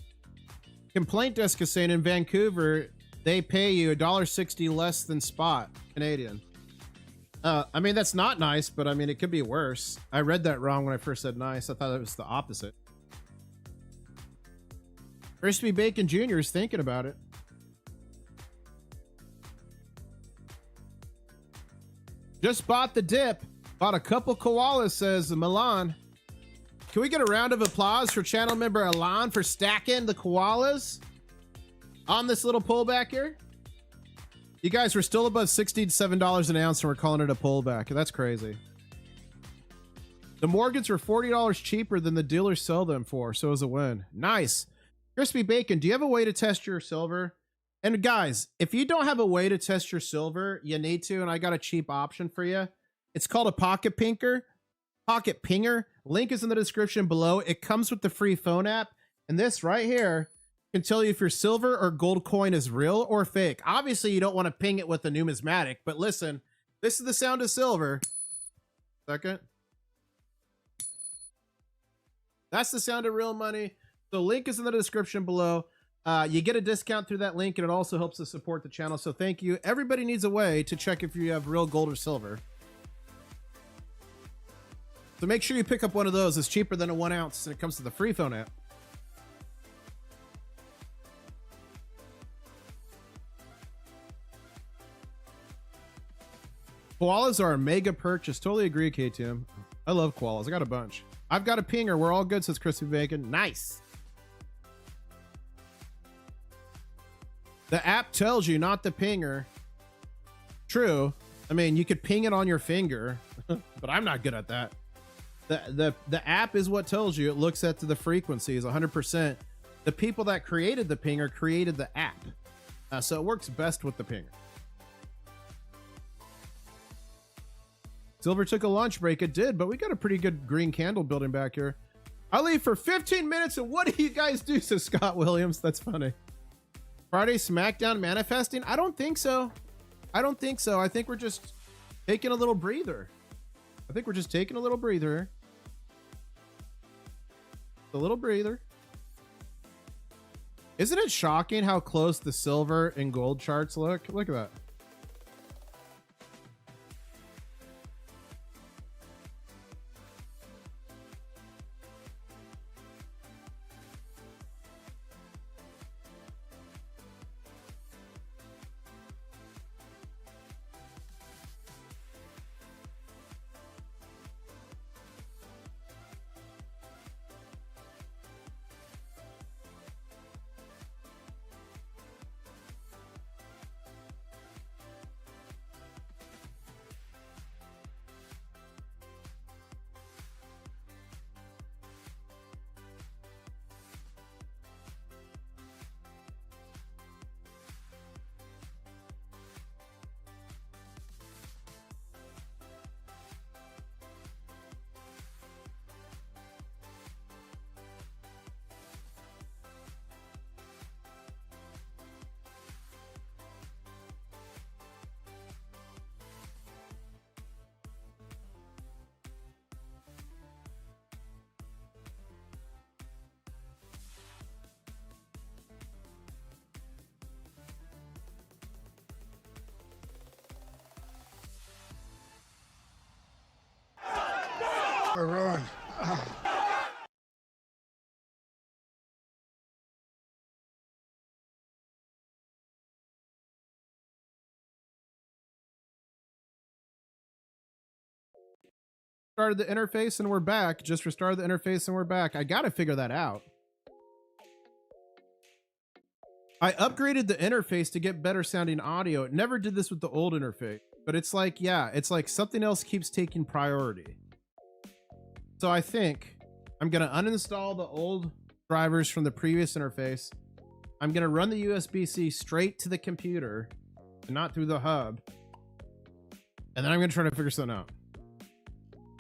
Complaint desk is saying in Vancouver, they pay you $1.60 less than spot Canadian. I mean, that's not nice, but I mean, it could be worse. I read that wrong when I first said nice. I thought it was the opposite. Crispy Bacon Jr. is thinking about it. Just bought the dip. Bought a couple koalas, says Milan. Can we get a round of applause for channel member Alan for stacking the koalas on this little pullback here? You guys were still above $67 an ounce and we're calling it a pullback. That's crazy. The Morgans were $40 cheaper than the dealers sell them for, so it was a win. Nice. Crispy Bacon, do you have a way to test your silver? And guys, if you don't have a way to test your silver, you need to, and I got a cheap option for you. It's called a Pocket Pinger. Pocket Pinger. Link is in the description below. It comes with the free phone app, and this right here can tell you if your silver or gold coin is real or fake. Obviously, you don't want to ping it with a numismatic, but listen, this is the sound of silver. Second. That's the sound of real money. The link is in the description below. You get a discount through that link, and it also helps to support the channel. So thank you. Everybody needs a way to check if you have real gold or silver. So make sure you pick up one of those. It's cheaper than a 1 ounce, and it comes to the free phone app. Koalas are a mega purchase. Totally agree, KTM. I love koalas. I got a bunch. I've got a pinger. We're all good, says Crispy Bacon. Nice. The app tells you, not the pinger. True. I mean, you could ping it on your finger, but I'm not good at that. The app is what tells you. It looks at the frequencies 100%. The people that created the pinger created the app. So it works best with the pinger. Silver took a lunch break. It did, but we got a pretty good green candle building back here. I leave for 15 minutes, and what do you guys do? Says Scott Williams. That's funny. Friday SmackDown manifesting? I don't think so. I don't think so. I think we're just taking a little breather. I think we're just taking a little breather. A little breather. Isn't it shocking how close the silver and gold charts look? Look at that. We're ruined. Started the interface and we're back. Just restarted the interface and we're back. I gotta figure that out. I upgraded the interface to get better sounding audio. It never did this with the old interface, but it's like, yeah, it's like something else keeps taking priority. So I think I'm gonna uninstall the old drivers from the previous interface. I'm gonna run the USB-C straight to the computer and not through the hub. And then I'm gonna try to figure something out.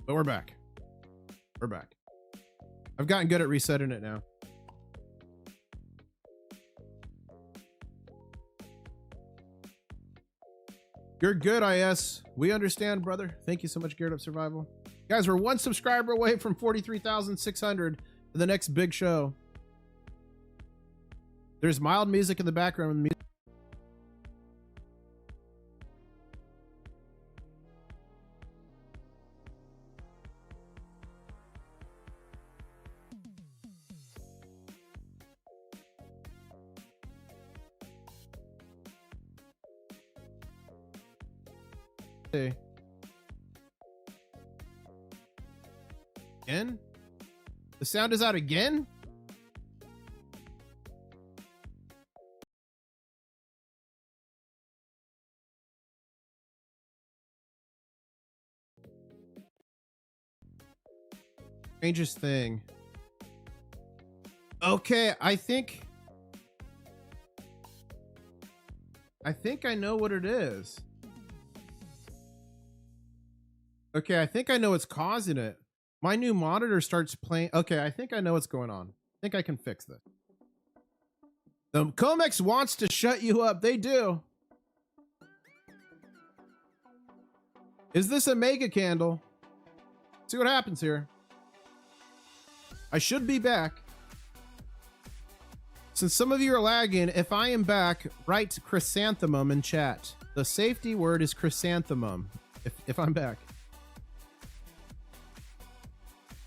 But we're back. We're back. I've gotten good at resetting it now. You're good, IS. We understand, brother. Thank you so much, Geared Up Survival. Guys, we're one subscriber away from 43,600 for the next big show. There's mild music in the background. Again? The sound is out again? Strangest thing. Okay, I think I know what it is. Okay, I think I know what's causing it. My new monitor starts playing. Okay, I think I know what's going on. I think I can fix this. The COMEX wants to shut you up. They do. Is this a mega candle? See what happens here. I should be back. Since some of you are lagging, if I am back, write chrysanthemum in chat. The safety word is chrysanthemum if I'm back.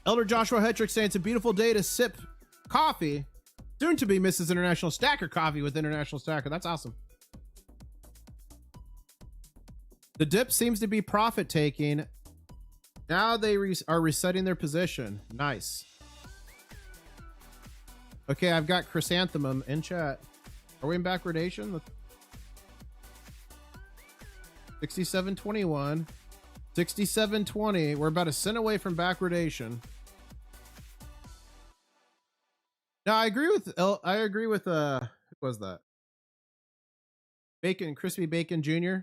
Elder Joshua Hetrick saying it's a beautiful day to sip coffee. Soon to be Mrs. International Stacker coffee with International Stacker. That's awesome. The dip seems to be profit taking. Now they are resetting their position. Nice. Okay, I've got chrysanthemum in chat. Are we in backwardation? 67.21. 67.20. We're about a cent away from backwardation. Now I agree with who was that? Bacon, Crispy Bacon Jr.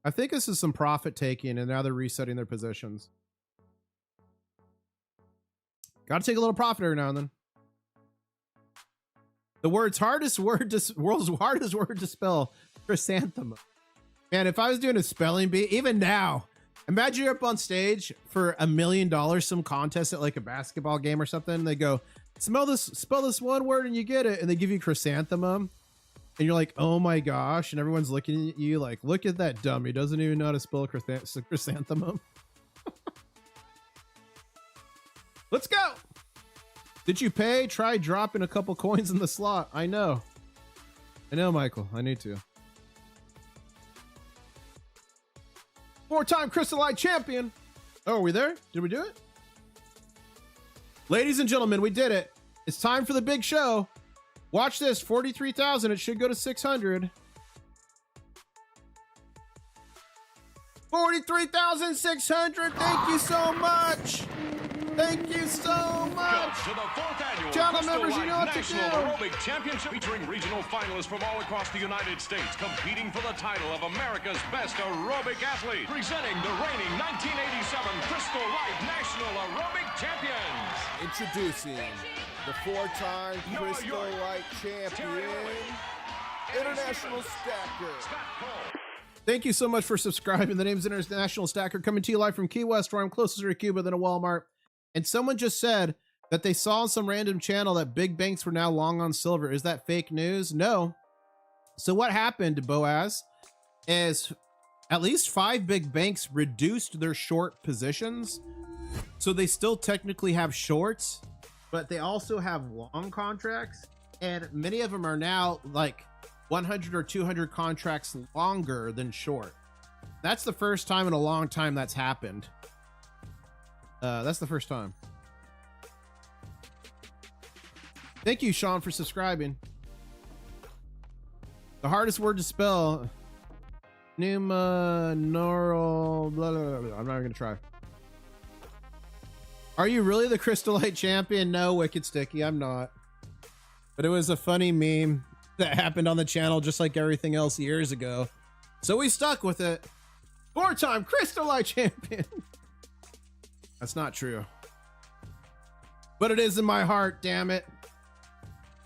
I think this is some profit taking, and now they're resetting their positions. Got to take a little profit every now and then. The world's hardest word to spell, chrysanthemum. Man, if I was doing a spelling bee, even now, imagine you're up on stage for $1 million, some contest at like a basketball game or something, and they go, spell this one word and you get it, and they give you chrysanthemum, and you're like, oh my gosh, and everyone's looking at you like, look at that dummy, doesn't even know how to spell chrysanthemum. Let's go. Did you pay? Try dropping a couple coins in the slot. I know, Michael. I need to. 4-time Crystallite champion. Oh, are we there? Did we do it? Ladies and gentlemen, we did it. It's time for the big show. Watch this. 43,000. It should go to 600. 43,600. Thank you so much. Thank you so much. To the 4th annual Channel Crystal members, you Light know what to National do. Aerobic Championship, featuring regional finalists from all across the United States, competing for the title of America's Best Aerobic Athlete. Presenting the reigning 1987 Crystal Light National Aerobic Champions. Introducing the 4-time Crystal Light champion, International Stacker. Thank you so much for subscribing. The name's International Stacker, coming to you live from Key West, where I'm closer to Cuba than a Walmart. And someone just said that they saw on some random channel that big banks were now long on silver. Is that fake news? No. So what happened, Boaz, is at least 5 big banks reduced their short positions. So they still technically have shorts, but they also have long contracts. And many of them are now like 100 or 200 contracts longer than short. That's the first time in a long time that's happened. That's the first time. Thank you, Sean, for subscribing. The hardest word to spell. Neural. Blah, blah, blah. I'm not even gonna try. Are you really the Crystallite champion? No, Wicked Sticky, I'm not. But it was a funny meme that happened on the channel, just like everything else years ago. So we stuck with it. 4-time Crystallite champion. That's not true. But it is in my heart, damn it.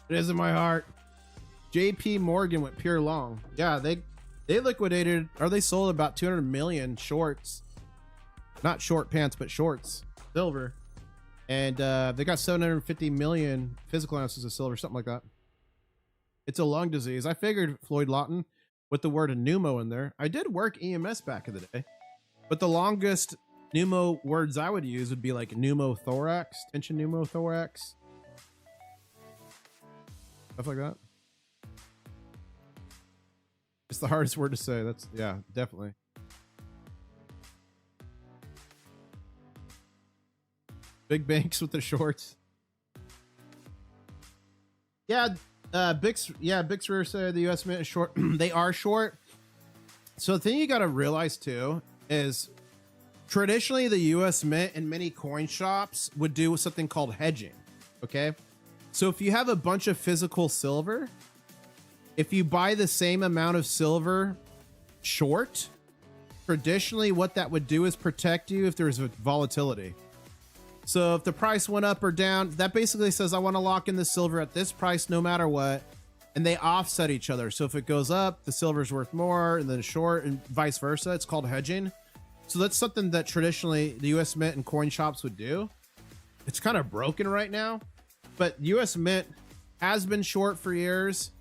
It is in my heart. JP Morgan went pure long. Yeah, they liquidated, or they sold about 200 million shorts. Not short pants, but shorts. Silver. And they got 750 million physical ounces of silver, something like that. It's a lung disease. I figured Floyd Lawton with the word pneumo in there. I did work EMS back in the day, but the longest pneumo words I would use would be like pneumothorax, tension pneumothorax, stuff like that. It's the hardest word to say. That's, yeah, definitely. Big banks with the shorts. Yeah, Bix Rear said the U.S. Mint is short. They are short. So the thing you got to realize too is traditionally the U.S. Mint and many coin shops would do something called hedging. Okay, so if you have a bunch of physical silver, if you buy the same amount of silver short, traditionally what that would do is protect you if there's a volatility. So if the price went up or down, that basically says I want to lock in the silver at this price no matter what, and they offset each other. So if it goes up, the silver's worth more, and then short, and vice versa. It's called hedging. So that's something that traditionally the US Mint and coin shops would do. It's kind of broken right now, but US Mint has been short for years.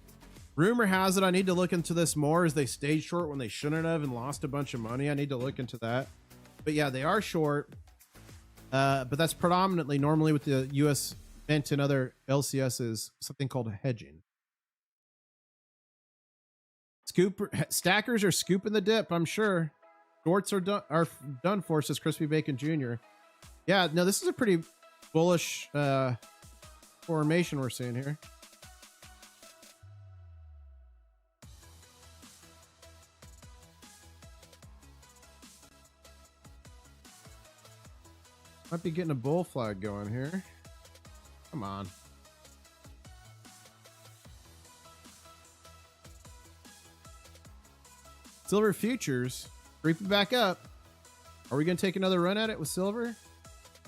Rumor has it I need to look into this more, as they stayed short when they shouldn't have and lost a bunch of money. I need to look into that. But yeah, they are short. But that's predominantly normally with the US Mint and other LCSs, something called hedging. Stackers are scooping the dip, I'm sure. Shorts are done for, says Crispy Bacon Jr. Yeah, no, this is a pretty bullish formation we're seeing here. Might be getting a bull flag going here. Come on. Silver futures. Creeping back up. Are we going to take another run at it with silver?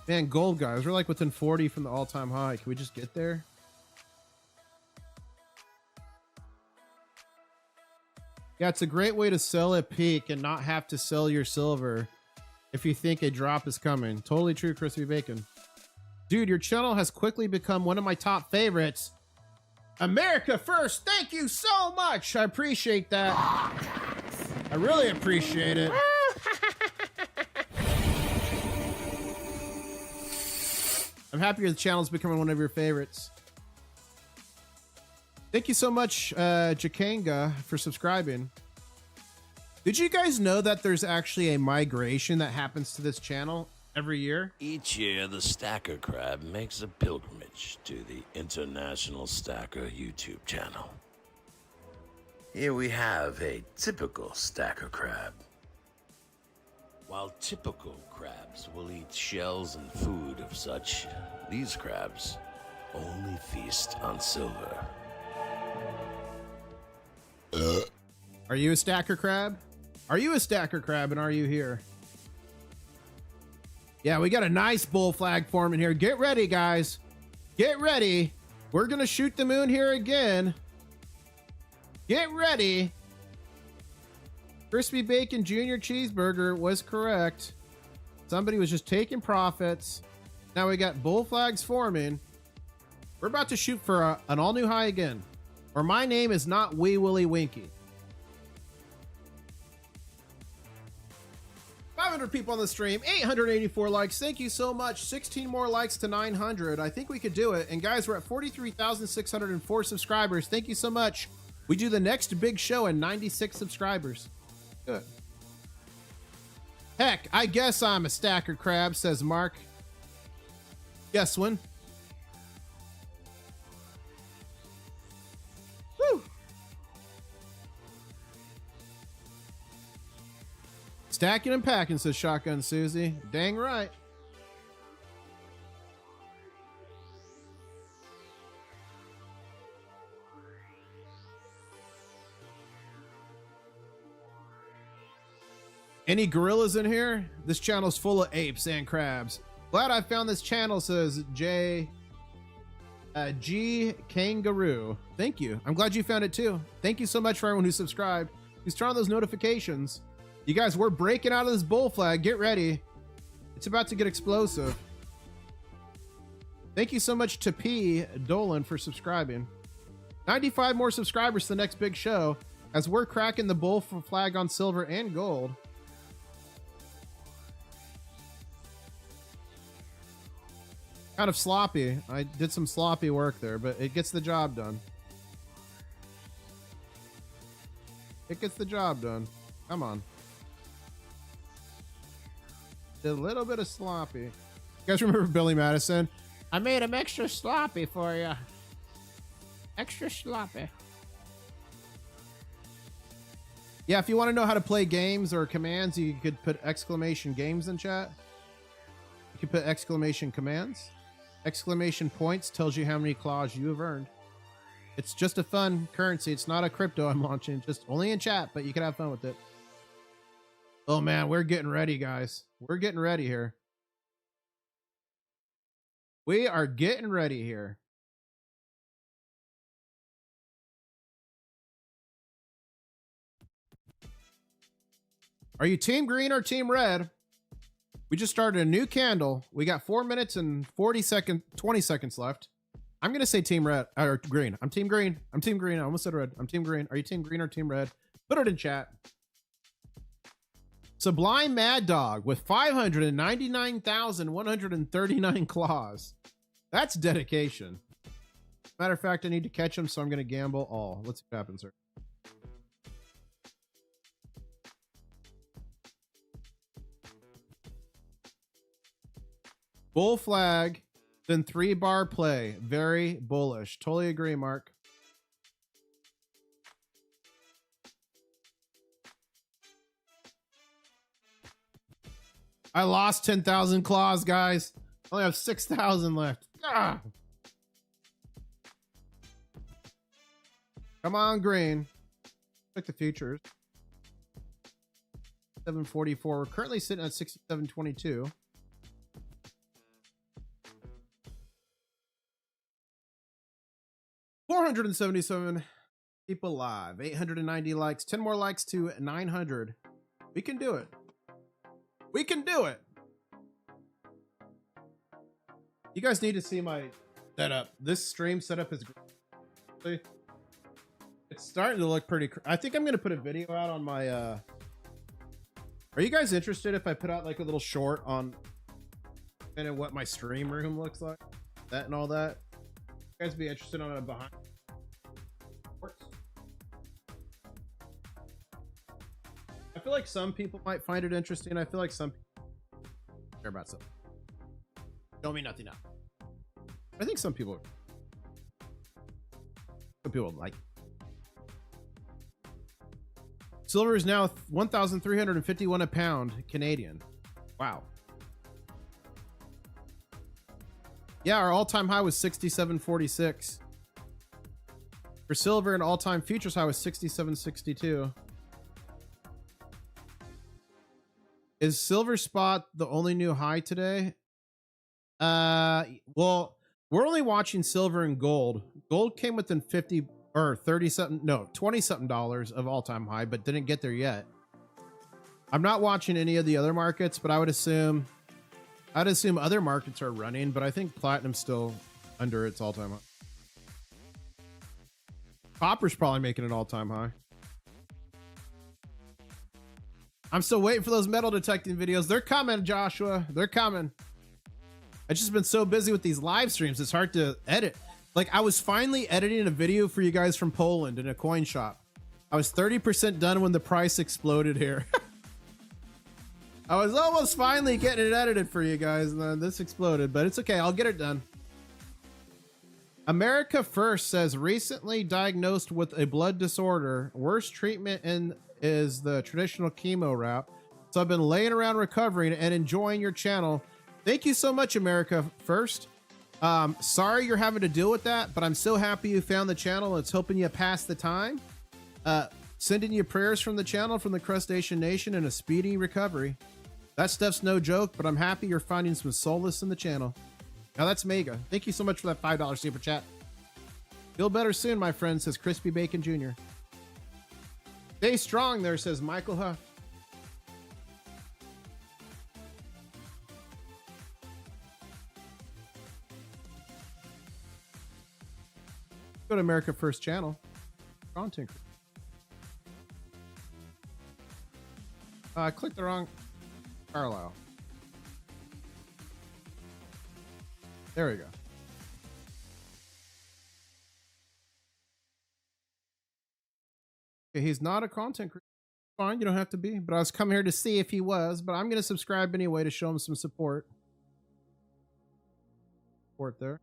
Man, gold, guys. We're like within 40 from the all-time high. Can we just get there? Yeah, it's a great way to sell at peak and not have to sell your silver if you think a drop is coming. Totally true, Crispy Bacon. Dude, your channel has quickly become one of my top favorites. America first. Thank you so much. I appreciate that. I really appreciate it. I'm happy the channel's becoming one of your favorites. Thank you so much, Jakanga, for subscribing. Did you guys know that there's actually a migration that happens to this channel every year? Each year, the Stacker Crab makes a pilgrimage to the International Stacker YouTube channel. Here we have a typical Stacker Crab. While typical crabs will eat shells and food of such, these crabs only feast on silver. Are you a Stacker Crab? Are you a Stacker Crab, and are you here? Yeah, we got a nice bull flag forming here. Get ready, guys. Get ready. We're going to shoot the moon here again. Get ready. Crispy Bacon Jr. Cheeseburger was correct. Somebody was just taking profits. Now we got bull flags forming. We're about to shoot for an all-new high again. Or my name is not Wee Willie Winky. 500 people on the stream, 884 likes. Thank you so much. 16 more likes to 900. I think we could do it. And guys, we're at 43,604 subscribers. Thank you so much. We do the next big show at 96 subscribers. Good. Heck, I guess I'm a Stacker Crab, says Mark. Guess when? Woo! Stacking and packing, says Shotgun Susie. Dang right. Any gorillas in here? This channel's full of apes and crabs. Glad I found this channel, says G Kangaroo. Thank you. I'm glad you found it too. Thank you so much for everyone who subscribed. Who's turning on those notifications. You guys, we're breaking out of this bull flag. Get ready. It's about to get explosive. Thank you so much to P. Dolan for subscribing. 95 more subscribers to the next big show as we're cracking the bull flag on silver and gold. Kind of sloppy. I did some sloppy work there, but it gets the job done. It gets the job done. Come on. A little bit of sloppy. You guys remember Billy Madison? I made him extra sloppy for you. Extra sloppy. Yeah, if you want to know how to play games or commands, you could put exclamation games in chat. You could put exclamation commands. Exclamation points tells you how many claws you have earned. It's just a fun currency. It's not a crypto I'm launching. Just only in chat, but you can have fun with it. Oh man, we're getting ready, guys. We're getting ready here. We are getting ready here. Are you team green or team red? We just started a new candle. We got 4 minutes and 20 seconds left. I'm going to say team red or green. I'm team green. I'm team green. I almost said red. I'm team green. Are you team green or team red? Put it in chat. Sublime Mad Dog with 599,139 claws. That's dedication. Matter of fact, I need to catch him, so I'm going to gamble all. Let's see what happens here. Bull flag, then 3-bar play. Very bullish. Totally agree, Mark. I lost 10,000 claws, guys. I only have 6,000 left. Ah! Come on, green. Check the futures. 67.44. We're currently sitting at 67.22. $477 people live, 890 likes, 10 more likes to 900. We can do it. We can do it. You guys need to see my setup. This stream setup is great. It's starting to look pretty. I think I'm going to put a video out on my, are you guys interested if I put out like a little short on kind of what my stream room looks like? That and all that? You guys be interested on a behind? I feel like some people might find it interesting. I feel like some people care about something. Show me nothing now. I think some people like it. Silver is now 1,351 a pound Canadian. Wow. Yeah, our all-time high was 67.46. For silver, an all-time futures high was 67.62. Is silver spot the only new high today? Well, we're only watching silver and gold. Gold came within 50 or 30 something, no, 20 something dollars of all-time high, but didn't get there yet. I'm not watching any of the other markets, but I'd assume other markets are running, but I think platinum's still under its all-time high. Copper's probably making an all-time high. I'm still waiting for those metal detecting videos. They're coming, Joshua. They're coming. I've just been so busy with these live streams. It's hard to edit. Like, I was finally editing a video for you guys from Poland in a coin shop. I was 30% done when the price exploded here. I was almost finally getting it edited for you guys, and then this exploded, but it's okay. I'll get it done. America First says recently diagnosed with a blood disorder. Worst treatment is the traditional chemo route. So I've been laying around recovering and enjoying your channel. Thank you so much, America First. Sorry you're having to deal with that, but I'm so happy you found the channel. It's helping you pass the time. Sending you prayers from the channel, from the Crustacean Nation, and a speedy recovery. That stuff's no joke, but I'm happy you're finding some solace in the channel. Now that's mega. Thank you so much for that $5 super chat. Feel better soon, my friend, says Crispy Bacon Jr. Stay strong there, says Michael Huff. Go to America First channel. Content. I clicked the wrong Carlisle. There we go. Okay, he's not a content creator. Fine, you don't have to be. But I was coming here to see if he was. But I'm going to subscribe anyway to show him some support. Support there.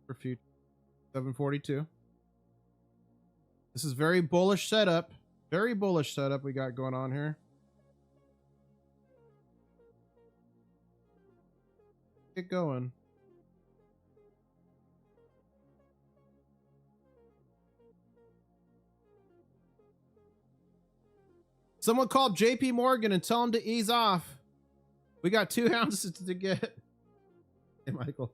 For future 742. This is very bullish setup. Very bullish setup we got going on here. Get going. Someone called JP Morgan and tell him to ease off. We got 2 ounces to get. Hey, Michael.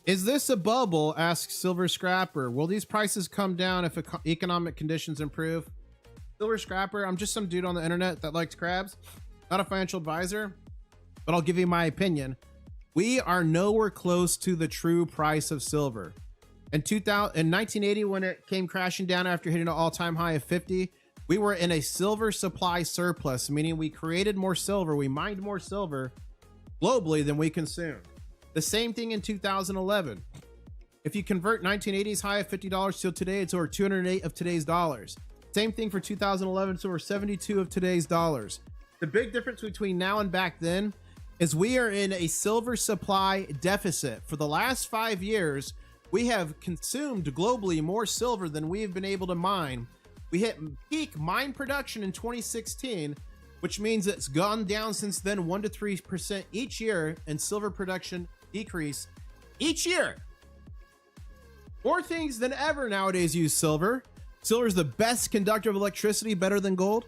Is this a bubble? Asks Silver Scrapper. Will these prices come down if economic conditions improve? Silver Scrapper, I'm just some dude on the internet that likes crabs. Not a financial advisor, but I'll give you my opinion. We are nowhere close to the true price of silver. In 1980, when it came crashing down after hitting an all-time high of 50, we were in a silver supply surplus, meaning we created more silver, we mined more silver globally than we consumed. The same thing in 2011. If you convert 1980's high of $50 till today, it's over 208 of today's dollars. Same thing for 2011, it's over 72 of today's dollars. The big difference between now and back then is we are in a silver supply deficit. For the last 5 years, we have consumed globally more silver than we have been able to mine. We hit peak mine production in 2016, which means it's gone down since then 1 to 3% each year, and silver production decrease each year. More things than ever nowadays use silver. Silver is the best conductor of electricity, better than gold.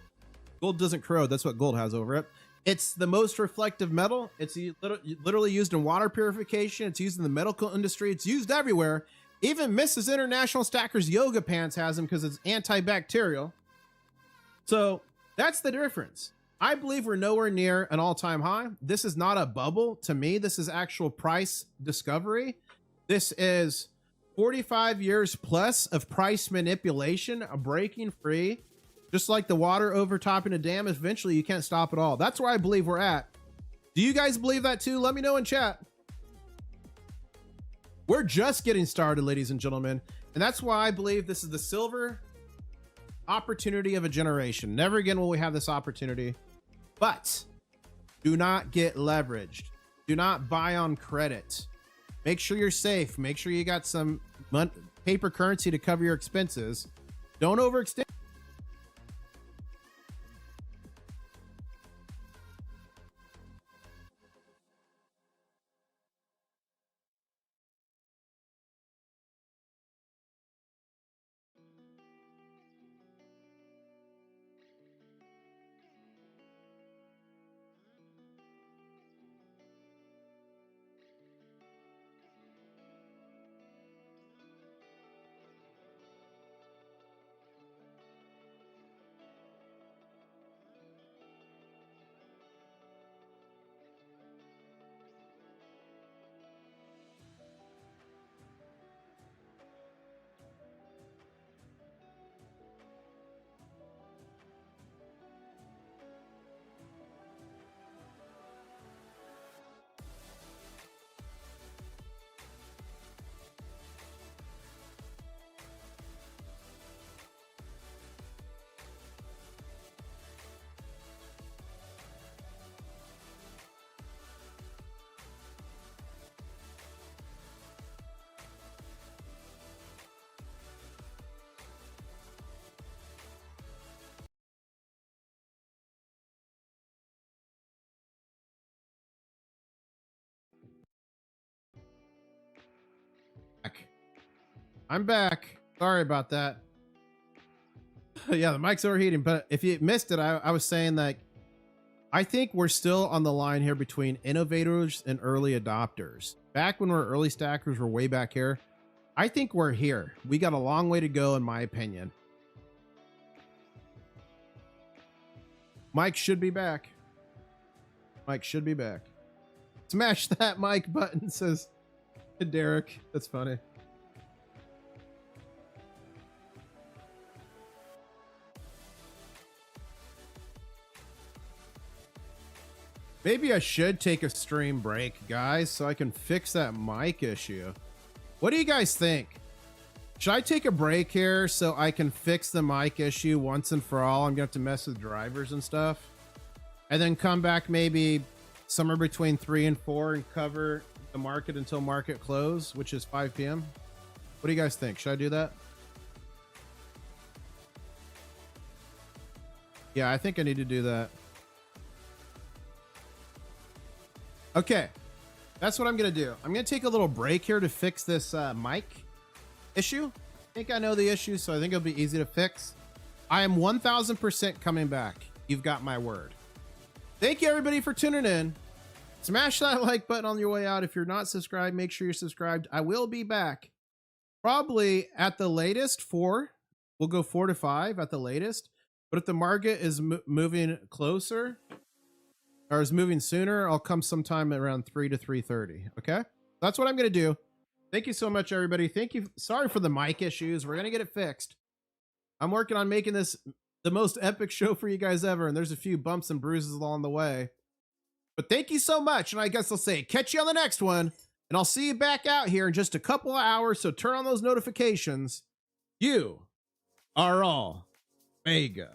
Gold doesn't corrode. That's what gold has over it. It's the most reflective metal. It's literally used in water purification. It's used in the medical industry. It's used everywhere. Even Mrs. International Stacker's yoga pants has them because it's antibacterial. So that's the difference. I believe we're nowhere near an all-time high. This is not a bubble. To me, this is actual price discovery. This is 45 years plus of price manipulation, breaking free. Just like the water overtopping a dam, eventually you can't stop it all. That's where I believe we're at. Do you guys believe that too? Let me know in chat. We're just getting started, ladies and gentlemen. And that's why I believe this is the silver opportunity of a generation. Never again will we have this opportunity. But do not get leveraged. Do not buy on credit. Make sure you're safe. Make sure you got some paper currency to cover your expenses. Don't overextend. I'm back. Sorry about that. Yeah, the mic's overheating. But if you missed it, I was saying that I think we're still on the line here between innovators and early adopters. Back when we're early stackers, we're way back here. I think we're here. We got a long way to go, in my opinion. Mike should be back. Mike should be back. Smash that mic button, says Derek. That's funny. Maybe I should take a stream break, guys, so I can fix that mic issue. What do you guys think? Should I take a break here so I can fix the mic issue once and for all? I'm gonna have to mess with drivers and stuff. And then come back maybe somewhere between 3 and 4 and cover the market until market close, which is 5 p.m. What do you guys think? Should I do that? Yeah, I think I need to do that. Okay, that's what I'm gonna do. I'm gonna take a little break here to fix this mic issue. I think I know the issue, so I think it'll be easy to fix. I am 1000% coming back. You've got my word. Thank you everybody for tuning in. Smash that like button on your way out. If you're not subscribed, make sure you're subscribed. I will be back probably at the latest 4. We'll go 4 to 5 at the latest. But if the market is moving closer, or is moving sooner, I'll come sometime around 3 to 3:30. Okay, that's what I'm gonna do. Thank you so much, everybody. Thank you. Sorry for the mic issues. We're gonna get it fixed. I'm working on making this the most epic show for you guys ever, and there's a few bumps and bruises along the way. But thank you so much, and I guess I'll say catch you on the next one, and I'll see you back out here in just a couple of hours. So turn on those notifications. You are all mega.